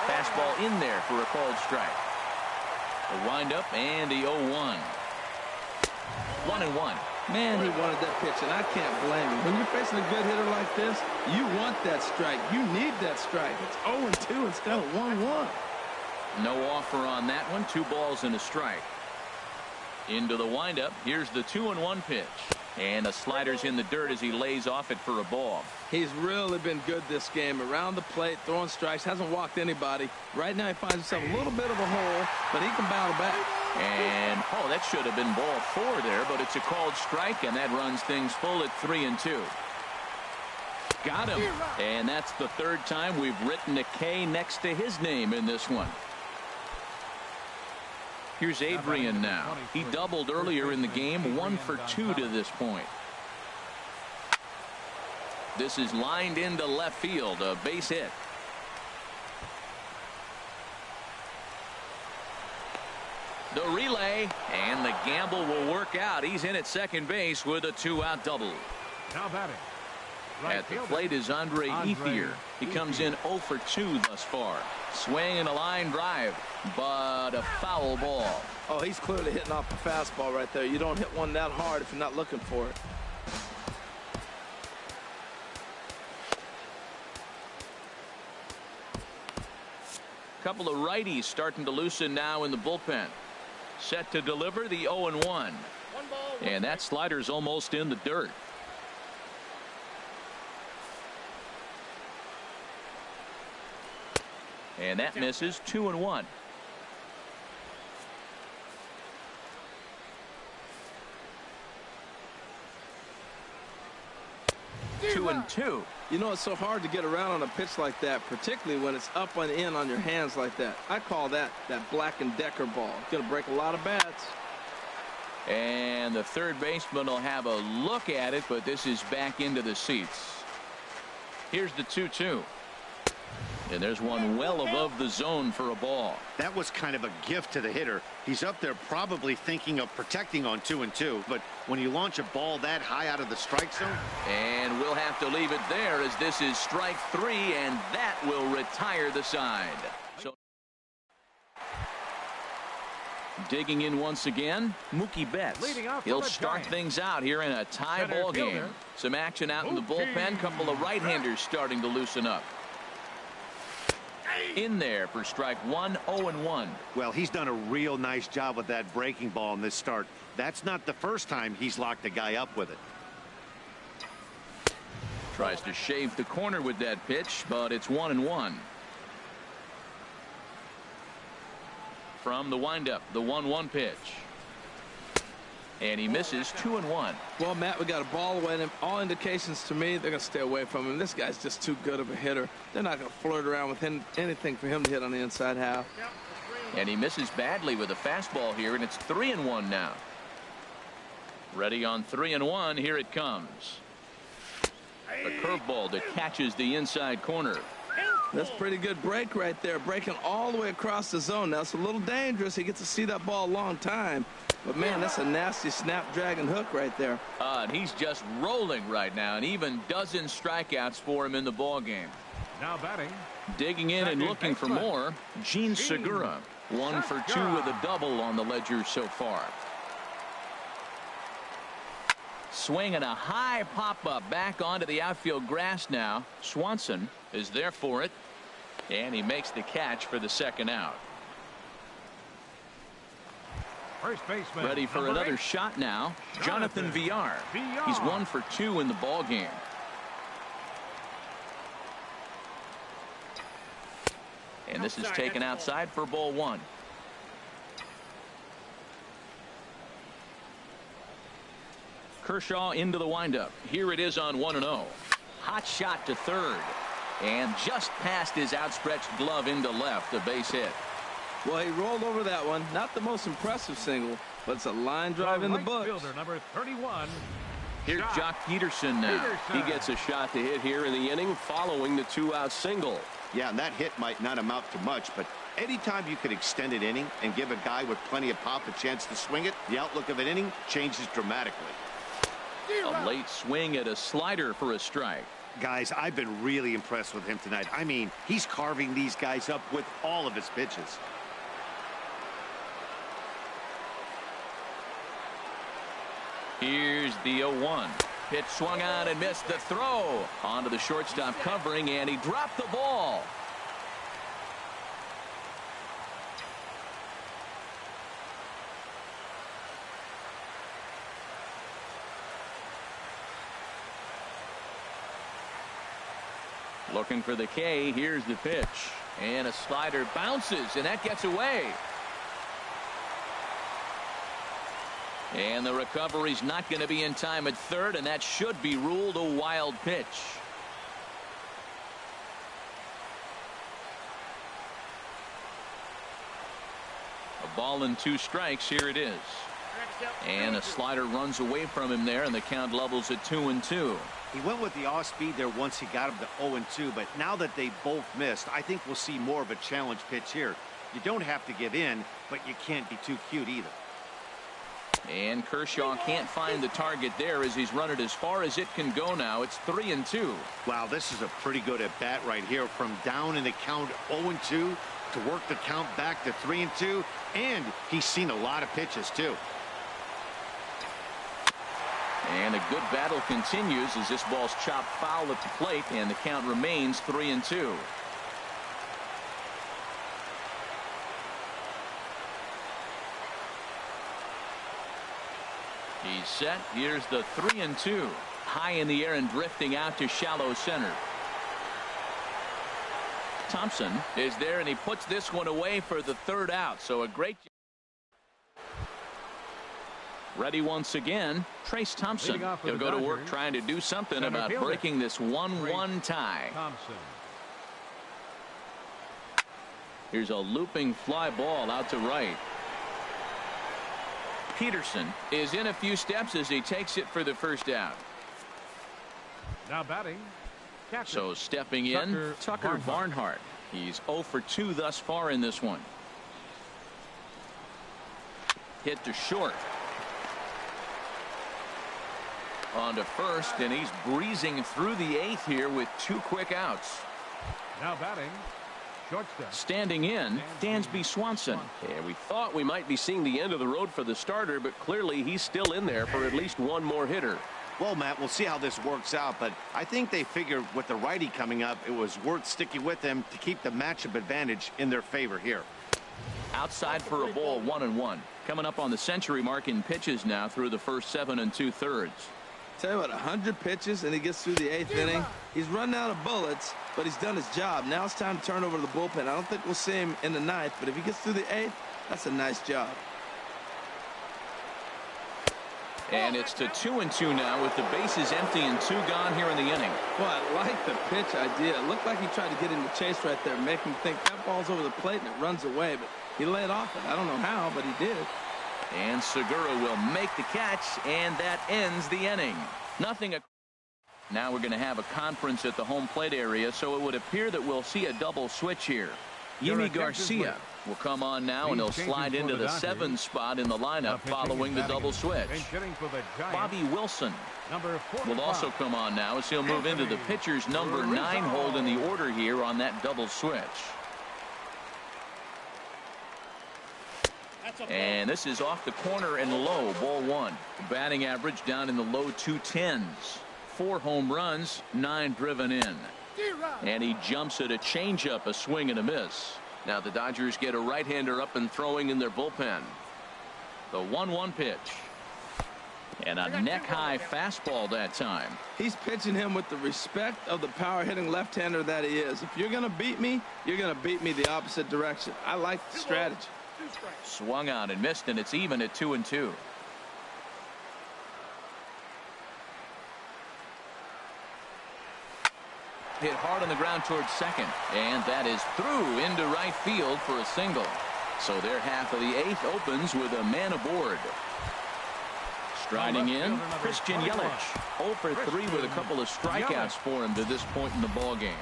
Fastball in there for a called strike. A windup and the 0-1. 1-1. Man, he wanted that pitch, and I can't blame him. When you're facing a good hitter like this, you want that strike. You need that strike. It's 0-2 instead of 1-1. No offer on that one. 2 balls and a strike. Into the windup. Here's the 2-1 pitch. And the slider's in the dirt as he lays off it for a ball. He's really been good this game. Around the plate, throwing strikes, hasn't walked anybody. Right now he finds himself a little bit of a hole, but he can battle back. And, oh, that should have been ball 4 there, but it's a called strike, and that runs things full at 3-2. Got him. And that's the 3rd time we've written a K next to his name in this one. Here's Adrian now. He doubled earlier in the game, 1 for 2 to this point. This is lined into left field, a base hit. The relay, and the gamble will work out. He's in at second base with a 2-out double. Now batting. At the plate is Andre Ethier. He comes in 0 for 2 thus far. Swing and a line drive, but a foul ball. Oh, he's clearly hitting off the fastball right there. You don't hit one that hard if you're not looking for it. Couple of righties starting to loosen now in the bullpen. Set to deliver the 0-1. And that slider's almost in the dirt. And that misses. 2-1. Two and two. You know, it's so hard to get around on a pitch like that, particularly when it's up and in on your hands like that. I call that Black and Decker ball. It's going to break a lot of bats. And the third baseman will have a look at it, but this is back into the seats. Here's the 2-2. And there's one well above the zone for a ball. That was kind of a gift to the hitter. He's up there probably thinking of protecting on 2-2, but when you launch a ball that high out of the strike zone. And we'll have to leave it there as this is strike 3, and that will retire the side. So digging in once again, Mookie Betts. He'll start things out here in a tie ball game. Some action out in the bullpen. Couple of right-handers starting to loosen up. In there for strike 1, 0-1. Well, he's done a real nice job with that breaking ball in this start. That's not the first time he's locked a guy up with it. Tries to shave the corner with that pitch, but it's 1-1. From the windup, the 1-1 pitch. And he misses. 2-1. Well, Matt, we got a ball away in him. All indications to me, they're going to stay away from him. This guy's just too good of a hitter. They're not going to flirt around with anything for him to hit on the inside half. And he misses badly with a fastball here, and it's 3-1 now. Ready on 3-1. Here it comes. A curveball that catches the inside corner. That's a pretty good break right there, breaking all the way across the zone. Now, it's a little dangerous. He gets to see that ball a long time. But, man, that's a nasty snapdragon hook right there. And he's just rolling right now, and even dozen strikeouts for him in the ball game. Now batting. Digging in and looking for more, Gene Segura. 1 for 2 with a double on the ledger so far. Swinging a high pop-up back onto the outfield grass now. Swanson is there for it, and he makes the catch for the second out. First baseman. Ready for another shot now. Jonathan Villar. He's 1 for 2 in the ball game. And this is taken outside for ball 1. Kershaw into the windup. Here it is on 1-0. Hot shot to third. And just past his outstretched glove into left, a base hit. Well, he rolled over that one. Not the most impressive single, but it's a line drive in the books. Fielder, number 31. Here's Jock Peterson now. He gets a shot to hit here in the inning following the 2-out single. Yeah, and that hit might not amount to much, but anytime you could extend an inning and give a guy with plenty of pop a chance to swing it, the outlook of an inning changes dramatically. A late swing at a slider for a strike. Guys, I've been really impressed with him tonight. I mean, he's carving these guys up with all of his pitches. Here's the 0-1. Pitch swung on and missed the throw. Onto the shortstop covering, and he dropped the ball. Looking for the K. Here's the pitch. And a slider bounces, and that gets away. And the recovery's not going to be in time at third, and that should be ruled a wild pitch. A ball and 2 strikes. Here it is. And a slider runs away from him there, and the count levels at 2-2. He went with the off speed there once he got him to 0-2, but now that they both missed, I think we'll see more of a challenge pitch here. You don't have to give in, but you can't be too cute either. And Kershaw can't find the target there as he's run it as far as it can go now. It's 3-2. Wow, this is a pretty good at bat right here, from down in the count 0-2 to work the count back to 3-2, and he's seen a lot of pitches too. And a good battle continues as this ball's chopped foul at the plate, and the count remains 3-2. He's set. Here's the 3-2. High in the air and drifting out to shallow center. Thompson is there, and he puts this one away for the third out. So a great job. Ready once again, Trace Thompson. He'll go to work trying to do something about breaking this 1-1 tie. Thompson. Here's a looping fly ball out to right. Peterson is in a few steps as he takes it for the first out. Now batting. Catcher. So stepping in, Tucker Barnhart. He's 0 for 2 thus far in this one. Hit to short. On to first, and he's breezing through the 8th here with 2 quick outs. Now batting. Shortstop. Standing in, Dansby Swanson. Yeah, we thought we might be seeing the end of the road for the starter, but clearly he's still in there for at least one more hitter. Well, Matt, we'll see how this works out, but I think they figured with the righty coming up, it was worth sticking with him to keep the matchup advantage in their favor here. Outside for a ball, 1-1. Coming up on the century mark in pitches now through the first 7 2/3. Tell you what, 100 pitches and he gets through the 8th inning. He's run out of bullets, but he's done his job. Now it's time to turn over to the bullpen. I don't think we'll see him in the 9th, but if he gets through the 8th, that's a nice job. And it's to 2-2 now with the bases empty and 2 gone here in the inning. Well, I like the pitch idea. It looked like he tried to get in the chase right there, make him think that ball's over the plate and it runs away, but he laid off it. I don't know how, but he did. And Segura will make the catch, and that ends the inning. Nothing. Now we're going to have a conference at the home plate area, so it would appear that we'll see a double switch here. Yimi Garcia will come on now, and he'll slide into the 7th spot in the lineup following the double switch. Bobby Wilson will also come on now as he'll move into the pitcher's number 9 hold in the order here on that double switch. And this is off the corner and low, ball 1. Batting average down in the low 210s. 4 home runs, 9 driven in. And he jumps at a changeup, a swing and a miss. Now the Dodgers get a right-hander up and throwing in their bullpen. The 1-1 pitch. And a neck-high fastball that time. He's pitching him with the respect of the power-hitting left-hander that he is. If you're going to beat me, you're going to beat me the opposite direction. I like the strategy. Swung on and missed, and it's even at 2-2. Hit hard on the ground towards second, and that is through into right field for a single. So their half of the 8th opens with a man aboard. Striding in, Christian Yelich. 0 for 3 with a couple of strikeouts for him to this point in the ball game.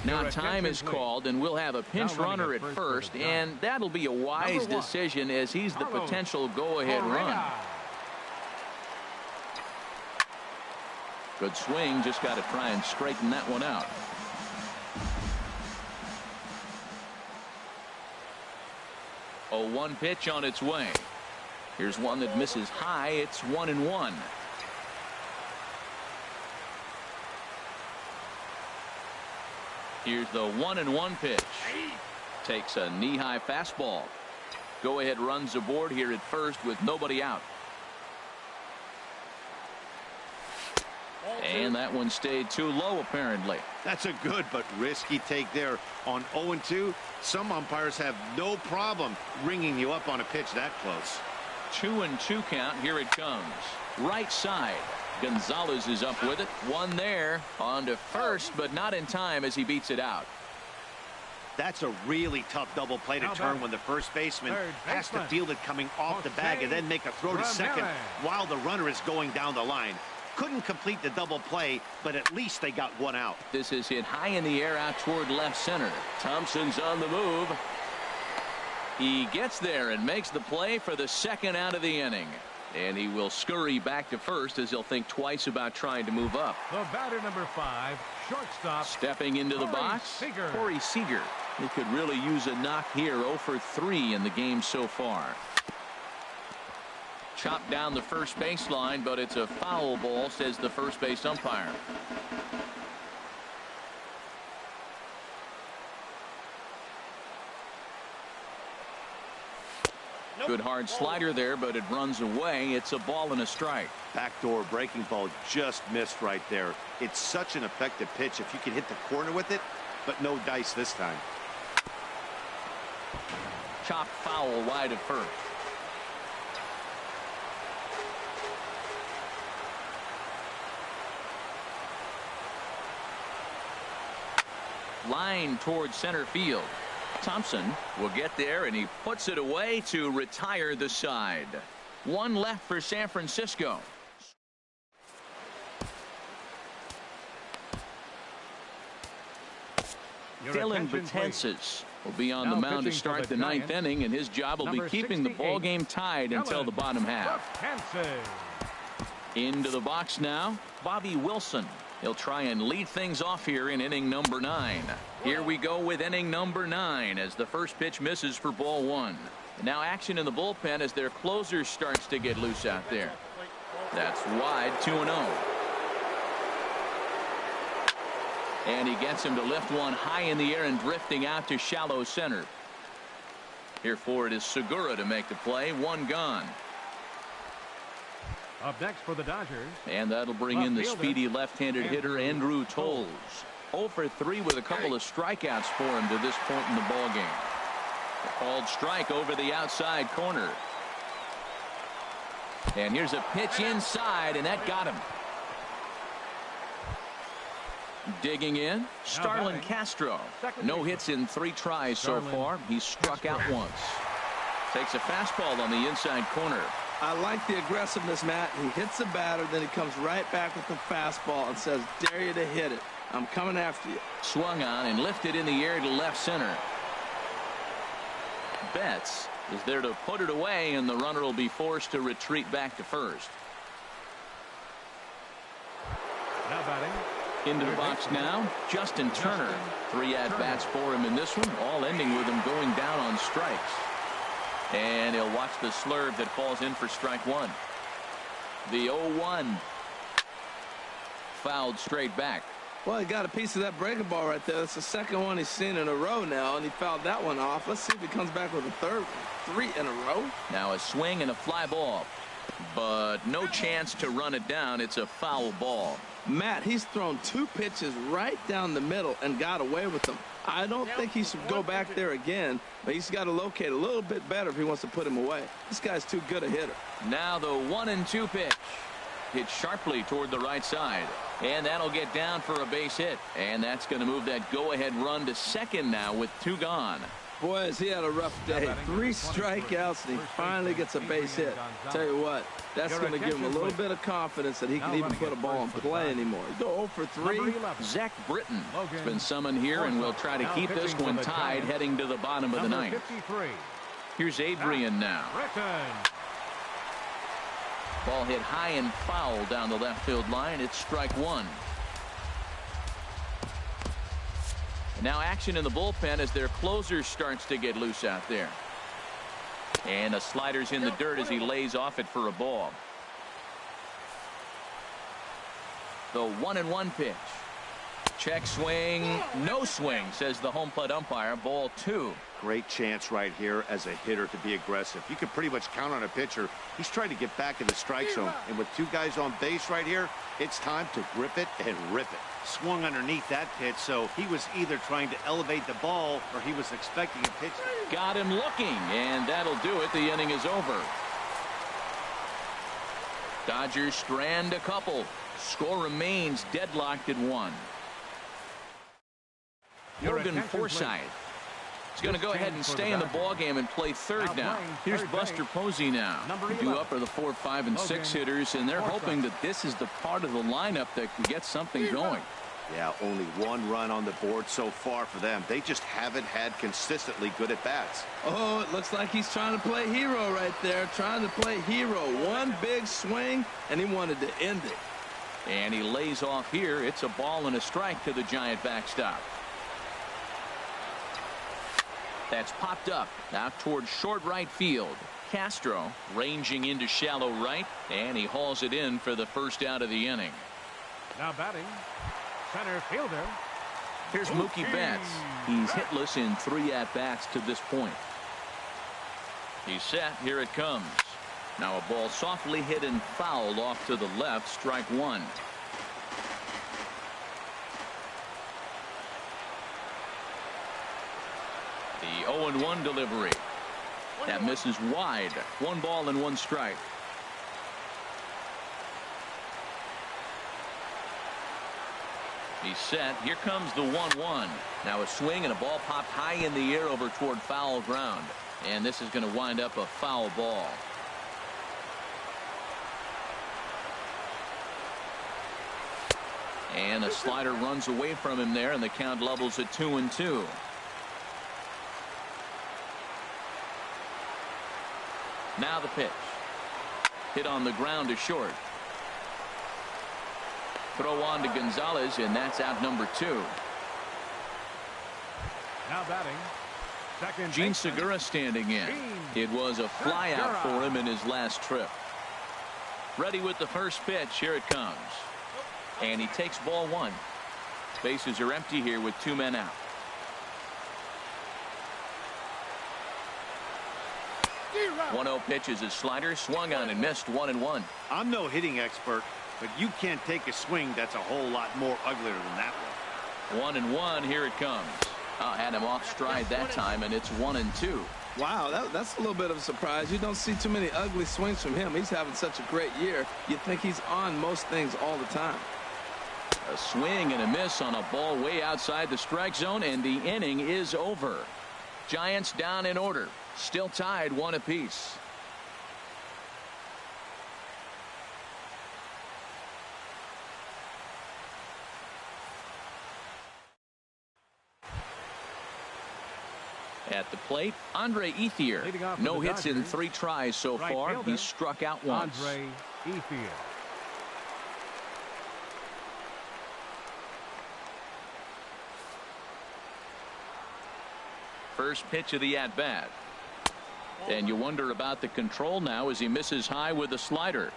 Now time is called, and we'll have a pinch runner at first, and that'll be a wise decision as he's the potential go-ahead run. Good swing, just got to try and straighten that one out. A 1 pitch on its way. Here's one that misses high. It's 1-1. Here's the 1-1 pitch. Takes a knee-high fastball. Go-ahead runs aboard here at first with nobody out. And that one stayed too low, apparently. That's a good but risky take there on 0-2. Some umpires have no problem ringing you up on a pitch that close. 2-2 count. Here it comes. Right side. Gonzalez is up with it. One there. On to first, but not in time as he beats it out. That's a really tough double play to turn when the first baseman has to field it coming off the bag and then make a throw to second while the runner is going down the line. Couldn't complete the double play, but at least they got one out. This is hit high in the air out toward left center. Thompson's on the move. He gets there and makes the play for the second out of the inning. And he will scurry back to first as he'll think twice about trying to move up. The batter, number 5, shortstop. Stepping into the box, Seager. Corey Seager. He could really use a knock here. 0 for 3 in the game so far. Chopped down the first baseline, but it's a foul ball, says the first base umpire. Good hard slider there, but it runs away. It's a ball and a strike. Backdoor breaking ball just missed right there. It's such an effective pitch if you can hit the corner with it, but no dice this time. Chopped foul wide of first. Line towards center field. Thompson will get there, and he puts it away to retire the side. One left for San Francisco. Dylan Betances will be on the mound to start the ninth inning, and his job will be keeping the ball game tied until the bottom half. Into the box now, Bobby Wilson. He'll try and lead things off here in inning number 9. Here we go with inning number 9 as the first pitch misses for ball 1. Now action in the bullpen as their closer starts to get loose out there. That's wide, 2-0. And he gets him to lift one high in the air and drifting out to shallow center. Here for it is Segura to make the play. One gone. Up next for the Dodgers. And that'll bring in the speedy left-handed hitter Andrew Toles. 0 for 3 with a couple of strikeouts for him to this point in the ball game. A called strike over the outside corner. And here's a pitch inside, and that got him. Digging in, Starlin Castro. No hits in 3 tries so far. He's struck out once. Takes a fastball on the inside corner. I like the aggressiveness, Matt. He hits the batter, then he comes right back with the fastball and says, dare you to hit it. I'm coming after you. Swung on and lifted in the air to left center. Betts is there to put it away, and the runner will be forced to retreat back to first. Now batting. Into the box now, Justin Turner. 3 at-bats for him in this one, all ending with him going down on strikes. And he'll watch the slurve that falls in for strike 1. The 0-1. Fouled straight back. Well, he got a piece of that breaking ball right there. That's the second one he's seen in a row now, and he fouled that one off. Let's see if he comes back with a third one. 3 in a row. Now a swing and a fly ball. But no chance to run it down. It's a foul ball. Matt, he's thrown 2 pitches right down the middle and got away with them. I don't think he should go back there again, but he's got to locate a little bit better if he wants to put him away. This guy's too good a hitter. Now the 1-2 pitch. Hit sharply toward the right side. And that'll get down for a base hit. And that's going to move that go-ahead run to second now with 2 gone. Boys, he had a rough day. 3 strikeouts, and he finally gets a base hit. Tell you what, that's going to give him a little bit of confidence that he can even put a ball in play anymore. You go 0 for 3. Zach Britton has been summoned here, and will try to keep this one tied heading to the bottom of the ninth. Here's Adrian now. Ball hit high and foul down the left field line. It's strike 1. Now action in the bullpen as their closer starts to get loose out there. And a slider's in the dirt as he lays off it for a ball. The 1-1 pitch. Check swing. No swing, says the home plate umpire. Ball 2. Great chance right here as a hitter to be aggressive. You can pretty much count on a pitcher. He's trying to get back in the strike zone. And with 2 guys on base right here, it's time to grip it and rip it. Swung underneath that pitch, so he was either trying to elevate the ball or he was expecting a pitch. Got him looking, and that'll do it. The inning is over. Dodgers strand a couple. Score remains deadlocked at 1. Morgan Forsythe He's going to go ahead and stay in the ball game and play third now. Here's Buster Posey now. Due up are the 4, 5, and 6 hitters, and they're hoping that this is the part of the lineup that can get something going. Yeah, only 1 run on the board so far for them. They just haven't had consistently good at-bats. Oh, it looks like he's trying to play hero right there. Trying to play hero. One big swing, and he wanted to end it. And he lays off here. It's a ball and a strike to the Giant backstop. That's popped up out towards short right field. Castro ranging into shallow right, and he hauls it in for the first out of the inning. Now batting, center fielder. Here's Mookie Betts. He's hitless in 3 at-bats to this point. He's set. Here it comes. Now a ball softly hit and fouled off to the left. Strike 1. The 0-1 delivery. That misses wide. 1 ball and 1 strike. He's set. Here comes the 1-1. Now a swing and a ball popped high in the air over toward foul ground. And this is going to wind up a foul ball. And a slider runs away from him there, and the count levels at 2-2. Now the pitch. Hit on the ground to short. Throw on to Gonzalez, and that's out number 2. Now batting, second Gene baseman, Segura standing in. It was a fly out for him in his last trip. Ready with the first pitch. Here it comes. And he takes ball 1. Bases are empty here with 2 men out. Zero. 1-0 pitch is a slider, swung on and missed. 1-1. I'm no hitting expert, but you can't take a swing that's a whole lot more uglier than that one. 1-1. Here it comes. Had him off stride that time, and it's 1-2. Wow, that's a little bit of a surprise. You don't see too many ugly swings from him. He's having such a great year. You'd think he's on most things all the time. A swing and a miss on a ball way outside the strike zone, and the inning is over. Giants down in order. Still tied 1 apiece. At the plate, Andre Ethier. No hits in 3 tries so far. He's struck out once. Andre Ethier. First pitch of the at-bat. And you wonder about the control now as he misses high with a slider.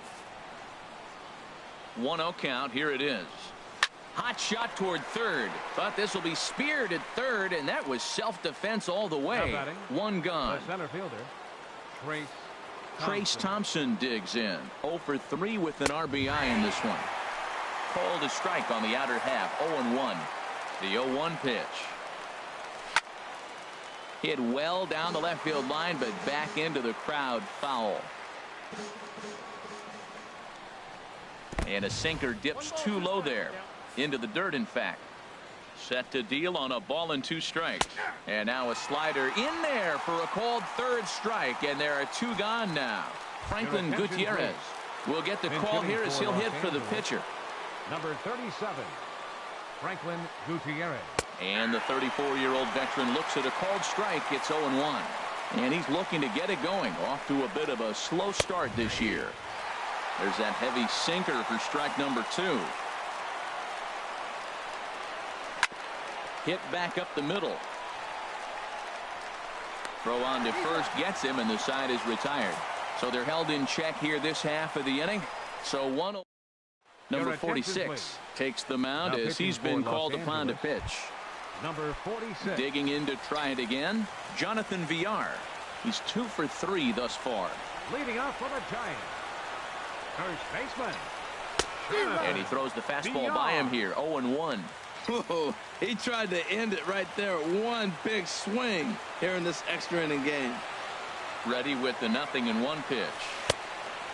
1-0 count. Here it is. Hot shot toward third. Thought this will be speared at third, and that was self-defense all the way. 1 gone. The center fielder, Trace Thompson digs in. 0 for 3 with an RBI in this one. Called a strike on the outer half. 0-1. The 0-1 pitch. Hit well down the left field line, but back into the crowd. Foul. And a sinker dips too low there. Into the dirt, in fact. Set to deal on a ball and 2 strikes. And now a slider in there for a called third strike, and there are 2 gone now. Franklin Gutierrez will get the call here as he'll hit for the pitcher. Number 37, Franklin Gutierrez. And the 34-year-old veteran looks at a called strike. It's 0-1. And he's looking to get it going. Off to a bit of a slow start this year. There's that heavy sinker for strike number 2. Hit back up the middle. Throw on to first gets him, and the side is retired. So they're held in check here this half of the inning. So 1-0. Number 46 takes the mound as he's been called upon to pitch. Number 46. Digging in to try it again, Jonathan Villar. He's 2 for 3 thus far. Leading off for the Giants, first baseman. Zero. And he throws the fastball by him here. 0-1. Whoa, he tried to end it right there. One big swing here in this extra inning game. Ready with the 0-1 pitch.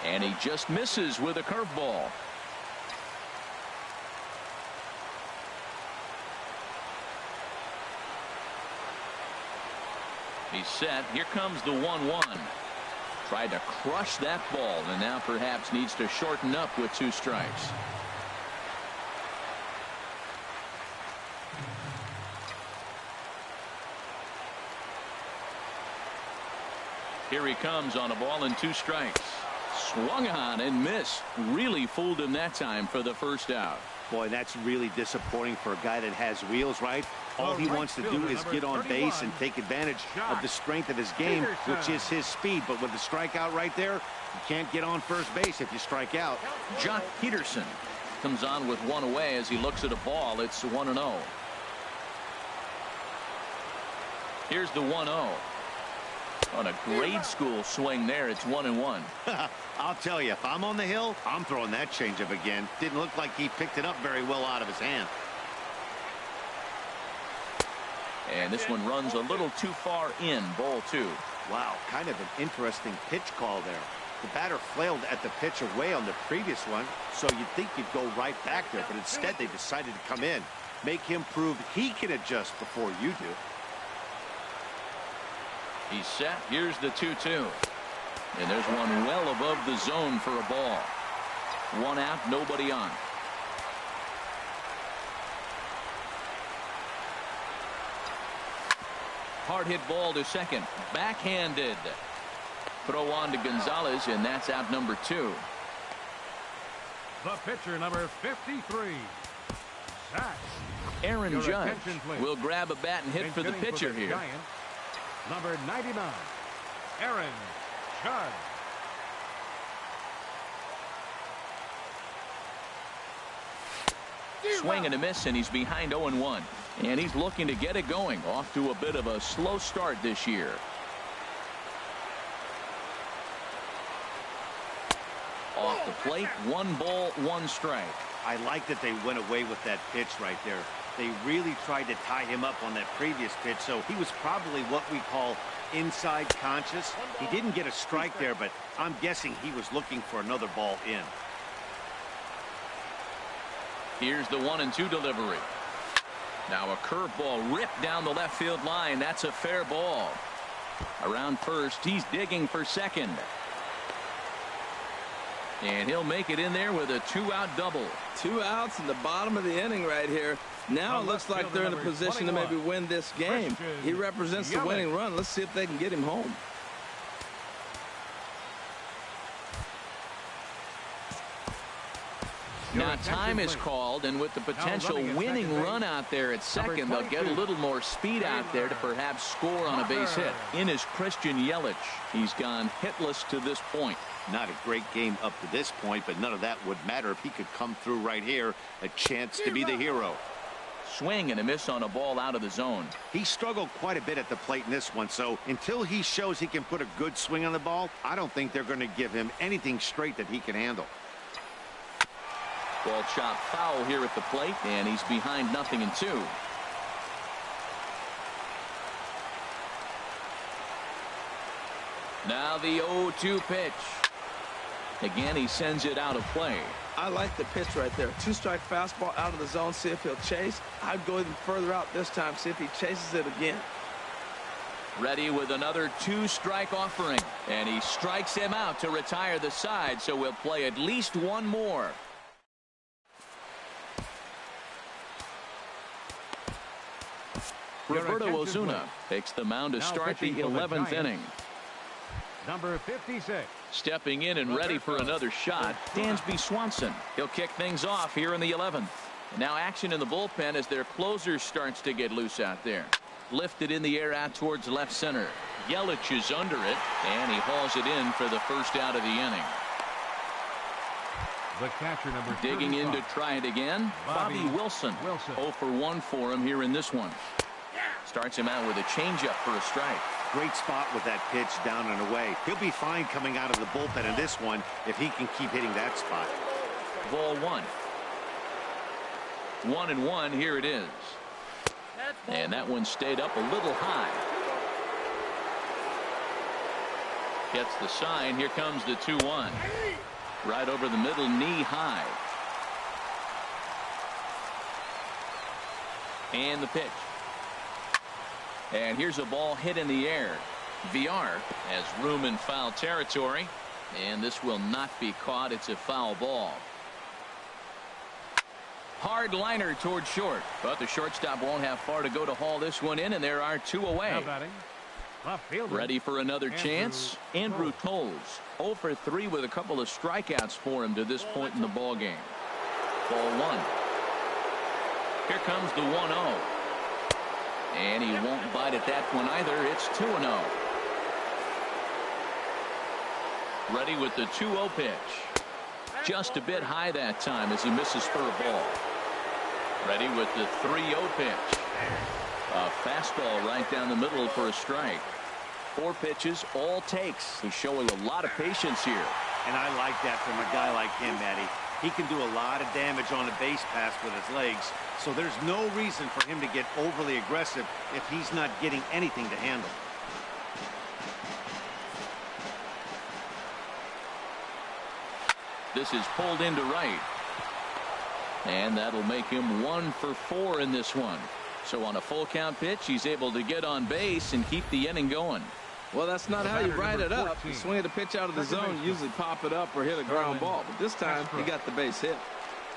And he just misses with a curveball. He's set. Here comes the 1-1. Tried to crush that ball, and now perhaps needs to shorten up with 2 strikes. Here he comes on a ball and 2 strikes. Swung on and missed. Really fooled him that time for the first out. Boy, that's really disappointing for a guy that has wheels, right? All he wants to do is get on base and take advantage of the strength of his game, which is his speed. But with the strikeout right there, you can't get on first base if you strike out. Jock Peterson comes on with 1 away as he looks at a ball. It's 1-0. Here's the 1-0. On a grade school swing there, it's 1-1. I'll tell you, if I'm on the hill, I'm throwing that changeup again. Didn't look like he picked it up very well out of his hand. And this one runs a little too far in. Ball 2. Wow, kind of an interesting pitch call there. The batter flailed at the pitch away on the previous one, so you'd think you'd go right back there, but instead they decided to come in. Make him prove he can adjust before you do. He's set. Here's the 2-2. And there's one well above the zone for a ball. 1 out, nobody on. Hard hit ball to second. Backhanded. Throw on to Gonzalez, and that's out number 2. The pitcher, number 53, Zach. Aaron Judge will grab a bat and hit for the pitcher here. Giants, number 99, Aaron Judge. Swing and a miss, and he's behind 0-1. And he's looking to get it going. Off to a bit of a slow start this year. Off the plate, 1 ball, 1 strike. I like that they went away with that pitch right there. They really tried to tie him up on that previous pitch, so he was probably what we call inside conscious. He didn't get a strike there, but I'm guessing he was looking for another ball in. Here's the 1-2 delivery. Now a curveball ripped down the left field line. That's a fair ball. Around first, he's digging for second. And he'll make it in there with a 2-out double. 2 outs in the bottom of the inning right here. Now it looks like they're in a position to maybe win this game. He represents the winning run. Let's see if they can get him home. Now time is called, and with the potential winning run out there at second, they'll get a little more speed out there to perhaps score on a base hit. In is Christian Yelich. He's gone hitless to this point. Not a great game up to this point, but none of that would matter if he could come through right here. A chance to be the hero. Swing and a miss on a ball out of the zone. He struggled quite a bit at the plate in this one, so until he shows he can put a good swing on the ball, I don't think they're going to give him anything straight that he can handle. Ball chopped foul here at the plate, and he's behind 0-2. Now the 0-2 pitch. Again, he sends it out of play. I like the pitch right there. 2-strike fastball out of the zone. See if he'll chase. I'd go even further out this time. See if he chases it again. Ready with another 2-strike offering. And he strikes him out to retire the side, so we'll play at least 1 more. Roberto Osuna takes the mound to start the 11th inning. Number 56. Stepping in and ready for another shot, Dansby Swanson. He'll kick things off here in the 11th. And now action in the bullpen as their closer starts to get loose out there. Lifted in the air out towards left center. Yelich is under it, and he hauls it in for the first out of the inning. The catcher, number digging 35. in to try it again, Bobby Wilson. 0 for 1 for him here in this one. Starts him out with a changeup for a strike. Great spot with that pitch down and away. He'll be fine coming out of the bullpen in this one if he can keep hitting that spot. Ball 1. 1-1. Here it is. And that one stayed up a little high. Gets the sign. Here comes the 2-1. Right over the middle, knee high. And the pitch. And here's a ball hit in the air. Villar has room in foul territory, and this will not be caught. It's a foul ball. Hard liner toward short, but the shortstop won't have far to go to haul this one in, and there are two away. Now batting, left fielder. Ready for another chance. Andrew Toles 0 for 3 with a couple of strikeouts for him to this point in the ball game. Ball one. Here comes the 1-0. And he won't bite at that one either. It's 2-0. Ready with the 2-0 pitch. Just a bit high that time as he misses for a ball. Ready with the 3-0 pitch. A fastball right down the middle for a strike. 4 pitches, all takes. He's showing a lot of patience here. And I like that from a guy like him, Matty. He can do a lot of damage on a base pass with his legs, so there's no reason for him to get overly aggressive if he's not getting anything to handle. This is pulled into right. And that'll make him 1 for 4 in this one. So on a full count pitch, he's able to get on base and keep the inning going. Well, that's not how you write it up. You swing the pitch out of the zone, usually pop it up or hit a ground ball. But this time, he got the base hit.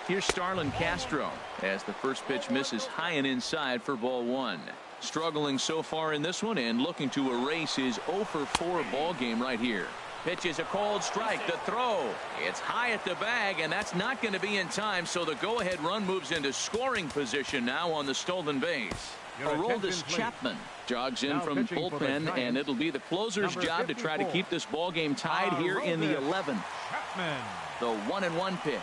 Here's Starlin Castro as the first pitch misses high and inside for ball one. Struggling so far in this one and looking to erase his 0 for 4 ball game right here. Pitch is a cold strike. The throw. It's high at the bag, and that's not going to be in time, so the go-ahead run moves into scoring position now on the stolen base. Aroldis Chapman jogs in from bullpen, and it'll be the closer's job to try to keep this ball game tied here in the 11th. The 1-1 pitch.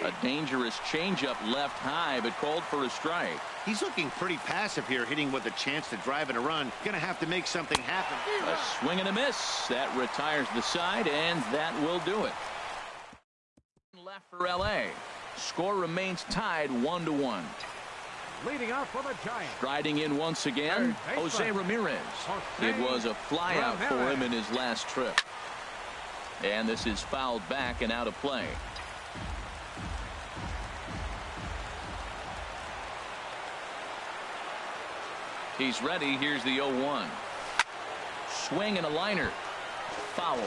A dangerous changeup left high, but called for a strike. He's looking pretty passive here, hitting with a chance to drive in a run. Gonna have to make something happen. A swing and a miss. That retires the side, and that will do it. Left for LA. Score remains tied 1-1. Leading out for the Giants. Striding in once again, Jose Ramirez. It was a flyout for him in his last trip. And this is fouled back and out of play. He's ready. Here's the 0-1. Swing and a liner. Foul.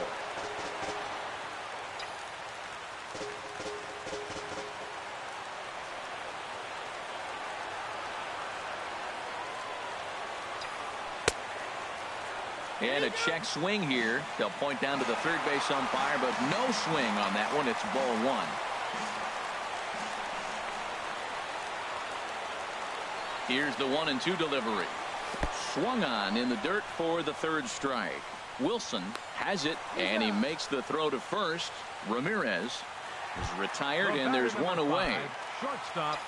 And a check swing here. They'll point down to the third base umpire, but no swing on that one. It's ball one. Here's the 1-2 delivery. Swung on in the dirt for the third strike. Wilson has it, and he makes the throw to first. Ramirez is retired, and there's one away. Shortstop.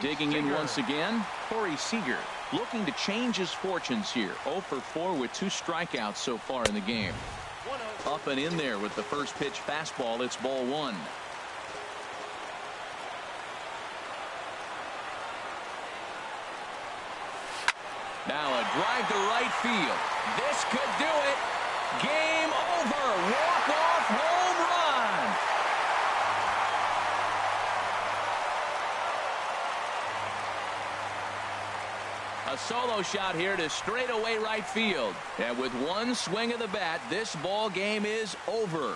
Digging in once again, Corey Seager, looking to change his fortunes here. 0 for 4 with 2 strikeouts so far in the game. Up and in there with the first pitch fastball. It's ball one. Now a drive to right field. This could do it. Game over. Walk-off home run. A solo shot here to straightaway right field. And with one swing of the bat, this ball game is over.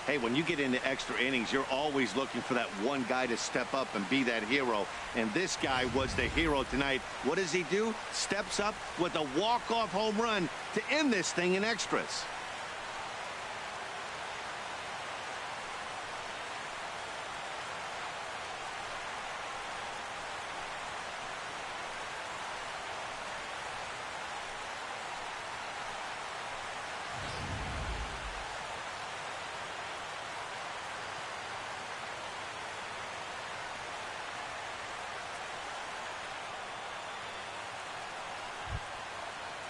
Hey, when you get into extra innings, you're always looking for that one guy to step up and be that hero. And this guy was the hero tonight. What does he do? Steps up with a walk-off home run to end this thing in extras.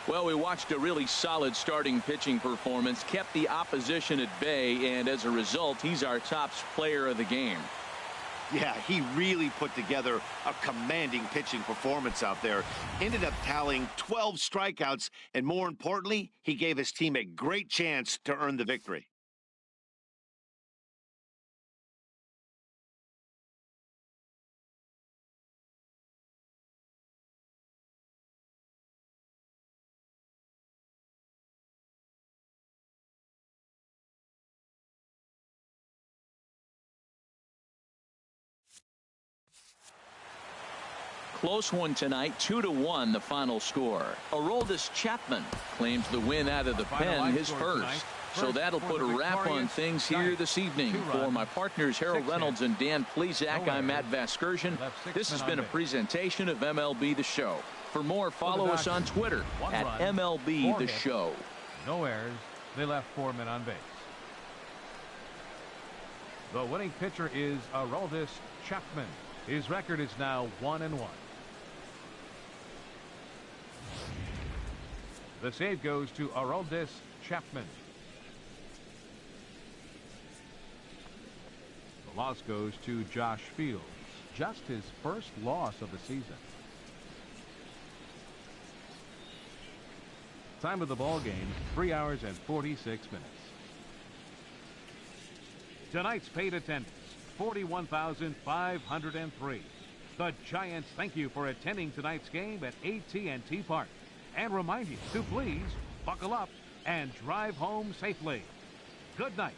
Well, we watched a really solid starting pitching performance, kept the opposition at bay, and as a result, he's our top player of the game. Yeah, he really put together a commanding pitching performance out there. Ended up tallying 12 strikeouts, and more importantly, he gave his team a great chance to earn the victory. Close one tonight, 2-1 the final score. Aroldis Chapman claims the win out of the pen, his first. So that'll put a wrap on things here this evening. For my partners Harold Reynolds and Dan Plesac, I'm Matt Vasgersian. This has been a presentation of MLB The Show. For more, follow us on Twitter at MLB The Show. No errors. They left 4 men on base. The winning pitcher is Aroldis Chapman. His record is now 1-1. The save goes to Aroldis Chapman. The loss goes to Josh Fields. Just his first loss of the season. Time of the ball game, 3 hours and 46 minutes. Tonight's paid attendance, 41,503. The Giants thank you for attending tonight's game at AT&T Park and remind you to please buckle up and drive home safely. Good night.